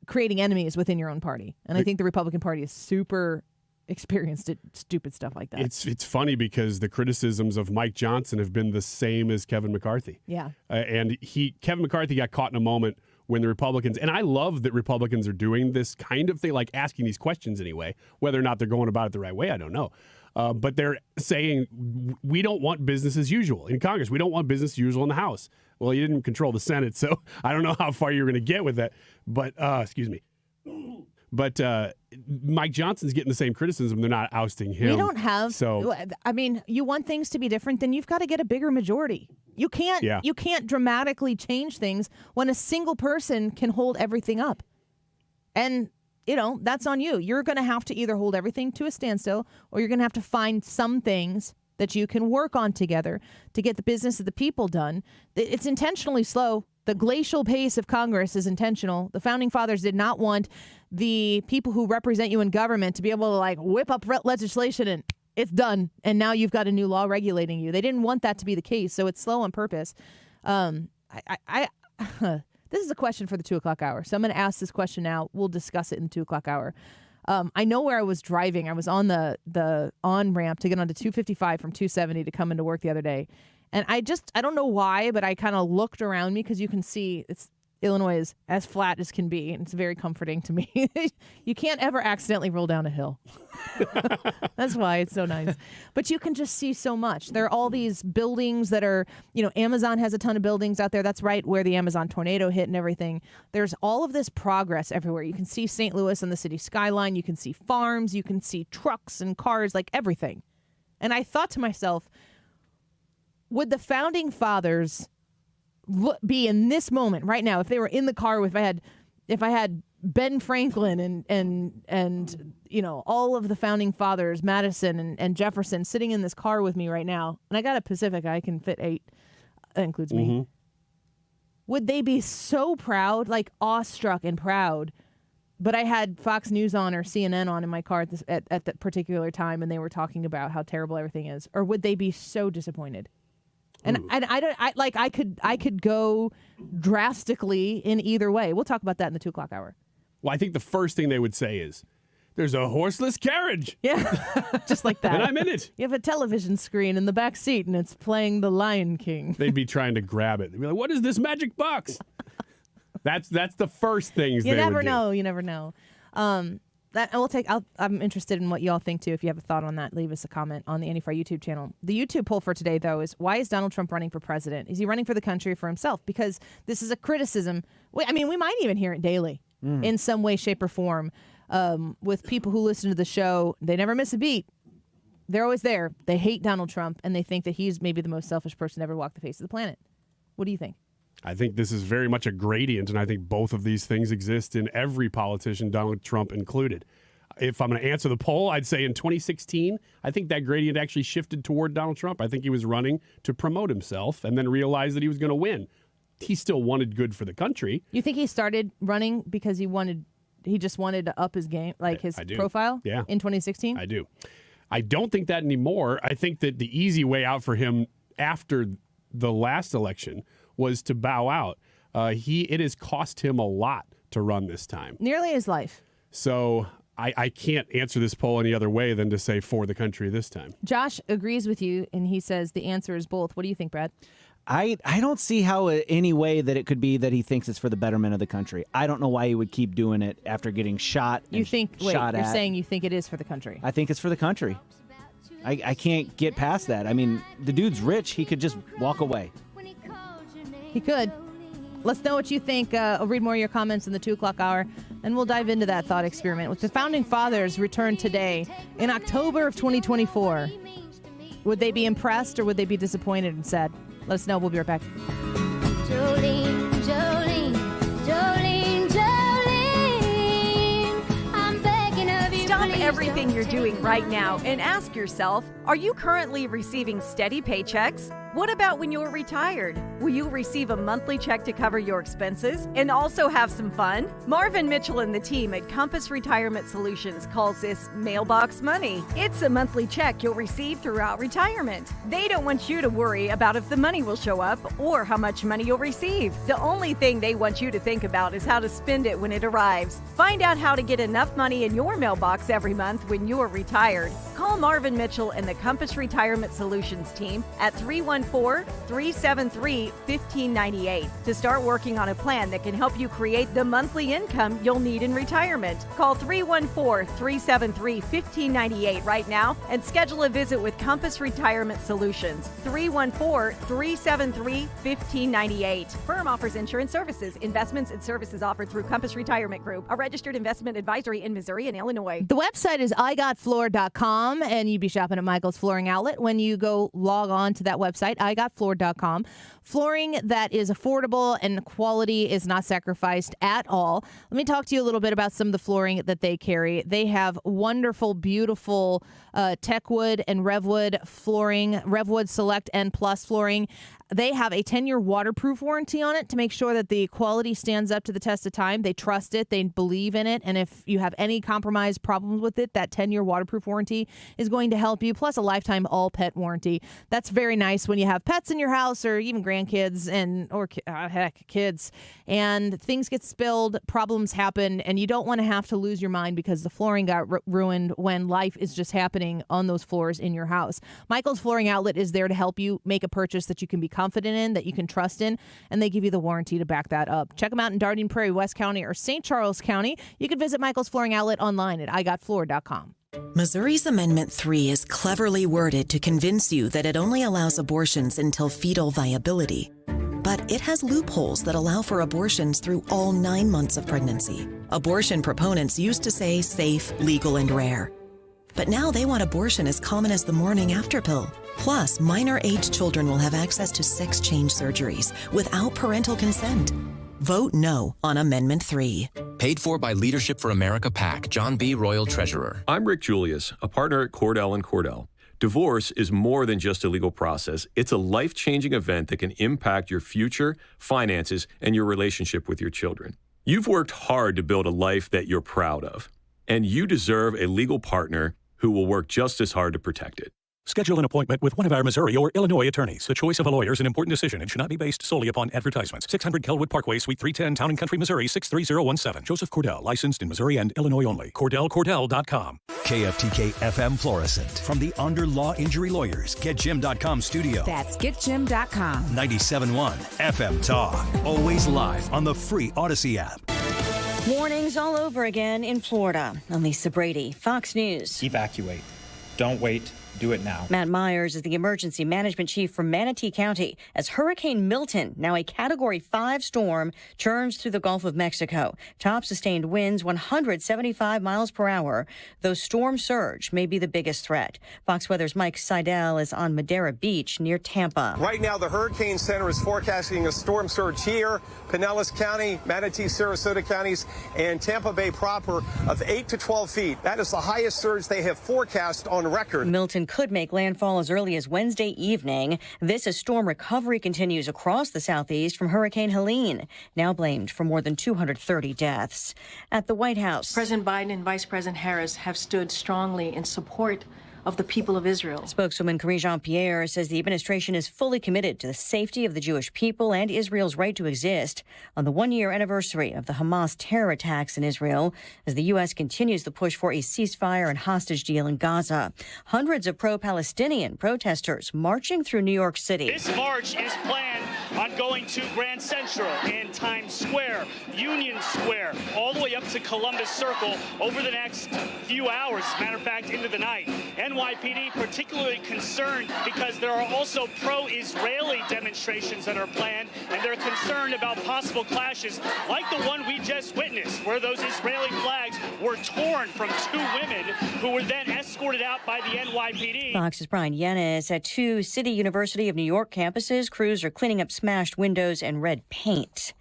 creating enemies within your own party. And I think the Republican Party is super experienced at stupid stuff like that. It's funny because the criticisms of Mike Johnson have been the same as Kevin McCarthy. Yeah. And Kevin McCarthy got caught in a moment when the Republicans, and I love that Republicans are doing this kind of thing, like asking these questions anyway. Whether or not they're going about it the right way, I don't know. But they're saying, we don't want business as usual in Congress. We don't want business as usual in the House. Well, you didn't control the Senate, so I don't know how far you're going to get with that. But, excuse me. But Mike Johnson's getting the same criticism. They're not ousting him. We don't have. So, I mean, you want things to be different, then you've got to get a bigger majority. You can't. Yeah. You can't dramatically change things when a single person can hold everything up. And that's on you. You're going to have to either hold everything to a standstill, or you're going to have to find some things that you can work on together to get the business of the people done. It's intentionally slow. The glacial pace of Congress is intentional. The Founding Fathers did not want the people who represent you in government to be able to whip up legislation and it's done. And now you've got a new law regulating you. They didn't want that to be the case. So it's slow on purpose. This is a question for the 2 o'clock hour. So I'm going to ask this question now. We'll discuss it in the 2 o'clock hour. I know where I was driving. I was on the on-ramp to get onto 255 from 270 to come into work the other day. And I don't know why, but I kind of looked around me because you can see Illinois is as flat as can be. And it's very comforting to me. You can't ever accidentally roll down a hill. That's why it's so nice. But you can just see so much. There are all these buildings that are, Amazon has a ton of buildings out there. That's right where the Amazon tornado hit and everything. There's all of this progress everywhere. You can see St. Louis and the city skyline. You can see farms. You can see trucks and cars, everything. And I thought to myself, would the Founding Fathers be in this moment right now, if they were in the car with, if I had Ben Franklin and all of the Founding Fathers, Madison and Jefferson sitting in this car with me right now, and I got a Pacifica, I can fit 8, that includes me. Mm-hmm. Would they be so proud, awestruck and proud? But I had Fox News on or CNN on in my car at that particular time, and they were talking about how terrible everything is. Or would they be so disappointed? And I could go drastically in either way. We'll talk about that in the 2 o'clock hour. Well, I think the first thing they would say is, there's a horseless carriage. Yeah, just like that. And I'm in it. You have a television screen in the back seat, and it's playing The Lion King. They'd be trying to grab it. They'd be like, what is this magic box? That's the first things they would do. You never know. I'm interested in what you all think, too. If you have a thought on that, leave us a comment on the Andy Fry YouTube channel. The YouTube poll for today, though, is why is Donald Trump running for president? Is he running for the country or for himself? Because this is a criticism. We might even hear it daily in some way, shape, or form with people who listen to the show. They never miss a beat. They're always there. They hate Donald Trump, and they think that he's maybe the most selfish person to ever walk the face of the planet. What do you think? I think this is very much a gradient, and I think both of these things exist in every politician, Donald Trump included. If I'm going to answer the poll, I'd say in 2016, I think that gradient actually shifted toward Donald Trump. I think he was running to promote himself and then realized that he was going to win. He still wanted good for the country. You think he started running because he just wanted to up his game, his profile in 2016? I do. I don't think that anymore. I think that the easy way out for him after the last election was to bow out. It has cost him a lot to run this time. Nearly his life. So I can't answer this poll any other way than to say for the country this time. Josh agrees with you, and he says the answer is both. What do you think, Brad? I don't see how any way that it could be that he thinks it's for the betterment of the country. I don't know why he would keep doing it after getting shot. You're saying you think it is for the country? I think it's for the country. I can't get past that. I mean, the dude's rich. He could just walk away. He could. Let's know what you think. I'll read more of your comments in the 2 o'clock hour, and we'll dive into that thought experiment. With the Founding Fathers return today in October of 2024, would they be impressed or would they be disappointed and sad? Let us know. We'll be right back. Jolene, Jolene, Jolene, Jolene, I'm begging of you. Stop everything you're doing right now and ask yourself, are you currently receiving steady paychecks? What about when you're retired? Will you receive a monthly check to cover your expenses and also have some fun? Marvin Mitchell and the team at Compass Retirement Solutions calls this mailbox money. It's a monthly check you'll receive throughout retirement. They don't want you to worry about if the money will show up or how much money you'll receive. The only thing they want you to think about is how to spend it when it arrives. Find out how to get enough money in your mailbox every month when you're retired. Call Marvin Mitchell and the Compass Retirement Solutions team at 314-373-1598 to start working on a plan that can help you create the monthly income you'll need in retirement. Call 314-373-1598 right now and schedule a visit with Compass Retirement Solutions. 314-373-1598. Firm offers insurance services. Investments and services offered through Compass Retirement Group, a registered investment advisory in Missouri and Illinois. The website is igotfloor.com, and you'd be shopping at Michael's Flooring Outlet when you go log on to that website, igotfloor.com. Flooring that is affordable and quality is not sacrificed at all. Let me talk to you a little bit about some of the flooring that they carry. They have wonderful, beautiful Techwood and RevWood flooring, RevWood Select and Plus flooring. They have a 10-year waterproof warranty on it to make sure that the quality stands up to the test of time. They trust it. They believe in it. And if you have any compromise problems with it, that 10-year waterproof warranty is going to help you, plus a lifetime all-pet warranty. That's very nice when you have pets in your house or even grandkids or kids, and things get spilled, problems happen, and you don't want to have to lose your mind because the flooring got ruined when life is just happening on those floors in your house. Michael's Flooring Outlet is there to help you make a purchase that you can be confident in, that you can trust in, and they give you the warranty to back that up. Check them out in Darien Prairie, West County, or St. Charles County. You can visit Michael's Flooring Outlet online at igotfloor.com. Missouri's Amendment 3 is cleverly worded to convince you that it only allows abortions until fetal viability. But it has loopholes that allow for abortions through all 9 months of pregnancy. Abortion proponents used to say safe, legal, and rare. But now they want abortion as common as the morning after pill. Plus, minor-age children will have access to sex change surgeries without parental consent. Vote no on Amendment 3. Paid for by Leadership for America PAC, John B. Royal Treasurer. I'm Rick Julius, a partner at Cordell & Cordell. Divorce is more than just a legal process. It's a life-changing event that can impact your future, finances, and your relationship with your children. You've worked hard to build a life that you're proud of, and you deserve a legal partner who will work just as hard to protect it. Schedule an appointment with one of our Missouri or Illinois attorneys. The choice of a lawyer is an important decision and should not be based solely upon advertisements. 600 Kelwood Parkway, Suite 310, Town and Country, Missouri, 63017. Joseph Cordell, licensed in Missouri and Illinois only. CordellCordell.com. KFTK FM Florissant. From the Under Law Injury Lawyers, GetJim.com studio. That's GetJim.com. 97.1 FM Talk. Always live on the free Odyssey app. Warnings all over again in Florida. I'm Lisa Brady, Fox News. Evacuate. Don't wait. Do it now. Matt Myers is the emergency management chief for Manatee County as Hurricane Milton, now a Category 5 storm, churns through the Gulf of Mexico. Top sustained winds 175 miles per hour. Though storm surge may be the biggest threat. Fox Weather's Mike Seidel is on Madera Beach near Tampa. Right now, the Hurricane Center is forecasting a storm surge here, Pinellas County, Manatee, Sarasota counties, and Tampa Bay proper of 8 to 12 feet. That is the highest surge they have forecast on record. Milton could make landfall as early as Wednesday evening. This as storm recovery continues across the southeast from Hurricane Helene, now blamed for more than 230 deaths. At the White House, President Biden and Vice President Harris have stood strongly in support of the people of Israel. Spokeswoman Karine Jean-Pierre says the administration is fully committed to the safety of the Jewish people and Israel's right to exist on the one-year anniversary of the Hamas terror attacks in Israel as the U.S. continues the push for a ceasefire and hostage deal in Gaza. Hundreds of pro-Palestinian protesters marching through New York City. This march is planned on going to Grand Central and Times Square, Union Square, all the way up to Columbus Circle over the next few hours, as a matter of fact, into the night. NYPD particularly concerned because there are also pro-Israeli demonstrations that are planned, and they're concerned about possible clashes like the one we just witnessed, where those Israeli flags were torn from two women who were then escorted out by the NYPD. Fox's Brian Yanis at two City University of New York campuses. Crews are cleaning up smashed windows and red paint.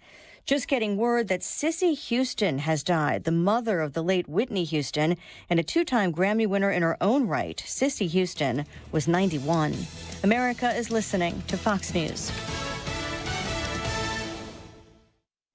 Just getting word that Cissy Houston has died, the mother of the late Whitney Houston, and a two-time Grammy winner in her own right. Cissy Houston was 91. America is listening to Fox News.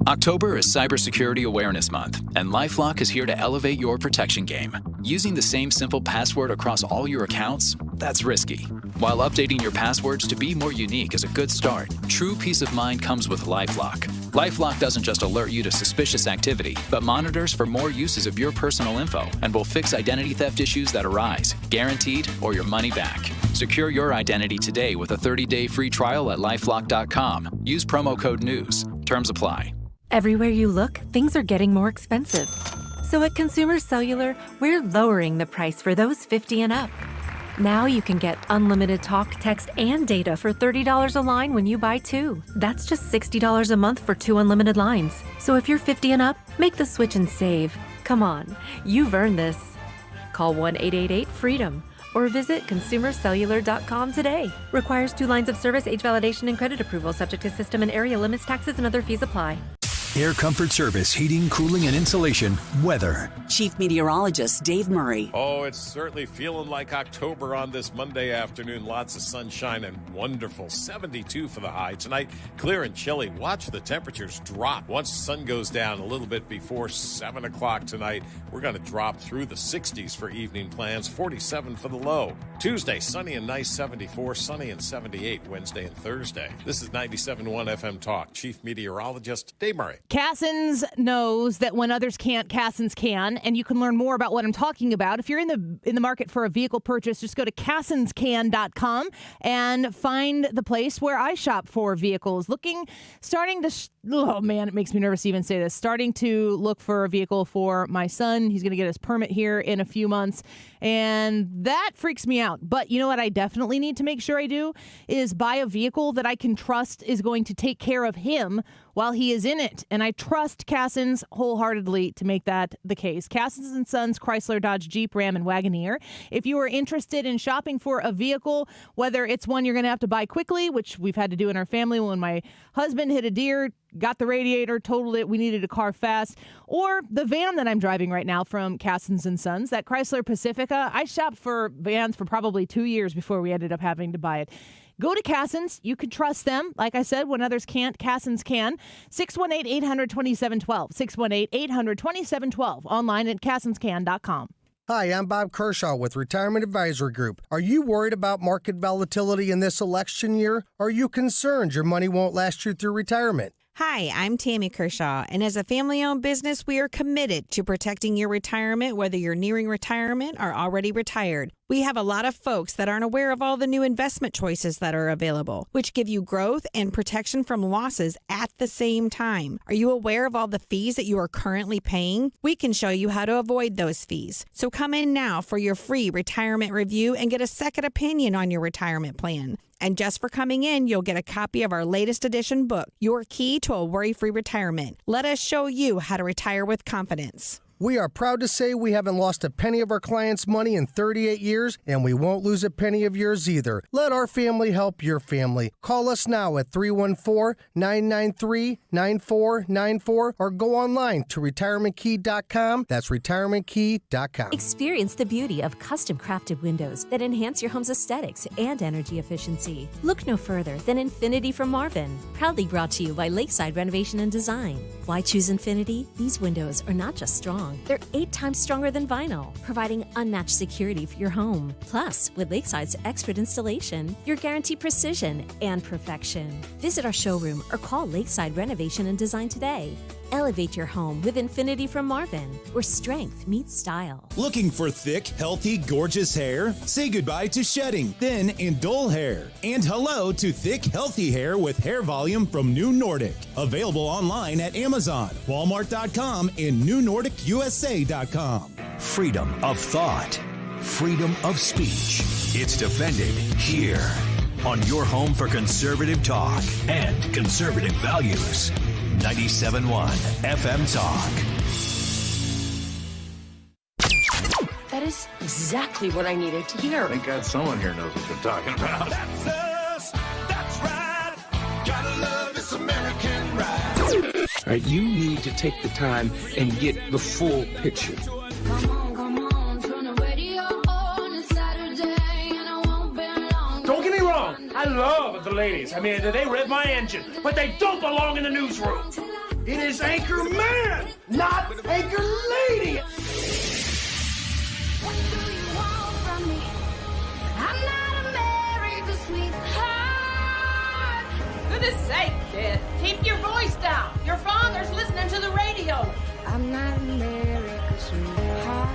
October is Cybersecurity Awareness Month, and LifeLock is here to elevate your protection game. Using the same simple password across all your accounts, that's risky. While updating your passwords to be more unique is a good start, true peace of mind comes with LifeLock. LifeLock doesn't just alert you to suspicious activity, but monitors for more uses of your personal info and will fix identity theft issues that arise, guaranteed, or your money back. Secure your identity today with a 30-day free trial at LifeLock.com. Use promo code NEWS. Terms apply. Everywhere you look, things are getting more expensive. So at Consumer Cellular, we're lowering the price for those 50 and up. Now you can get unlimited talk, text, and data for $30 a line when you buy 2. That's just $60 a month for 2 unlimited lines. So if you're 50 and up, make the switch and save. Come on, you've earned this. Call 1-888-FREEDOM or visit consumercellular.com today. Requires 2 lines of service, age validation, and credit approval, subject to system and area limits, taxes, and other fees apply. Air Comfort Service, heating, cooling, and insulation. Weather. Chief Meteorologist Dave Murray. Oh, it's certainly feeling like October on this Monday afternoon. Lots of sunshine and wonderful. 72 for the high. Tonight, clear and chilly. Watch the temperatures drop. Once the sun goes down a little bit before 7 o'clock tonight, we're going to drop through the 60s for evening plans. 47 for the low. Tuesday, sunny and nice, 74. Sunny and 78 Wednesday and Thursday. This is 97.1 FM Talk. Chief Meteorologist Dave Murray. Cassins knows that when others can't, Cassins can, and you can learn more about what I'm talking about. If you're in the market for a vehicle purchase, just go to cassinscan.com and find the place where I shop for vehicles. Oh man, it makes me nervous to even say this. Starting to look for a vehicle for my son. He's going to get his permit here in a few months, and that freaks me out. But you know what I definitely need to make sure I do is buy a vehicle that I can trust is going to take care of him while he is in it. And I trust Cassins wholeheartedly to make that the case. Cassins & Sons, Chrysler, Dodge, Jeep, Ram, and Wagoneer. If you are interested in shopping for a vehicle, whether it's one you're going to have to buy quickly, which we've had to do in our family when my husband hit a deer, got the radiator, totaled it, we needed a car fast, or the van that I'm driving right now from Cassins & Sons, that Chrysler Pacifica. I shopped for vans for probably 2 years before we ended up having to buy it. Go to Cassins. You can trust them. Like I said, when others can't, Cassins can. 618-800-2712. 618-800-2712. Online at cassinscan.com. Hi, I'm Bob Kershaw with Retirement Advisory Group. Are you worried about market volatility in this election year? Are you concerned your money won't last you through retirement? Hi, I'm Tammy Kershaw, and as a family-owned business, we are committed to protecting your retirement, whether you're nearing retirement or already retired. We have a lot of folks that aren't aware of all the new investment choices that are available, which give you growth and protection from losses at the same time. Are you aware of all the fees that you are currently paying? We can show you how to avoid those fees. So come in now for your free retirement review and get a second opinion on your retirement plan. And just for coming in, you'll get a copy of our latest edition book, Your Key to a Worry-Free Retirement. Let us show you how to retire with confidence. We are proud to say we haven't lost a penny of our clients' money in 38 years, and we won't lose a penny of yours either. Let our family help your family. Call us now at 314-993-9494 or go online to retirementkey.com. That's retirementkey.com. Experience the beauty of custom-crafted windows that enhance your home's aesthetics and energy efficiency. Look no further than Infinity from Marvin, proudly brought to you by Lakeside Renovation and Design. Why choose Infinity? These windows are not just strong. They're 8 times stronger than vinyl, providing unmatched security for your home. Plus, with Lakeside's expert installation, you're guaranteed precision and perfection. Visit our showroom or call Lakeside Renovation and Design today. Elevate your home with Infinity from Marvin, where strength meets style. Looking for thick, healthy, gorgeous hair? Say goodbye to shedding, thin, and dull hair. And hello to thick, healthy hair with hair volume from New Nordic. Available online at Amazon, Walmart.com, and NewNordicUSA.com. Freedom of thought. Freedom of speech. It's defended here on your home for conservative talk and conservative values. 97.1 FM Talk. That is exactly what I needed to hear. Thank God someone here knows what they're talking about. That's us. That's right. Gotta love this American ride. All right, you need to take the time and get the full picture. Come on, turn the radio on. It's Saturday and I won't be long. Don't get me wrong. I love the ladies. I mean, they rev my engine, but they don't belong in the newsroom. It is Anchor Man, not Anchor Lady. What do you want from me? I'm not America's sweetheart. For goodness sake, kid, keep your voice voice down. Your father's listening to the radio. I'm not America's sweetheart.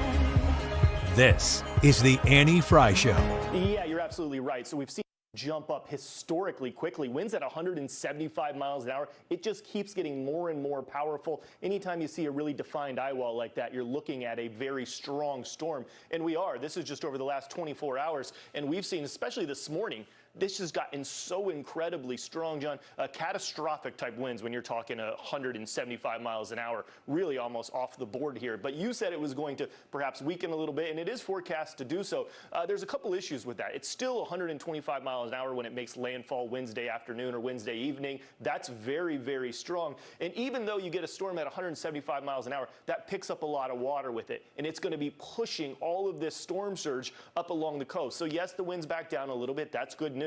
This is the Annie Fry Show. Yeah, you're absolutely right. So we've seen jump up historically quickly. Winds at 175 miles an hour. It just keeps getting more and more powerful. Anytime you see a really defined eye wall like that, you're looking at a very strong storm. And we are. This is just over the last 24 hours. And we've seen, especially this morning, this has gotten so incredibly strong, John. Catastrophic type winds when you're talking 175 miles an hour, really almost off the board here. But you said it was going to perhaps weaken a little bit, and it is forecast to do so. There's a couple issues with that. It's still 125 miles an hour when it makes landfall Wednesday afternoon or Wednesday evening. That's very, very strong. And even though you get a storm at 175 miles an hour, that picks up a lot of water with it. And it's going to be pushing all of this storm surge up along the coast. So yes, the wind's back down a little bit. That's good news.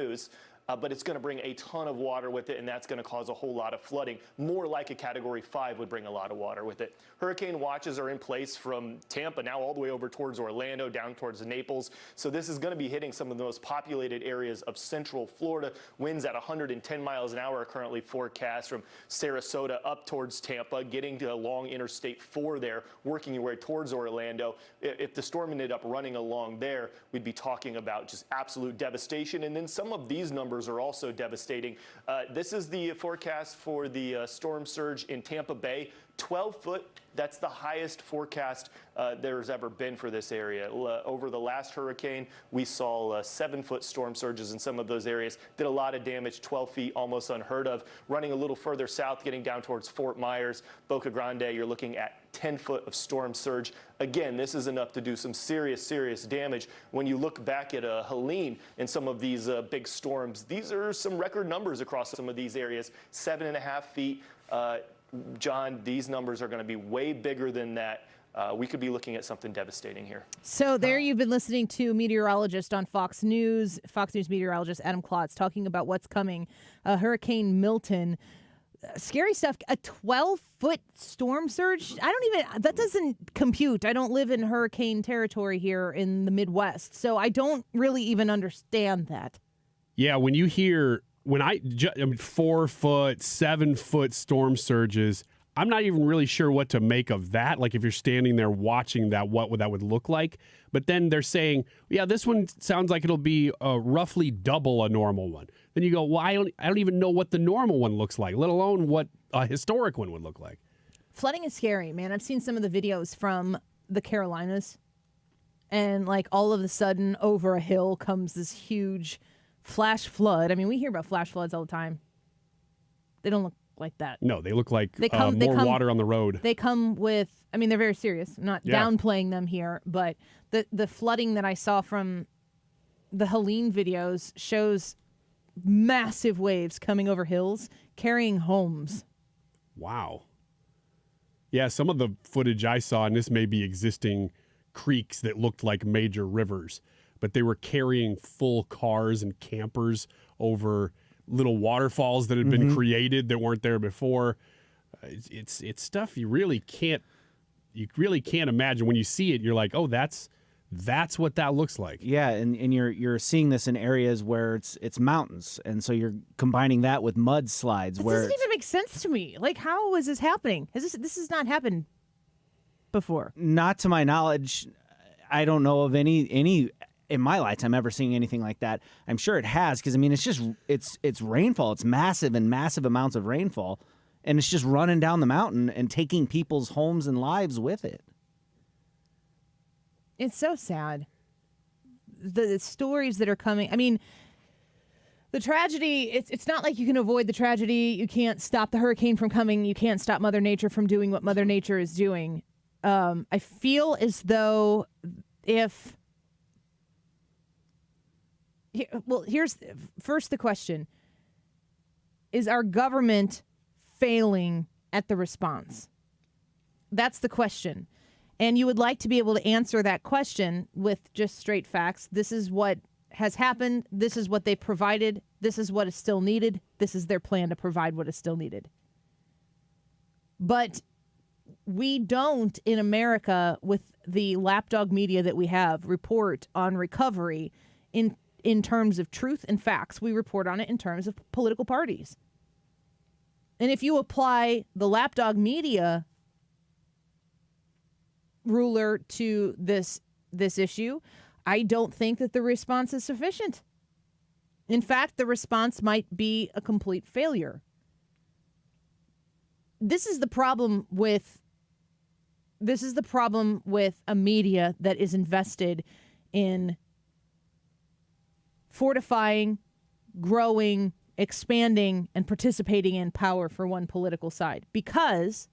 But it's going to bring a ton of water with it, and that's going to cause a whole lot of flooding. More like a Category 5 would bring a lot of water with it. Hurricane watches are in place from Tampa now all the way over towards Orlando, down towards Naples. So this is going to be hitting some of the most populated areas of central Florida. Winds at 110 miles an hour are currently forecast from Sarasota up towards Tampa, getting to along Interstate 4 there, working your way towards Orlando. If the storm ended up running along there, we'd be talking about just absolute devastation. And then some of these numbers are also devastating. This is the forecast for the storm surge in Tampa Bay. 12 foot, that's the highest forecast there's ever been for this area. Over the last hurricane, we saw 7-foot storm surges in some of those areas. Did a lot of damage, 12 feet, almost unheard of. Running a little further south, getting down towards Fort Myers, Boca Grande, you're looking at 10 foot of storm surge. Again, this is enough to do some serious, serious damage. When you look back at Helene and some of these big storms, these are some record numbers across some of these areas. 7.5 feet. John, these numbers are going to be way bigger than that. We could be looking at something devastating here. So there you've been listening to meteorologist on Fox News meteorologist Adam Klotz talking about what's coming. Hurricane Milton. Scary stuff. A 12-foot storm surge. That doesn't compute. I don't live in hurricane territory here in the Midwest, so I don't really even understand that. Yeah, when you hear 4-foot, 7-foot storm surges, I'm not even really sure what to make of that. Like if you're standing there watching that, what that would look like. But then they're saying, yeah, this one sounds like it'll be roughly double a normal one. Then you go, well, I don't even know what the normal one looks like, let alone what a historic one would look like. Flooding is scary, man. I've seen some of the videos from the Carolinas, and like all of a sudden over a hill comes this huge flash flood. I mean, we hear about flash floods all the time. They don't look like that. No, they look like more water on the road. They come with, I mean, they're very serious. I'm not downplaying them here, but the flooding that I saw from the Helene videos shows massive waves coming over hills, carrying homes. Wow. Yeah, some of the footage I saw, and this may be existing creeks that looked like major rivers, but they were carrying full cars and campers over little waterfalls that had been created that weren't there before. It's stuff you really can't imagine. When you see it, you're like, oh, that's what that looks like. Yeah, and you're seeing this in areas where it's mountains, and so you're combining that with mudslides. This doesn't even make sense to me. Like, how is this happening? This has not happened before. Not to my knowledge. I don't know of any in my lifetime ever seeing anything like that. I'm sure it has, because I mean it's rainfall. It's massive amounts of rainfall, and it's just running down the mountain and taking people's homes and lives with it. It's so sad. The stories that are coming. I mean, the tragedy, it's not like you can avoid the tragedy. You can't stop the hurricane from coming. You can't stop Mother Nature from doing what Mother Nature is doing. I feel as though here's first the question. Is our government failing at the response? That's the question. And you would like to be able to answer that question with just straight facts. This is what has happened. This is what they provided. This is what is still needed. This is their plan to provide what is still needed. But we don't, in America, with the lapdog media that we have, report on recovery in terms of truth and facts. We report on it in terms of political parties. And if you apply the lapdog media ruler to this issue, I don't think that the response is sufficient. In fact, the response might be a complete failure. This is the problem with a media that is invested in fortifying, growing, expanding, and participating in power for one political side. Because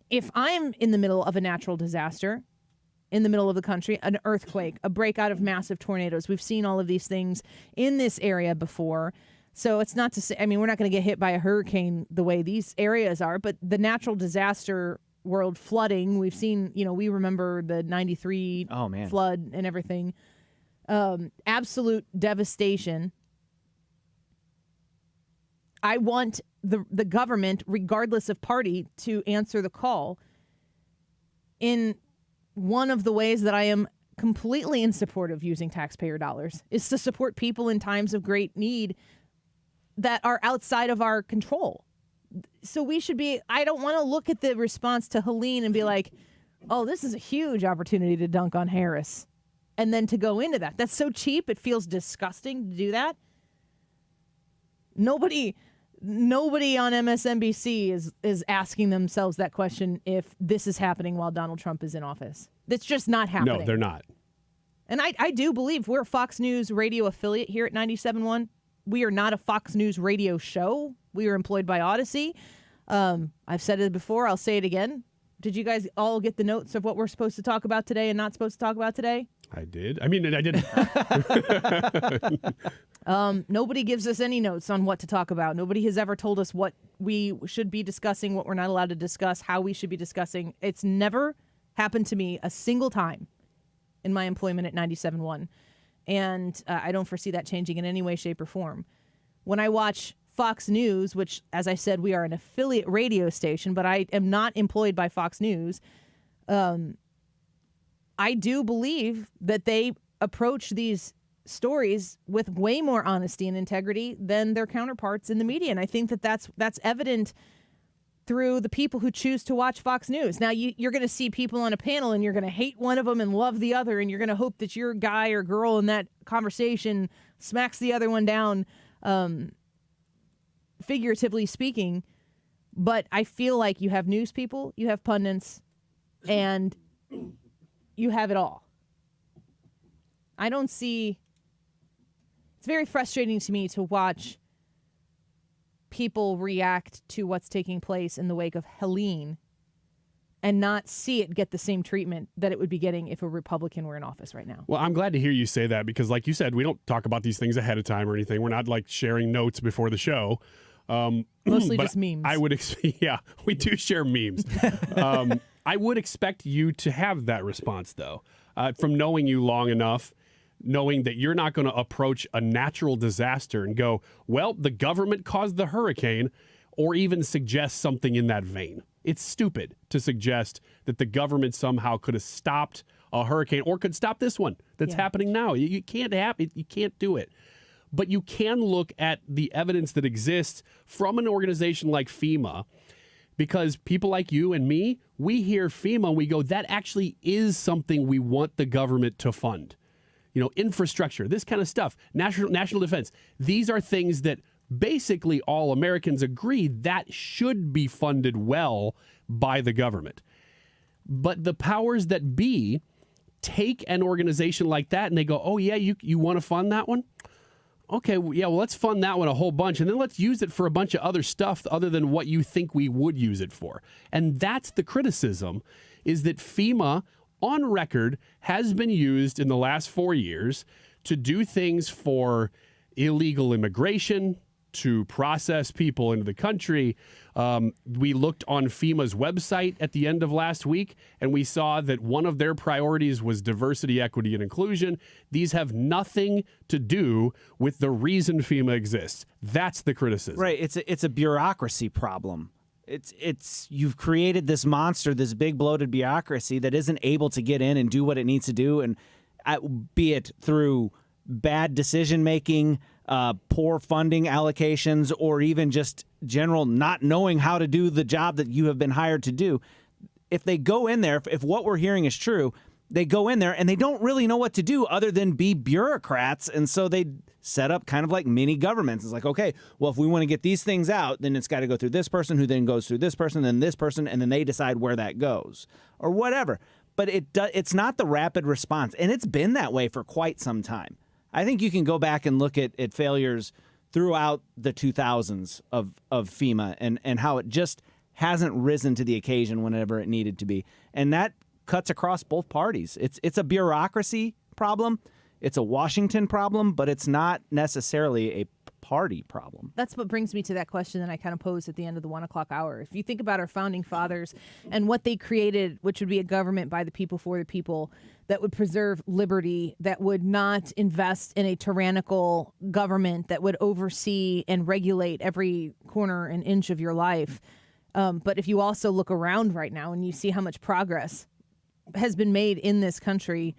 if I'm in the middle of a natural disaster, in the middle of the country, an earthquake, a breakout of massive tornadoes, we've seen all of these things in this area before. So it's not to say, I mean, we're not going to get hit by a hurricane the way these areas are, but the natural disaster world, flooding, we've seen, we remember the 93 flood and everything. Absolute devastation. I want the government, regardless of party, to answer the call. In one of the ways that I am completely in support of using taxpayer dollars is to support people in times of great need that are outside of our control. So we should be, I don't want to look at the response to Helene and be like, oh, this is a huge opportunity to dunk on Harris. And then to go into that. That's so cheap. It feels disgusting to do that. Nobody on MSNBC is asking themselves that question if this is happening while Donald Trump is in office. That's just not happening. No, they're not. And I do believe we're a Fox News radio affiliate here at 97.1. We are not a Fox News radio show. We are employed by Odyssey. I've said it before. I'll say it again. Did you guys all get the notes of what we're supposed to talk about today and not supposed to talk about today? I did. I mean, I didn't. Nobody gives us any notes on what to talk about. Nobody has ever told us what we should be discussing, what we're not allowed to discuss, how we should be discussing. It's never happened to me a single time in my employment at 97.1. And I don't foresee that changing in any way, shape, or form. When I watch Fox News, which, as I said, we are an affiliate radio station, but I am not employed by Fox News, I do believe that they approach these stories with way more honesty and integrity than their counterparts in the media. And I think that that's evident through the people who choose to watch Fox News. Now, you're going to see people on a panel and you're going to hate one of them and love the other, and you're going to hope that your guy or girl in that conversation smacks the other one down, figuratively speaking. But I feel like you have news people, you have pundits, and you have it all. I don't see... It's very frustrating to me to watch people react to what's taking place in the wake of Helene and not see it get the same treatment that it would be getting if a Republican were in office right now. Well, I'm glad to hear you say that because, like you said, we don't talk about these things ahead of time or anything. We're not like sharing notes before the show. Mostly just memes. Yeah, we do share memes. I would expect you to have that response, though, from knowing you long enough, knowing that you're not going to approach a natural disaster and go, well, the government caused the hurricane, or even suggest something in that vein. It's stupid to suggest that the government somehow could have stopped a hurricane or could stop this one that's happening now. You can't do it. But you can look at the evidence that exists from an organization like FEMA, because people like you and me, we hear FEMA and we go, that actually is something we want the government to fund. Infrastructure, this kind of stuff, national defense. These are things that basically all Americans agree that should be funded well by the government. But the powers that be take an organization like that and they go, oh, yeah, you want to fund that one? Okay, yeah, well, let's fund that one a whole bunch, and then let's use it for a bunch of other stuff other than what you think we would use it for. And that's the criticism, is that FEMA, on record, has been used in the last 4 years to do things for illegal immigration, to process people into the country. We looked on FEMA's website at the end of last week, and we saw that one of their priorities was diversity, equity, and inclusion. These have nothing to do with the reason FEMA exists. That's the criticism. Right. It's a bureaucracy problem. It's you've created this monster, this big bloated bureaucracy that isn't able to get in and do what it needs to do, and be it through bad decision making, poor funding allocations, or even just general not knowing how to do the job that you have been hired to do. If they go in there, if what we're hearing is true, they go in there and they don't really know what to do other than be bureaucrats. And so they set up kind of like mini governments. It's like, okay, well, if we want to get these things out, then it's got to go through this person who then goes through this person, then this person, and then they decide where that goes or whatever. But it's not the rapid response. And it's been that way for quite some time. I think you can go back and look at failures throughout the 2000s of FEMA and how it just hasn't risen to the occasion whenever it needed to be. And that cuts across both parties. It's a bureaucracy problem. It's a Washington problem, but it's not necessarily a party problem. That's what brings me to that question that I kind of posed at the end of the 1 o'clock hour. If you think about our founding fathers and what they created, which would be a government by the people for the people that would preserve liberty, that would not invest in a tyrannical government that would oversee and regulate every corner and inch of your life. But if you also look around right now and you see how much progress has been made in this country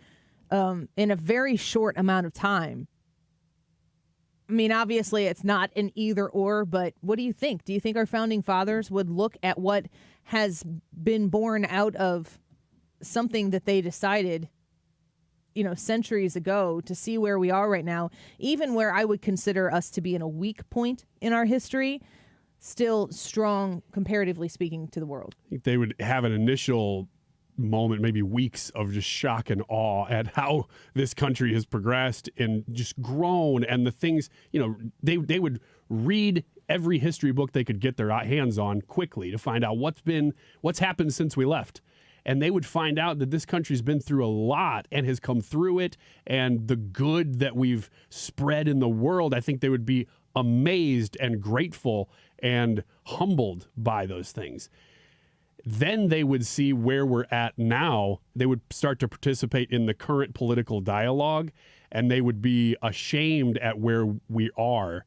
in a very short amount of time. I mean, obviously, it's not an either or, but what do you think? Do you think our founding fathers would look at what has been born out of something that they decided, centuries ago, to see where we are right now, even where I would consider us to be in a weak point in our history, still strong, comparatively speaking, to the world? I think they would have an initial moment, maybe weeks, of just shock and awe at how this country has progressed and just grown, and the things, they would read every history book they could get their hands on quickly to find out what's happened since we left. And they would find out that this country's been through a lot and has come through it, and the good that we've spread in the world. I think they would be amazed and grateful and humbled by those things. Then they would see where we're at now. They would start to participate in the current political dialogue, and they would be ashamed at where we are,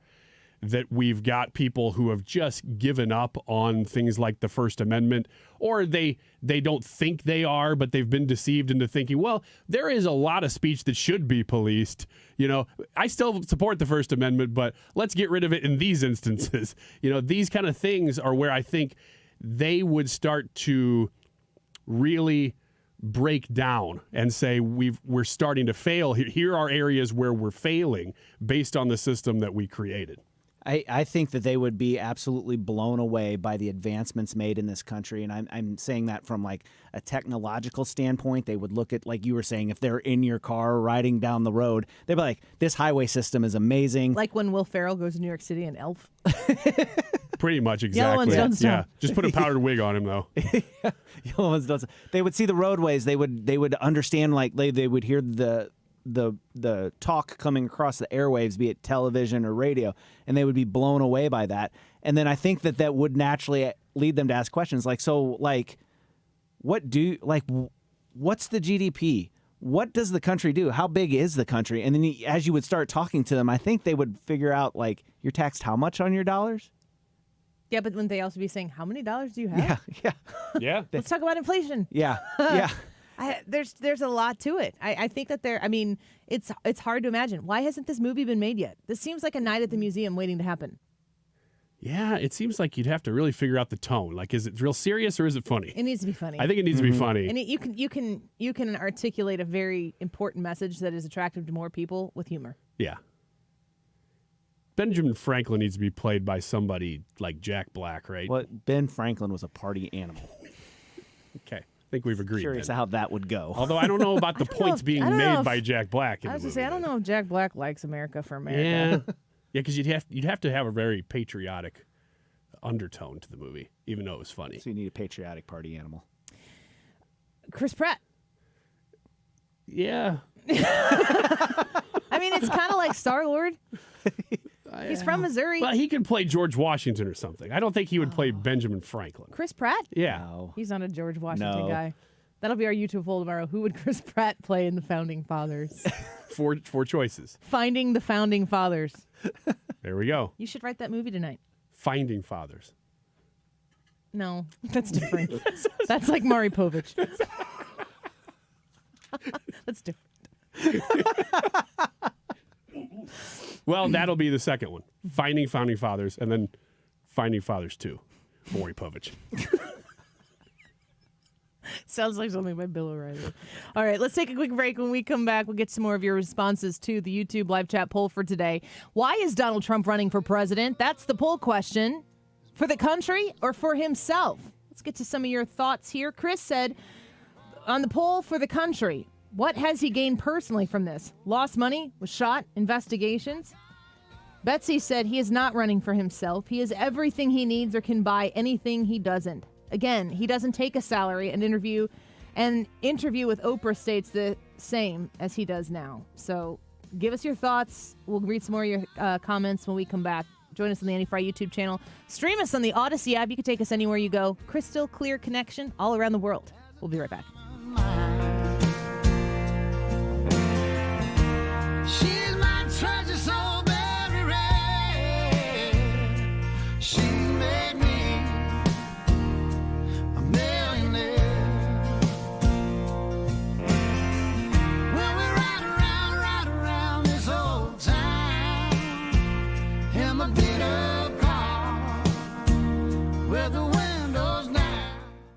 that we've got people who have just given up on things like the First Amendment, or they don't think they are, but they've been deceived into thinking, well, there is a lot of speech that should be policed. I still support the First Amendment, but let's get rid of it in these instances. These kind of things are where I think they would start to really break down and say, we're starting to fail. Here are areas where we're failing based on the system that we created. I think that they would be absolutely blown away by the advancements made in this country. And I'm saying that from like a technological standpoint. They would look at, like you were saying, if they're in your car riding down the road, they'd be like, this highway system is amazing. Like when Will Ferrell goes to New York City in Elf. Pretty much, exactly. Yellow ones don't stop. Yeah, just put a powdered wig on him, though. Yellow ones don't stop. They would see the roadways. They would understand, like they would hear the talk coming across the airwaves, be it television or radio, and they would be blown away by that. And then I think that would naturally lead them to ask questions like, what's the GDP? What does the country do? How big is the country? And then as you would start talking to them, I think they would figure out, like, you're taxed how much on your dollars? Yeah, but wouldn't they also be saying, how many dollars do you have? Yeah. Let's talk about inflation. Yeah. There's a lot to it. I think that it's hard to imagine. Why hasn't this movie been made yet? This seems like a night at the museum waiting to happen. Yeah, it seems like you'd have to really figure out the tone. Like, is it real serious or is it funny? It needs to be funny. I think it needs to be funny. And you can articulate a very important message that is attractive to more people with humor. Yeah. Benjamin Franklin needs to be played by somebody like Jack Black, right? Well, Ben Franklin was a party animal. Okay. I think we've agreed. Curious how that would go. Although I don't know about the points being made by Jack Black. I was going to say, I don't know if Jack Black likes America for America. Yeah, because you'd have to have a very patriotic undertone to the movie, even though it was funny. So you need a patriotic party animal. Chris Pratt. Yeah. I mean, it's kind of like Star-Lord. He's from Missouri. Well, he can play George Washington or something. I don't think he would play Benjamin Franklin. Chris Pratt? Yeah. No. He's not a George Washington guy. That'll be our YouTube poll tomorrow. Who would Chris Pratt play in the Founding Fathers? Four choices. Finding the Founding Fathers. There we go. You should write that movie tonight. Finding Fathers. No, that's different. That's like Maury Povich. That's different. Well, that'll be the second one. Finding Founding Fathers, and then Finding Fathers 2. Maury Povich. Sounds like something by Bill O'Reilly. All right, let's take a quick break. When we come back, we'll get some more of your responses to the YouTube live chat poll for today. Why is Donald Trump running for president? That's the poll question. For the country or for himself? Let's get to some of your thoughts here. Chris said, on the poll for the country, what has he gained personally from this? Lost money? Was shot? Investigations? Betsy said he is not running for himself. He has everything he needs or can buy anything he doesn't. Again, he doesn't take a salary. An interview with Oprah states the same as he does now. So give us your thoughts. We'll read some more of your comments when we come back. Join us on the Andy Fry YouTube channel. Stream us on the Odyssey app. You can take us anywhere you go. Crystal clear connection all around the world. We'll be right back. She's my treasure, so very rare. She made me a millionaire. When we ride around this old town in my beat-up car with the windows down.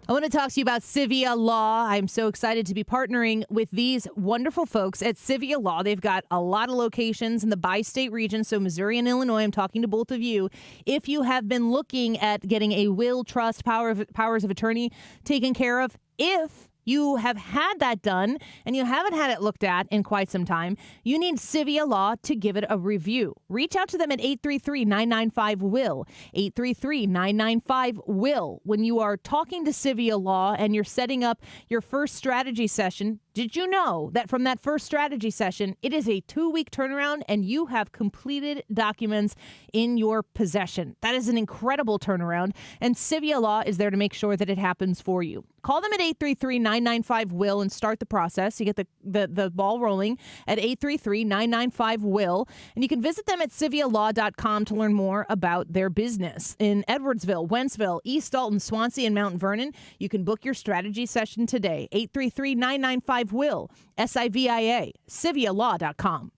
I want to talk to you about Civia Law. I'm so excited to be partnering with these wonderful folks at Civia Law. They've got a lot of locations in the bi-state region, so Missouri and Illinois. I'm talking to both of you. If you have been looking at getting a will, trust, powers of attorney taken care of, if you have had that done and you haven't had it looked at in quite some time, you need Civia Law to give it a review. Reach out to them at 833-995-WILL, 833-995-WILL. When you are talking to Civia Law and you're setting up your first strategy session, did you know that from that first strategy session, it is a 2-week turnaround and you have completed documents in your possession? That is an incredible turnaround, and Civia Law is there to make sure that it happens for you. Call them at 833-995-WILL and start the process. You get the ball rolling at 833-995-WILL. And you can visit them at civialaw.com to learn more about their business. In Edwardsville, Wentzville, East Dalton, Swansea, and Mount Vernon, you can book your strategy session today. 833-995-WILL, SIVIA, civialaw.com.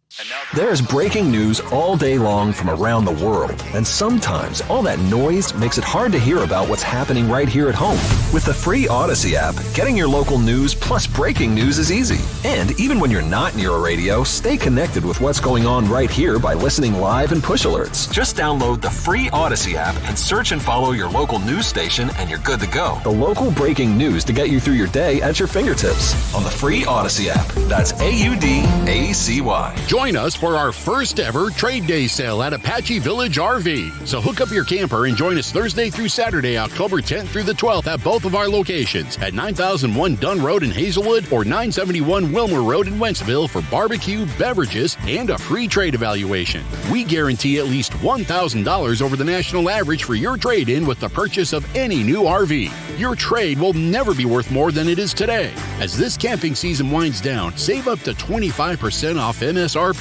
There's breaking news all day long from around the world, and sometimes all that noise makes it hard to hear about what's happening right here at home. With the free Odyssey app, getting your local news plus breaking news is easy. And even when you're not near a radio, stay connected with what's going on right here by listening live and push alerts. Just download the free Odyssey app and search and follow your local news station, and you're good to go. The local breaking news to get you through your day at your fingertips on the free Odyssey app. That's AUDACY. Join us for our first ever Trade Day sale at Apache Village RV. So hook up your camper and join us Thursday through Saturday, October 10th through the 12th at both of our locations at 9001 Dunn Road in Hazelwood or 971 Wilmer Road in Wentzville for barbecue, beverages, and a free trade evaluation. We guarantee at least $1,000 over the national average for your trade-in with the purchase of any new RV. Your trade will never be worth more than it is today. As this camping season winds down, save up to 25% off MSRP.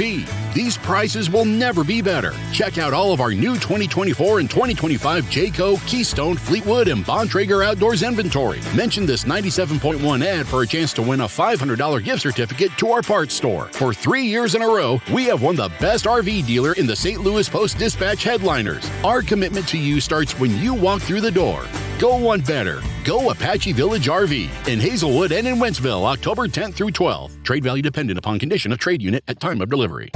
These prices will never be better. Check out all of our new 2024 and 2025 Jayco, Keystone, Fleetwood, and Bontrager Outdoors inventory. Mention this 97.1 ad for a chance to win a $500 gift certificate to our parts store. For 3 years in a row, we have won the best RV dealer in the St. Louis Post-Dispatch headliners. Our commitment to you starts when you walk through the door. Go one better. Go Apache Village RV in Hazelwood and in Wentzville, October 10th through 12th. Trade value dependent upon condition of trade unit at time of delivery.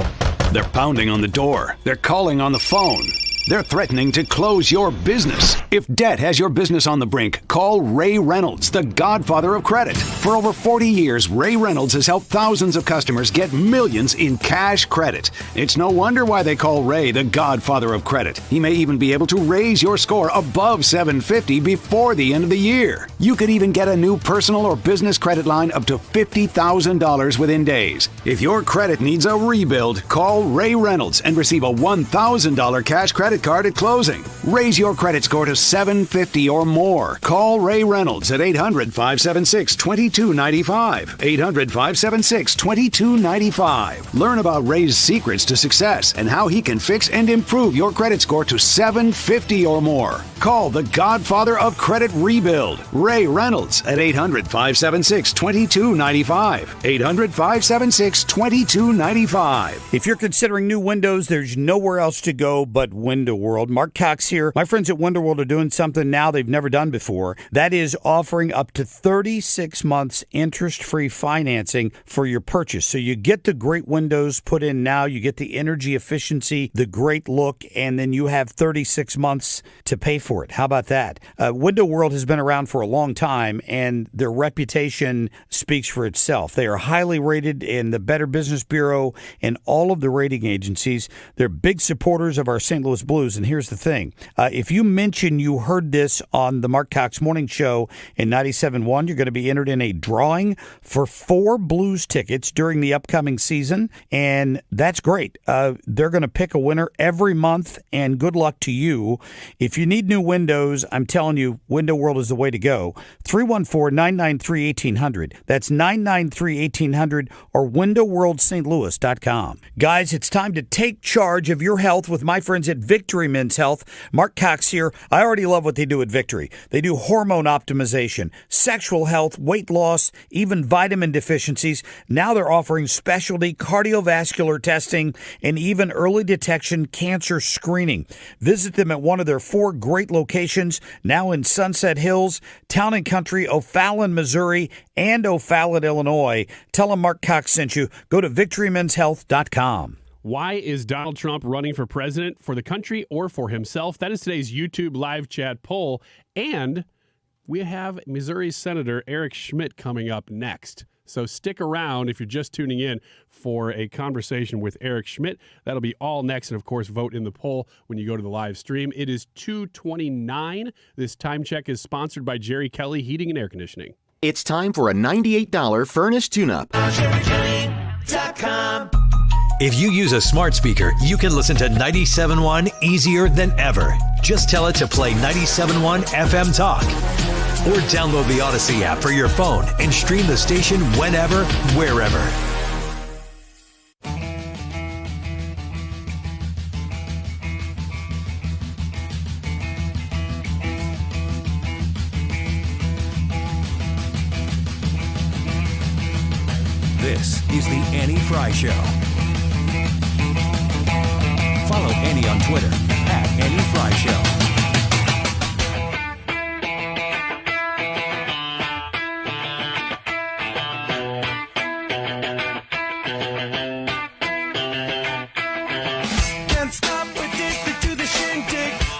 They're pounding on the door. They're calling on the phone. They're threatening to close your business. If debt has your business on the brink, call Ray Reynolds, the godfather of credit. For over 40 years, Ray Reynolds has helped thousands of customers get millions in cash credit. It's no wonder why they call Ray the godfather of credit. He may even be able to raise your score above 750 before the end of the year. You could even get a new personal or business credit line up to $50,000 within days. If your credit needs a rebuild, call Ray Reynolds and receive a $1,000 cash credit credit card at closing. Raise your credit score to 750 or more. Call Ray Reynolds at 800-576-2295. 800-576-2295. Learn about Ray's secrets to success and how he can fix and improve your credit score to 750 or more. Call the godfather of credit rebuild, Ray Reynolds, at 800-576-2295. 800-576-2295. If you're considering new windows, there's nowhere else to go but Window World. Mark Cox here. My friends at Window World are doing something now they've never done before. That is offering up to 36 months interest-free financing for your purchase. So you get the great windows put in now, you get the energy efficiency, the great look, and then you have 36 months to pay for it. How about that? Window World has been around for a long time, and their reputation speaks for itself. They are highly rated in the Better Business Bureau and all of the rating agencies. They're big supporters of our St. Louis Blues, and here's the thing. If you mention you heard this on the Mark Cox Morning Show in 97.1, you're going to be entered in a drawing for 4 Blues tickets during the upcoming season, and that's great. They're going to pick a winner every month, and good luck to you. If you need new windows, I'm telling you, Window World is the way to go. 314-993-1800. That's 993-1800 or windowworldstlouis.com. Guys, it's time to take charge of your health with my friends at Victory Men's Health. Mark Cox here. I already love what they do at Victory. They do hormone optimization, sexual health, weight loss, even vitamin deficiencies. Now they're offering specialty cardiovascular testing and even early detection cancer screening. Visit them at one of their 4 great locations, now in Sunset Hills, Town and Country, O'Fallon, Missouri, and O'Fallon, Illinois. Tell them Mark Cox sent you. Go to victorymenshealth.com. Why is Donald Trump running for president, for the country or for himself? That is today's YouTube live chat poll. And we have Missouri Senator Eric Schmitt coming up next. So stick around if you're just tuning in for a conversation with Eric Schmitt. That'll be all next. And, of course, vote in the poll when you go to the live stream. It is 2:29. This time check is sponsored by Jerry Kelly Heating and Air Conditioning. It's time for a $98 furnace tune-up. If you use a smart speaker, you can listen to 97.1 easier than ever. Just tell it to play 97.1 FM Talk. Or download the Odyssey app for your phone and stream the station whenever, wherever. This is the Annie Fry Show. Follow Annie on Twitter at Annie Fry Show.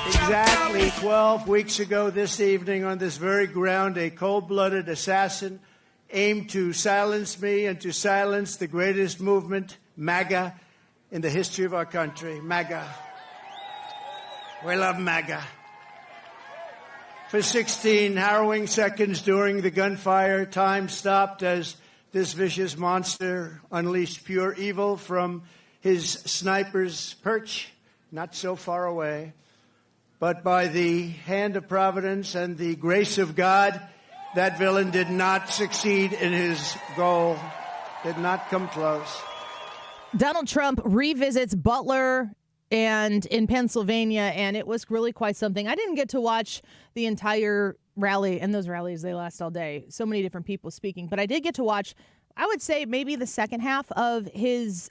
Exactly 12 weeks ago this evening on this very ground, a cold-blooded assassin aimed to silence me and to silence the greatest movement, MAGA, in the history of our country. MAGA. We love MAGA. For 16 harrowing seconds during the gunfire, time stopped as this vicious monster unleashed pure evil from his sniper's perch, not so far away. But by the hand of Providence and the grace of God, that villain did not succeed in his goal, did not come close. Donald Trump revisits Butler and in Pennsylvania, and it was really quite something. I didn't get to watch the entire rally, and those rallies, they last all day. So many different people speaking, but I did get to watch, I would say, maybe the second half of his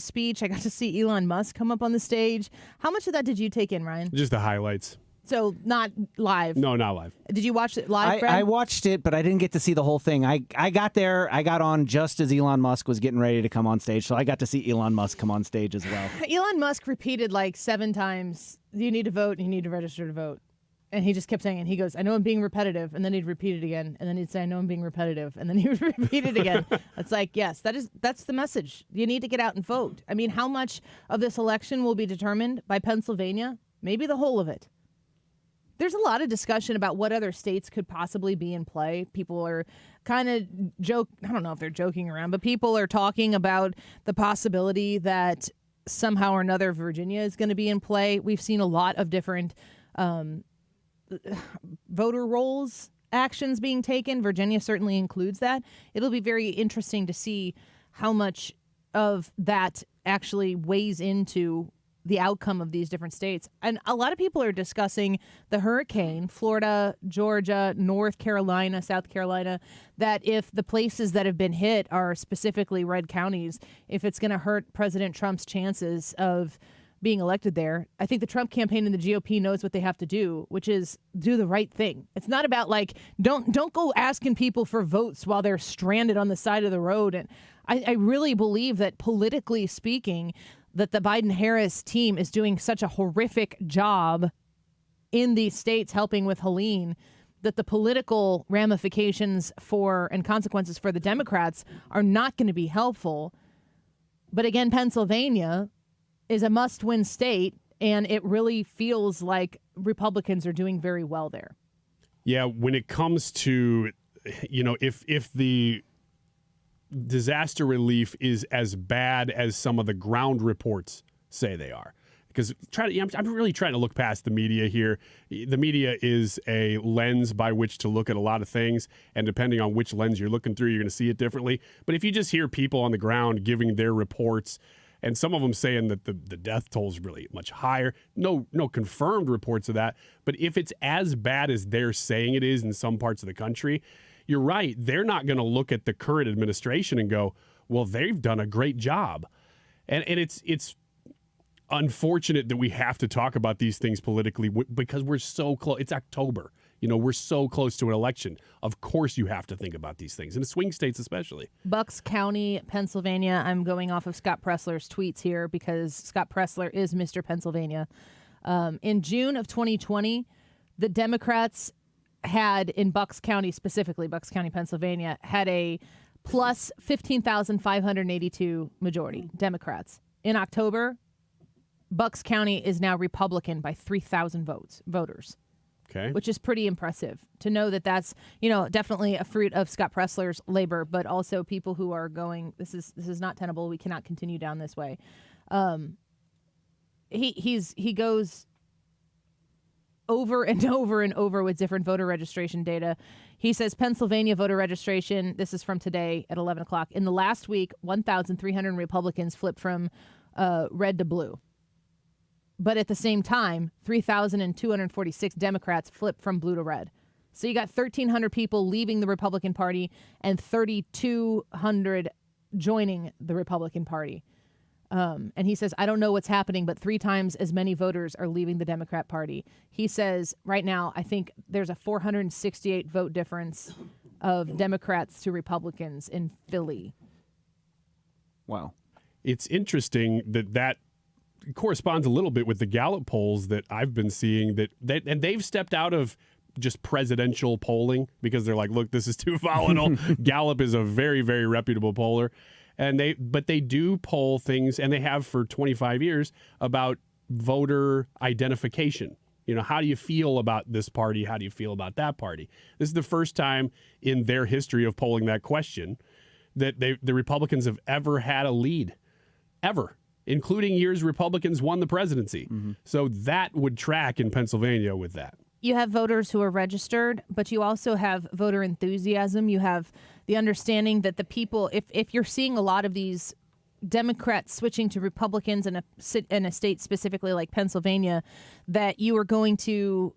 speech. I got to see Elon Musk come up on the stage. How much of that did you take in, Ryan? Just the highlights. So not live. No, not live. Did you watch it live, Fred? I watched it, but I didn't get to see the whole thing. I got there. I got on just as Elon Musk was getting ready to come on stage, so I got to see Elon Musk come on stage as well. Elon Musk repeated like 7 times, you need to vote and you need to register to vote. And he just kept saying it. He goes, I know I'm being repetitive. And then he'd repeat it again. And then he'd say, I know I'm being repetitive. And then he would repeat it again. It's like, yes, that's the message. You need to get out and vote. I mean, how much of this election will be determined by Pennsylvania? Maybe the whole of it. There's a lot of discussion about what other states could possibly be in play. People are kind of I don't know if they're joking around, but people are talking about the possibility that somehow or another Virginia is going to be in play. We've seen a lot of different voter rolls actions being taken. Virginia certainly includes that. It'll be very interesting to see how much of that actually weighs into the outcome of these different states. And a lot of people are discussing the hurricane, Florida, Georgia, North Carolina, South Carolina, that if the places that have been hit are specifically red counties, if it's going to hurt President Trump's chances of being elected there. I think the Trump campaign and the GOP knows what they have to do, which is do the right thing. It's not about like, don't go asking people for votes while they're stranded on the side of the road. And I really believe that politically speaking, that the Biden-Harris team is doing such a horrific job in these states helping with Helene, that the political ramifications for and consequences for the Democrats are not going to be helpful. But again, Pennsylvania is a must-win state, and it really feels like Republicans are doing very well there. Yeah, when it comes to, if the disaster relief is as bad as some of the ground reports say they are. Because I'm really trying to look past the media here. The media is a lens by which to look at a lot of things, and depending on which lens you're looking through, you're going to see it differently. But if you just hear people on the ground giving their reports, and some of them saying that the death toll is really much higher, no confirmed reports of that. But if it's as bad as they're saying it is in some parts of the country, you're right. They're not going to look at the current administration and go, well, they've done a great job. And it's unfortunate that we have to talk about these things politically because we're so close. It's October. We're so close to an election. Of course you have to think about these things, in the swing states especially. Bucks County, Pennsylvania. I'm going off of Scott Pressler's tweets here because Scott Pressler is Mr. Pennsylvania. In June of 2020, the Democrats had, in Bucks County specifically, Bucks County, Pennsylvania, had a plus 15,582 majority, Democrats. In October, Bucks County is now Republican by 3,000 voters. Okay. Which is pretty impressive to know that that's, definitely a fruit of Scott Pressler's labor, but also people who are going, this is not tenable. We cannot continue down this way. He goes over and over and over with different voter registration data. He says Pennsylvania voter registration, this is from today at 11 o'clock. In the last week, 1,300 Republicans flipped from red to blue. But at the same time, 3,246 Democrats flipped from blue to red. So you got 1,300 people leaving the Republican Party and 3,200 joining the Republican Party. And he says, I don't know what's happening, but 3 times as many voters are leaving the Democrat Party. He says right now, I think there's a 468 vote difference of Democrats to Republicans in Philly. Wow. It's interesting that corresponds a little bit with the Gallup polls that I've been seeing and they've stepped out of just presidential polling because they're like, look, this is too volatile. Gallup is a very, very reputable poller. But they do poll things, and they have for 25 years, about voter identification. How do you feel about this party? How do you feel about that party? This is the first time in their history of polling that question that the Republicans have ever had a lead, ever, including years Republicans won the presidency. Mm-hmm. So that would track in Pennsylvania with that. You have voters who are registered, but you also have voter enthusiasm. You have the understanding that the people, if you're seeing a lot of these Democrats switching to Republicans in a state specifically like Pennsylvania, that you are going to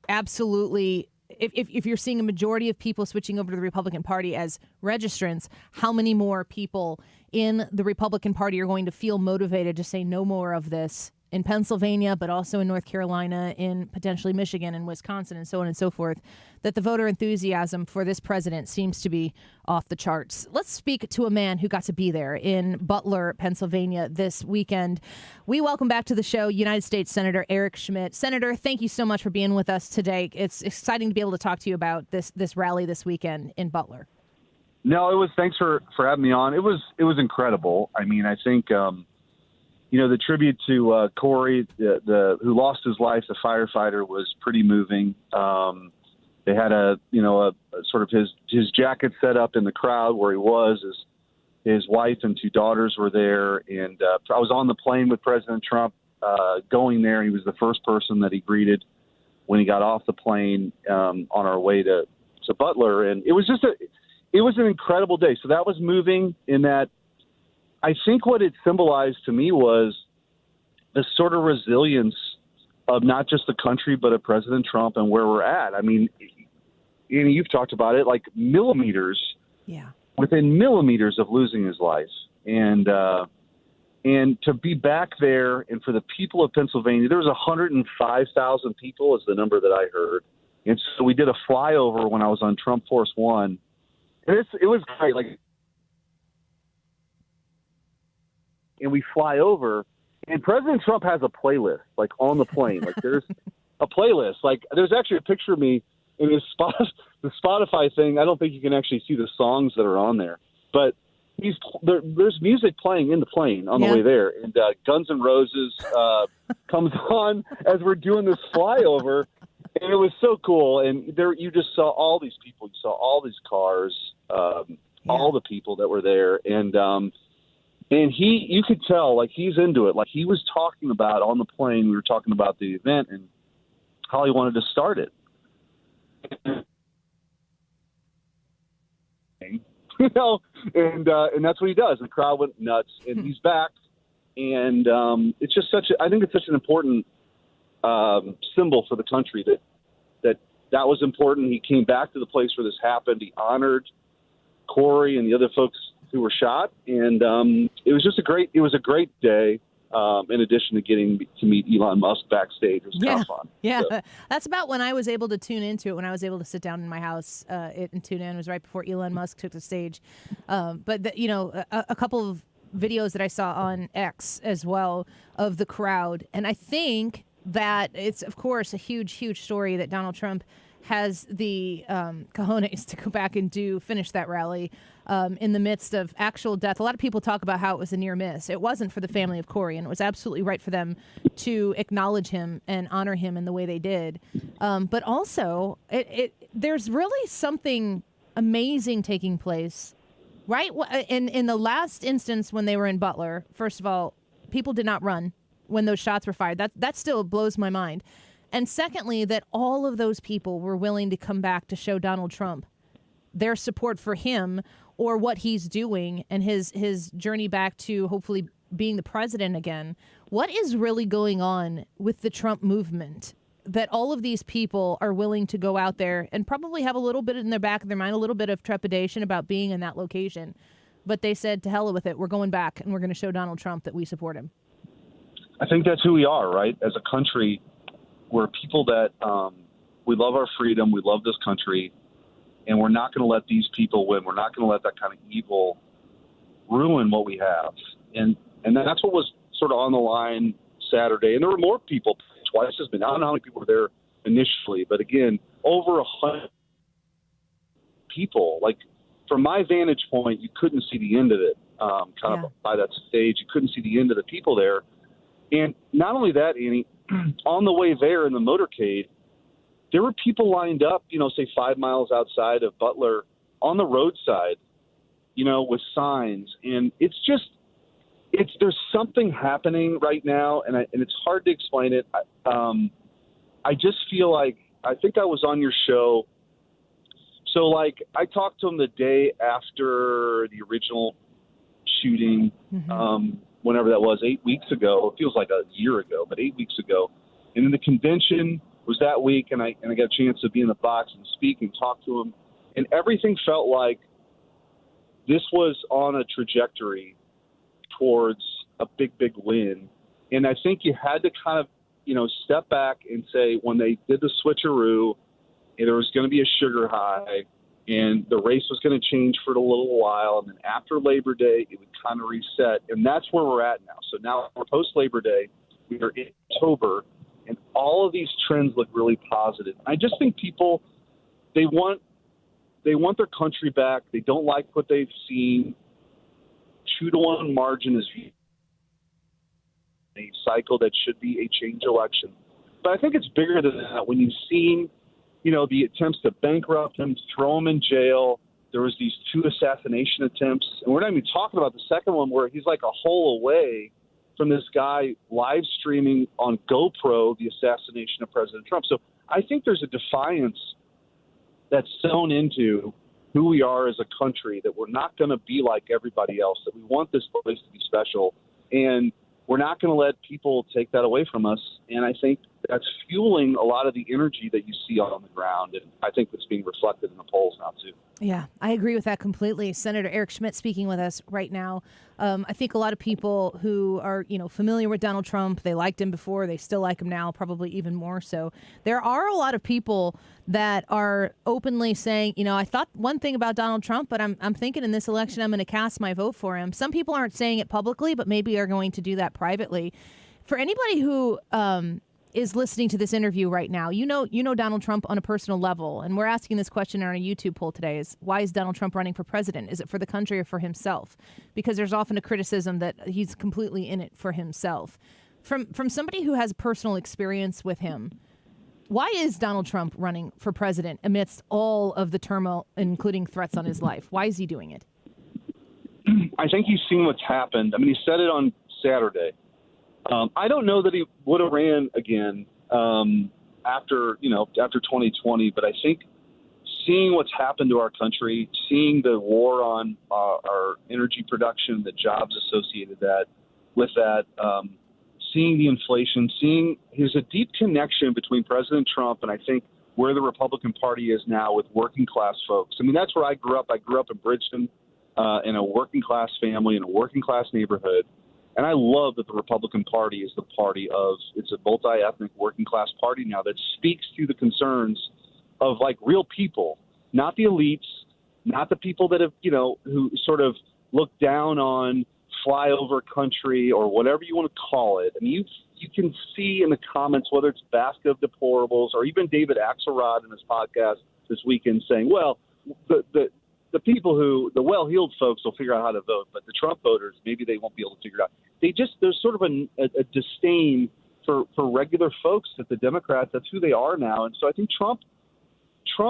absolutely, if you're seeing a majority of people switching over to the Republican Party as registrants, how many more people in the Republican Party are going to feel motivated to say no more of this in Pennsylvania, but also in North Carolina, in potentially Michigan and Wisconsin, and so on and so forth, that the voter enthusiasm for this president seems to be off the charts. Let's speak to a man who got to be there in Butler, Pennsylvania this weekend. We welcome back to the show United States Senator Eric Schmitt. Senator, thank you so much for being with us today. It's exciting to be able to talk to you about this rally this weekend in Butler. No, thanks for having me on. It was incredible. I mean, I think the tribute to Corey, who lost his life, the firefighter, was pretty moving. They had a sort of his jacket set up in the crowd where he was as His wife and 2 daughters were there, and I was on the plane with President Trump going there. He was the first person that he greeted when he got off the plane on our way to Butler, and it was an incredible day. So that was moving in that. I think what it symbolized to me was the sort of resilience of not just the country, but of President Trump and where we're at. I mean, you've talked about it, like millimeters, within millimeters of losing his life. And to be back there, and for the people of Pennsylvania, there was 105,000 people is the number that I heard. And so we did a flyover when I was on Trump Force One. And it was great. Like, and we fly over, and President Trump has a playlist, like, on the plane. Like, there's a playlist. Like, there's actually a picture of me in the Spotify thing. I don't think you can actually see the songs that are on there. But there's music playing in the plane on the way there. And Guns N' Roses comes on as we're doing this flyover. And it was so cool. And there you just saw all these people. You saw all these cars, all the people that were there. And you could tell, like, he's into it. Like, he was talking about on the plane, we were talking about the event and how he wanted to start it. You know, and that's what he does. The crowd went nuts, and he's back. And it's just I think it's such an important symbol for the country that was important. He came back to the place where this happened. He honored Corey and the other folks who were shot, and it was just a great day. In addition to getting to meet Elon Musk backstage, it was kind of fun. Yeah, So, that's about when I was able to tune into it. When I was able to sit down in my house and tune in, it was right before Elon Musk took the stage. But a couple of videos that I saw on X as well of the crowd, and I think that it's, of course, a huge, huge story that Donald Trump has the cojones to go back and finish that rally in the midst of actual death. A lot of people talk about how it was a near miss. It wasn't for the family of Corey, and it was absolutely right for them to acknowledge him and honor him in the way they did. But also, there's really something amazing taking place, right? In the last instance when they were in Butler, first of all, people did not run when those shots were fired. That still blows my mind. And secondly, that all of those people were willing to come back to show Donald Trump their support for him or what he's doing and his journey back to hopefully being the president again. What is really going on with the Trump movement that all of these people are willing to go out there and probably have a little bit in their back of their mind, a little bit of trepidation about being in that location? But they said, to hell with it. We're going back and we're going to show Donald Trump that we support him. I think that's who we are, right? As a country, we're people that we love our freedom, we love this country, and we're not going to let these people win. We're not going to let that kind of evil ruin what we have. And that's what was sort of on the line Saturday. And there were more people, twice as many. I don't know how many people were there initially, but again, over 100 people. Like, from my vantage point, you couldn't see the end of it. Kind of by that stage, you couldn't see the end of the people there. And not only that, Annie, on the way there in the motorcade, there were people lined up, say 5 miles outside of Butler on the roadside, with signs. And there's something happening right now, and it's hard to explain it. I just feel like, I think I was on your show. So, like, I talked to him the day after the original shooting, whenever that was, 8 weeks ago. It feels like a year ago, but 8 weeks ago. And then the convention was that week, and I got a chance to be in the box and speak and talk to him. And everything felt like this was on a trajectory towards a big, big win. And I think you had to kind of, step back and say, when they did the switcheroo, there was going to be a sugar high, and the race was going to change for a little while. And then after Labor Day, it would kind of reset. And that's where we're at now. So now we're post-Labor Day. We are in October, and all of these trends look really positive. I just think people, they want their country back. They don't like what they've seen. 2-1 margin is a cycle that should be a change election. But I think it's bigger than that. When you've seen, the attempts to bankrupt him, throw him in jail, There was these 2 assassination attempts, and we're not even talking about the second one where he's like a hole away from this guy live streaming on GoPro the assassination of President Trump. So I think there's a defiance that's sewn into who we are as a country, that we're not going to be like everybody else, that we want this place to be special, and we're not going to let people take that away from us. And I think that's fueling a lot of the energy that you see on the ground, and I think it's being reflected in the polls now too. Yeah, I agree with that completely. Senator Eric Schmitt speaking with us right now. I think a lot of people who are, familiar with Donald Trump, they liked him before, they still like him now, probably even more so. There are a lot of people that are openly saying, I thought one thing about Donald Trump, but I'm thinking in this election I'm going to cast my vote for him. Some people aren't saying it publicly, but maybe are going to do that privately. For anybody who is listening to this interview right now, you know Donald Trump on a personal level, and we're asking this question in our YouTube poll today: is why is Donald Trump running for president? Is it for the country or for himself? Because there's often a criticism that he's completely in it for himself. From somebody who has personal experience with him, why is Donald Trump running for president amidst all of the turmoil, including threats on his life? Why is he doing it? I think he's seen what's happened. I mean, he said it on Saturday. I don't know that he would have ran again after 2020, but I think seeing what's happened to our country, seeing the war on our energy production, the jobs associated with that, seeing the inflation, there's a deep connection between President Trump and I think where the Republican Party is now with working class folks. I mean, that's where I grew up. I grew up in Bridgeton in a working class family, in a working class neighborhood. And I love that the Republican Party is the party it's a multi-ethnic working class party now that speaks to the concerns of like real people, not the elites, not the people that have, who sort of look down on flyover country or whatever you want to call it. I mean, you can see in the comments, whether it's basket of deplorables or even David Axelrod in his podcast this weekend saying, well, the people the well-heeled folks will figure out how to vote, but the Trump voters, maybe they won't be able to figure it out. There's sort of a disdain for regular folks that the Democrats, that's who they are now. And so I think Trump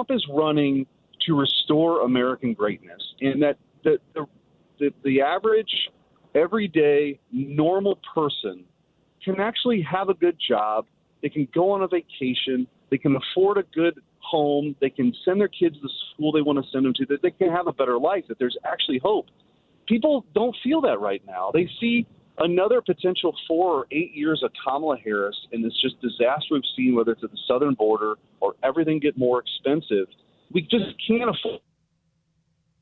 is running to restore American greatness, and that the average, everyday, normal person can actually have a good job. They can go on a vacation. They can afford a good home. They can send their kids to the school they want to send them to, that they can have a better life, that there's actually hope. People don't feel that right now. They see another potential 4 or 8 years of Kamala Harris and this just disaster we've seen, whether it's at the southern border or everything get more expensive. We just can't afford.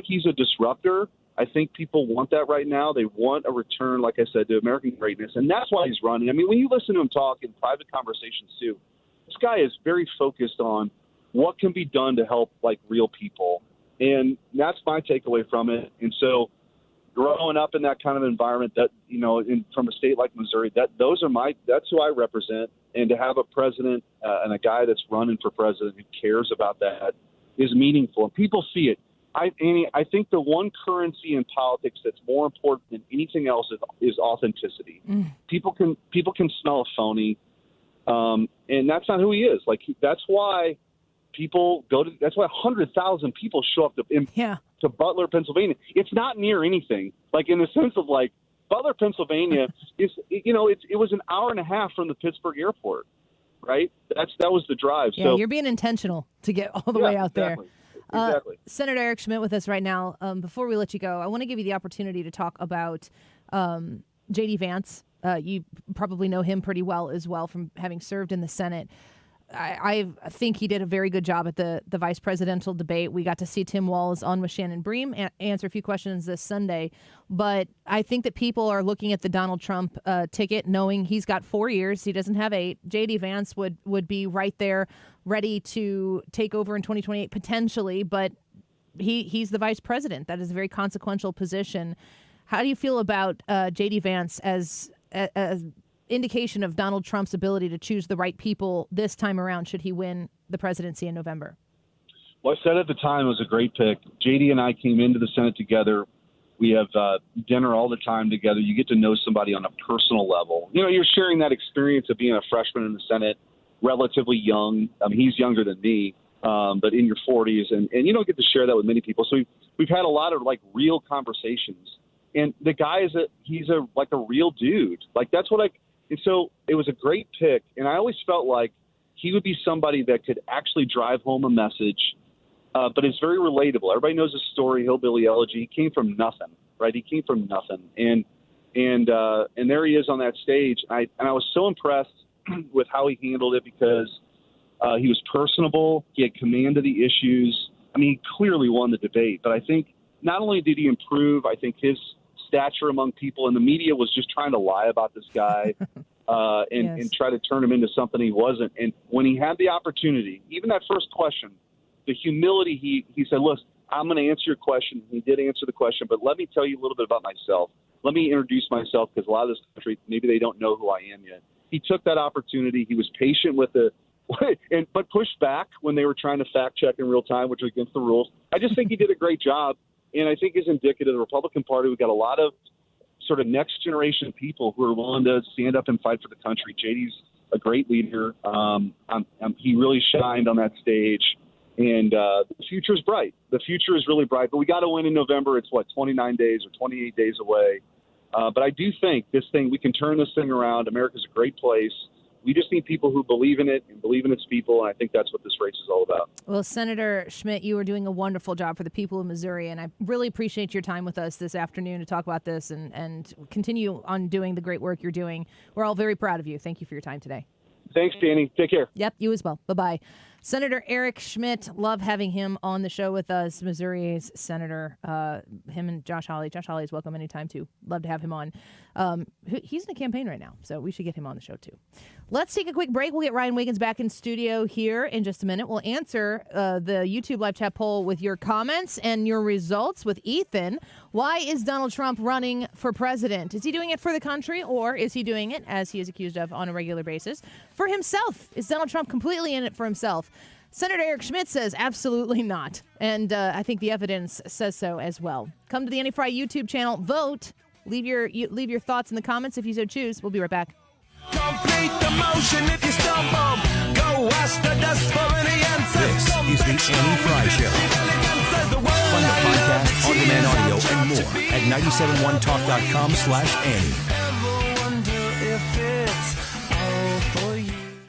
He's a disruptor. I think people want that right now. They want a return, like I said, to American greatness, and that's why he's running. I mean, when you listen to him talk in private conversations too, this guy is very focused on what can be done to help like real people. And that's my takeaway from it. And so growing up in that kind of environment that, from a state like Missouri, that's who I represent. And to have a president and a guy that's running for president who cares about that is meaningful. And people see it. I think the one currency in politics that's more important than anything else is authenticity. People can smell a phony. And that's not who he is. That's why people that's why 100,000 people show up to Butler, Pennsylvania. It's not near anything. Like in the sense of like Butler, Pennsylvania is, it was an hour and a half from the Pittsburgh airport, right? That was the drive. Yeah, so you're being intentional to get all the way out there. Exactly. Senator Eric Schmitt with us right now. Before we let you go, I want to give you the opportunity to talk about J.D. Vance. You probably know him pretty well as well from having served in the Senate. I think he did a very good job at the vice presidential debate. We got to see Tim Walz on with Shannon Bream answer a few questions this Sunday. But I think that people are looking at the Donald Trump ticket, knowing he's got 4 years. He doesn't have 8. J.D. Vance would be right there, ready to take over in 2028 potentially. But he's the vice president. That is a very consequential position. How do you feel about J.D. Vance as indication of Donald Trump's ability to choose the right people this time around should he win the presidency in November? Well, I said at the time it was a great pick. JD and I came into the Senate together. We have dinner all the time together. You get to know somebody on a personal level. You're sharing that experience of being a freshman in the Senate, relatively young. I mean, he's younger than me. but in your 40s, and you don't get to share that with many people. So we've had a lot of like real conversations, and the guy he's a real dude. Like that's what and so it was a great pick, and I always felt like he would be somebody that could actually drive home a message, but it's very relatable. Everybody knows his story, Hillbilly Elegy. He came from nothing, right? He came from nothing, and there he is on that stage. I was so impressed with how he handled it because he was personable. He had command of the issues. I mean, he clearly won the debate, but I think not only did he improve, I think his stature among people, and the media was just trying to lie about this guy and try to turn him into something he wasn't. And when he had the opportunity, even that first question, the humility, he said, "Look, I'm going to answer your question." He did answer the question, but let me tell you a little bit about myself. Let me introduce myself because a lot of this country, maybe they don't know who I am yet. He took that opportunity. He was patient with but pushed back when they were trying to fact check in real time, which was against the rules. I just think he did a great job, and I think is indicative of the Republican Party. We've got a lot of sort of next generation people who are willing to stand up and fight for the country. JD's a great leader. He really shined on that stage, and the future is bright. The future is really bright, but we got to win in November. It's 29 days or 28 days away. But I do think we can turn this thing around. America's a great place. We just need people who believe in it and believe in its people, and I think that's what this race is all about. Well, Senator Schmitt, you are doing a wonderful job for the people of Missouri, and I really appreciate your time with us this afternoon to talk about this and continue on doing the great work you're doing. We're all very proud of you. Thank you for your time today. Thanks, Danny. Take care. Yep, you as well. Bye-bye. Senator Eric Schmitt, love having him on the show with us, Missouri's senator, him and Josh Hawley. Josh Hawley is welcome anytime, too. Love to have him on. He's in a campaign right now, so we should get him on the show, too. Let's take a quick break. We'll get Ryan Wiggins back in studio here in just a minute. We'll answer the YouTube live chat poll with your comments and your results with Ethan. Why is Donald Trump running for president? Is he doing it for the country, or is he doing it, as he is accused of on a regular basis, for himself? Is Donald Trump completely in it for himself? Senator Eric Schmitt says absolutely not, and I think the evidence says so as well. Come to the Annie Fry YouTube channel, vote, leave your thoughts in the comments if you so choose. We'll be right back. Complete the motion if you stumble. Go ask the dust for any answer. This is the Annie Fry Show. Find the podcast, on-demand audio, and more at 971talk.com/Annie.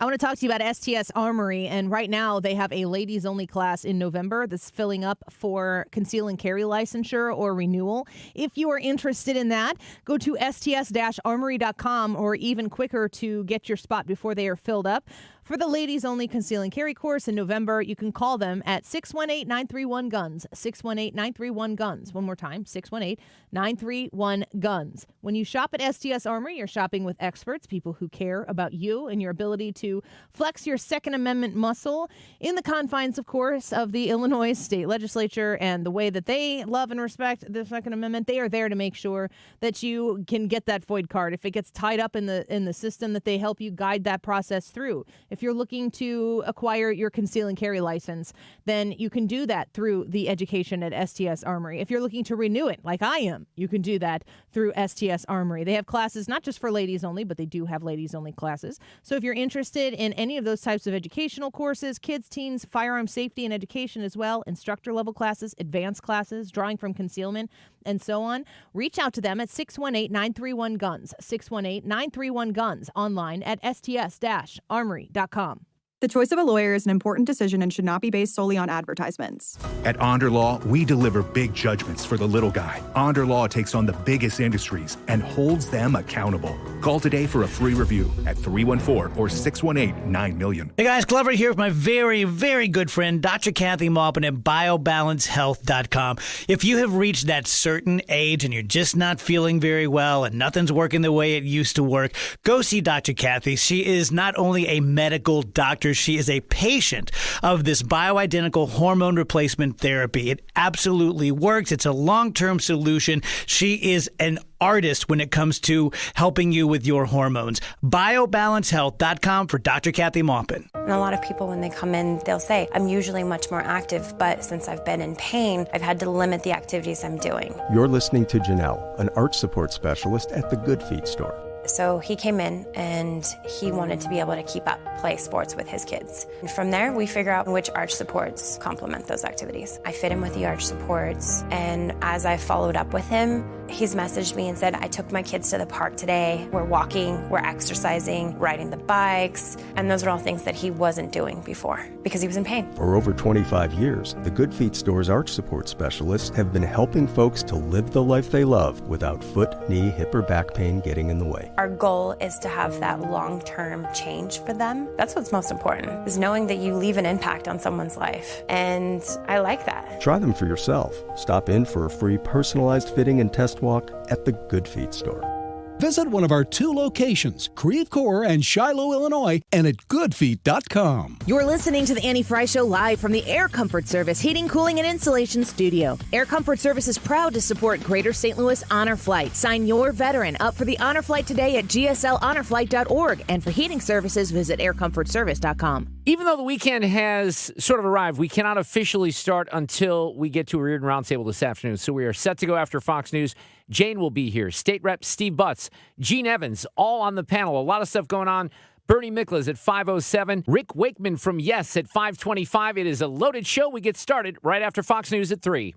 I want to talk to you about STS Armory, and right now they have a ladies-only class in November that's filling up for conceal and carry licensure or renewal. If you are interested in that, go to sts-armory.com, or even quicker to get your spot before they are filled up. For the ladies-only conceal and carry course in November, you can call them at 618-931-GUNS, 618-931-GUNS. One more time, 618-931-GUNS. When you shop at STS Armory, you're shopping with experts, people who care about you and your ability to flex your Second Amendment muscle in the confines, of course, of the Illinois state legislature and the way that they love and respect the Second Amendment. They are there to make sure that you can get that FOID card. If it gets tied up in the system, that they help you guide that process through. If you're looking to acquire your conceal and carry license, then you can do that through the education at STS Armory. If you're looking to renew it, like I am, you can do that through STS Armory. They have classes not just for ladies only, but they do have ladies only classes. So if you're interested in any of those types of educational courses, kids, teens, firearm safety and education as well, instructor level classes, advanced classes, drawing from concealment, and so on, reach out to them at 618-931-GUNS, 618-931-GUNS, online at sts-armory.com. The choice of a lawyer is an important decision and should not be based solely on advertisements. At Onder Law, we deliver big judgments for the little guy. Onder Law takes on the biggest industries and holds them accountable. Call today for a free review at 314 or 618-9000000. Hey guys, Glover here with my very, very good friend, Dr. Kathy Maupin at BioBalanceHealth.com. If you have reached that certain age and you're just not feeling very well and nothing's working the way it used to work, go see Dr. Kathy. She is not only a medical doctor, she is a patient of this bioidentical hormone replacement therapy. It absolutely works. It's a long-term solution. She is an artist when it comes to helping you with your hormones. BioBalanceHealth.com for Dr. Kathy Maupin. And a lot of people, when they come in, they'll say, I'm usually much more active, but since I've been in pain, I've had to limit the activities I'm doing. You're listening to Janelle, an arch support specialist at the Good Feet store. So he came in and he wanted to be able to keep up play sports with his kids. And from there, we figure out which arch supports complement those activities. I fit him with the arch supports, and as I followed up with him, he's messaged me and said, I took my kids to the park today. We're walking, we're exercising, riding the bikes, and those are all things that he wasn't doing before because he was in pain. For over 25 years, the Good Feet Store's arch support specialists have been helping folks to live the life they love without foot, knee, hip, or back pain getting in the way. Our goal is to have that long-term change for them. That's what's most important, is knowing that you leave an impact on someone's life. And I like that. Try them for yourself. Stop in for a free personalized fitting and test walk at the Good Feet Store. Visit one of our 2 locations, Creve Coeur and Shiloh, Illinois, and at goodfeet.com. You're listening to the Annie Fry Show live from the Air Comfort Service Heating, Cooling, and Insulation Studio. Air Comfort Service is proud to support Greater St. Louis Honor Flight. Sign your veteran up for the Honor Flight today at gsl.honorflight.org. And for heating services, visit aircomfortservice.com. Even though the weekend has sort of arrived, we cannot officially start until we get to a Reardon Roundtable this afternoon. So we are set to go after Fox News. Jane will be here. State Rep Steve Butts, Gene Evans, all on the panel. A lot of stuff going on. Bernie Miklasz at 5:07. Rick Wakeman from Yes at 5:25. It is a loaded show. We get started right after Fox News at 3.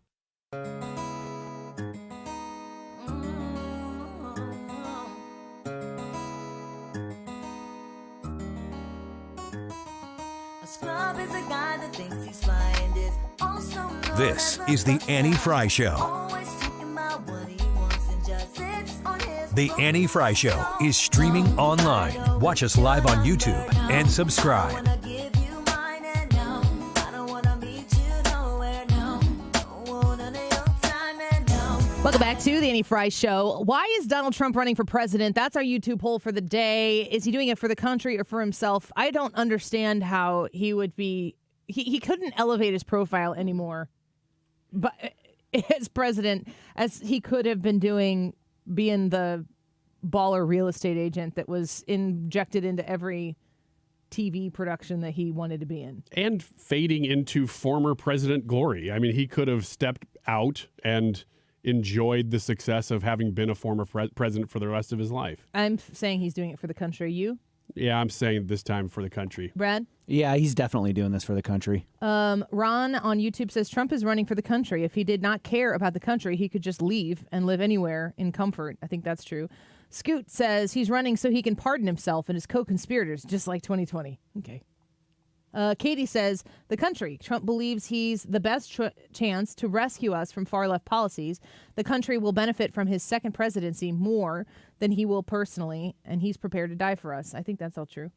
This is the Annie Fry Show. The Annie Fry Show is streaming online. Watch us live on YouTube and subscribe. Welcome back to the Annie Fry Show. Why is Donald Trump running for president? That's our YouTube poll for the day. Is he doing it for the country or for himself? I don't understand how he would be. He couldn't elevate his profile anymore, but as president, as he could have been doing, being the baller real estate agent that was injected into every TV production that he wanted to be in. And fading into former president glory. I mean, he could have stepped out and enjoyed the success of having been a former president for the rest of his life. I'm saying he's doing it for the country. You? Yeah, I'm saying this time for the country. Brad? Yeah, he's definitely doing this for the country. Ron on YouTube says Trump is running for the country. If he did not care about the country, he could just leave and live anywhere in comfort. I think that's true. Scoot says he's running so he can pardon himself and his co-conspirators, just like 2020. Okay. Katie says the country. Trump believes he's the best chance to rescue us from far-left policies. The country will benefit from his second presidency more than he will personally, and he's prepared to die for us. I think that's all true.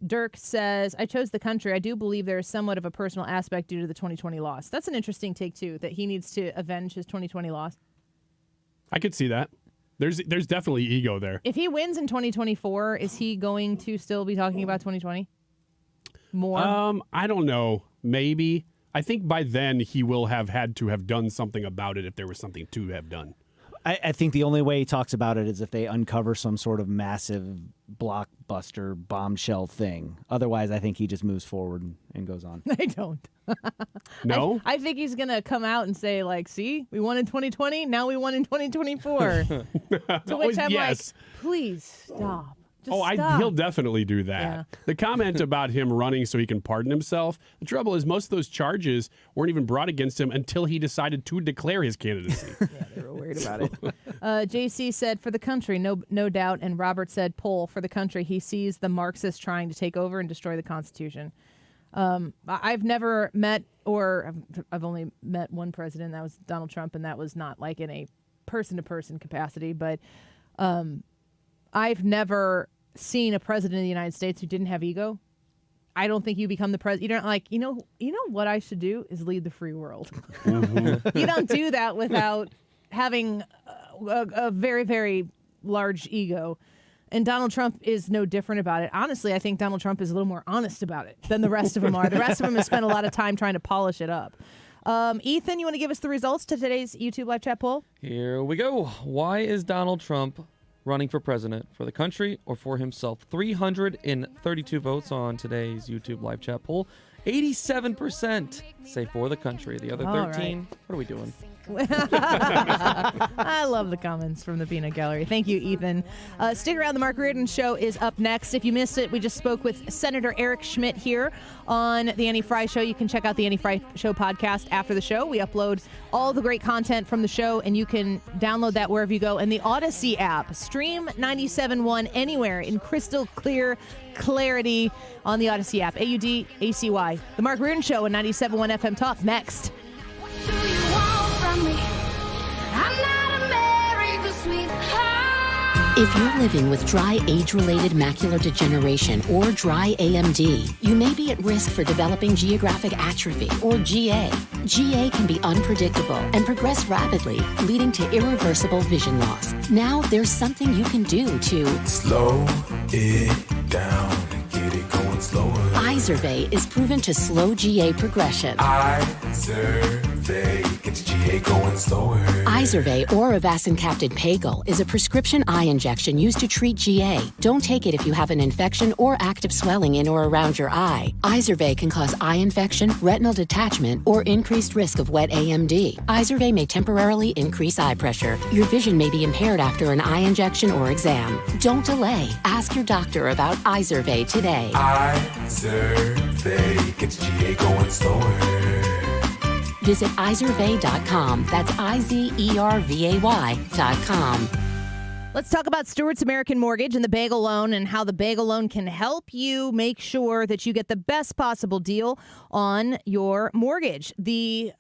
Dirk says, I chose the country. I do believe there is somewhat of a personal aspect due to the 2020 loss. That's an interesting take, too, that he needs to avenge his 2020 loss. I could see that. There's definitely ego there. If he wins in 2024, is he going to still be talking about 2020? More? I don't know. Maybe. I think by then he will have had to have done something about it if there was something to have done. I think the only way he talks about it is if they uncover some sort of massive blockbuster bombshell thing. Otherwise, I think he just moves forward and goes on. I don't. No? I think he's going to come out and say, like, see, we won in 2020, now we won in 2024. To which I'm like, please stop. He'll definitely do that. Yeah. The comment about him running so he can pardon himself, the trouble is most of those charges weren't even brought against him until he decided to declare his candidacy. Yeah, they were worried about it. JC said, for the country, no doubt. And Robert said, poll for the country. He sees the Marxists trying to take over and destroy the Constitution. I've never met, or I've only met one president, that was Donald Trump, and that was not like in a person-to-person capacity, but I've never seen a president of the United States who didn't have ego. I don't think you become the president. You don't like, you know what I should do is lead the free world. Mm-hmm. You don't do that without having a very, very large ego. And Donald Trump is no different about it. Honestly, I think Donald Trump is a little more honest about it than the rest of them are. The rest of them have spent a lot of time trying to polish it up. Ethan, you want to give us the results to today's YouTube live chat poll? Here we go. Why is Donald Trump running for president, for the country or for himself? 332 votes on today's YouTube live chat poll. 87% say for the country. The other 13, What are we doing? I love the comments from the Peanut Gallery. Thank you, Ethan. Stick around. The Mark Reardon Show is up next. If you missed it, we just spoke with Senator Eric Schmitt here on the Annie Fry Show. You can check out the Annie Fry Show podcast after the show. We upload all the great content from the show, and you can download that wherever you go. And the Odyssey app. Stream 97.1 anywhere in crystal clear clarity on the Odyssey app. AUDACY. The Mark Reardon Show and 97.1 FM Talk next. If you're living with dry age-related macular degeneration or dry AMD, you may be at risk for developing geographic atrophy or GA. GA can be unpredictable and progress rapidly, leading to irreversible vision loss. Now there's something you can do to slow it down and get it going slower. Izervay is proven to slow GA progression. Izervay gets GA going slower. Izervay or avacincaptad pagel is a prescription eye injection used to treat GA. Don't take it if you have an infection or active swelling in or around your eye. Izervay can cause eye infection, retinal detachment, or increased risk of wet AMD. Izervay may temporarily increase eye pressure. Your vision may be impaired after an eye injection or exam. Don't delay. Ask your doctor about Izervay today. Izervay gets GA going slower. Visit Izervay.com. That's IZERVAY.com. Let's talk about Stewart's American Mortgage and the Bagel Loan and how the Bagel Loan can help you make sure that you get the best possible deal on your mortgage. The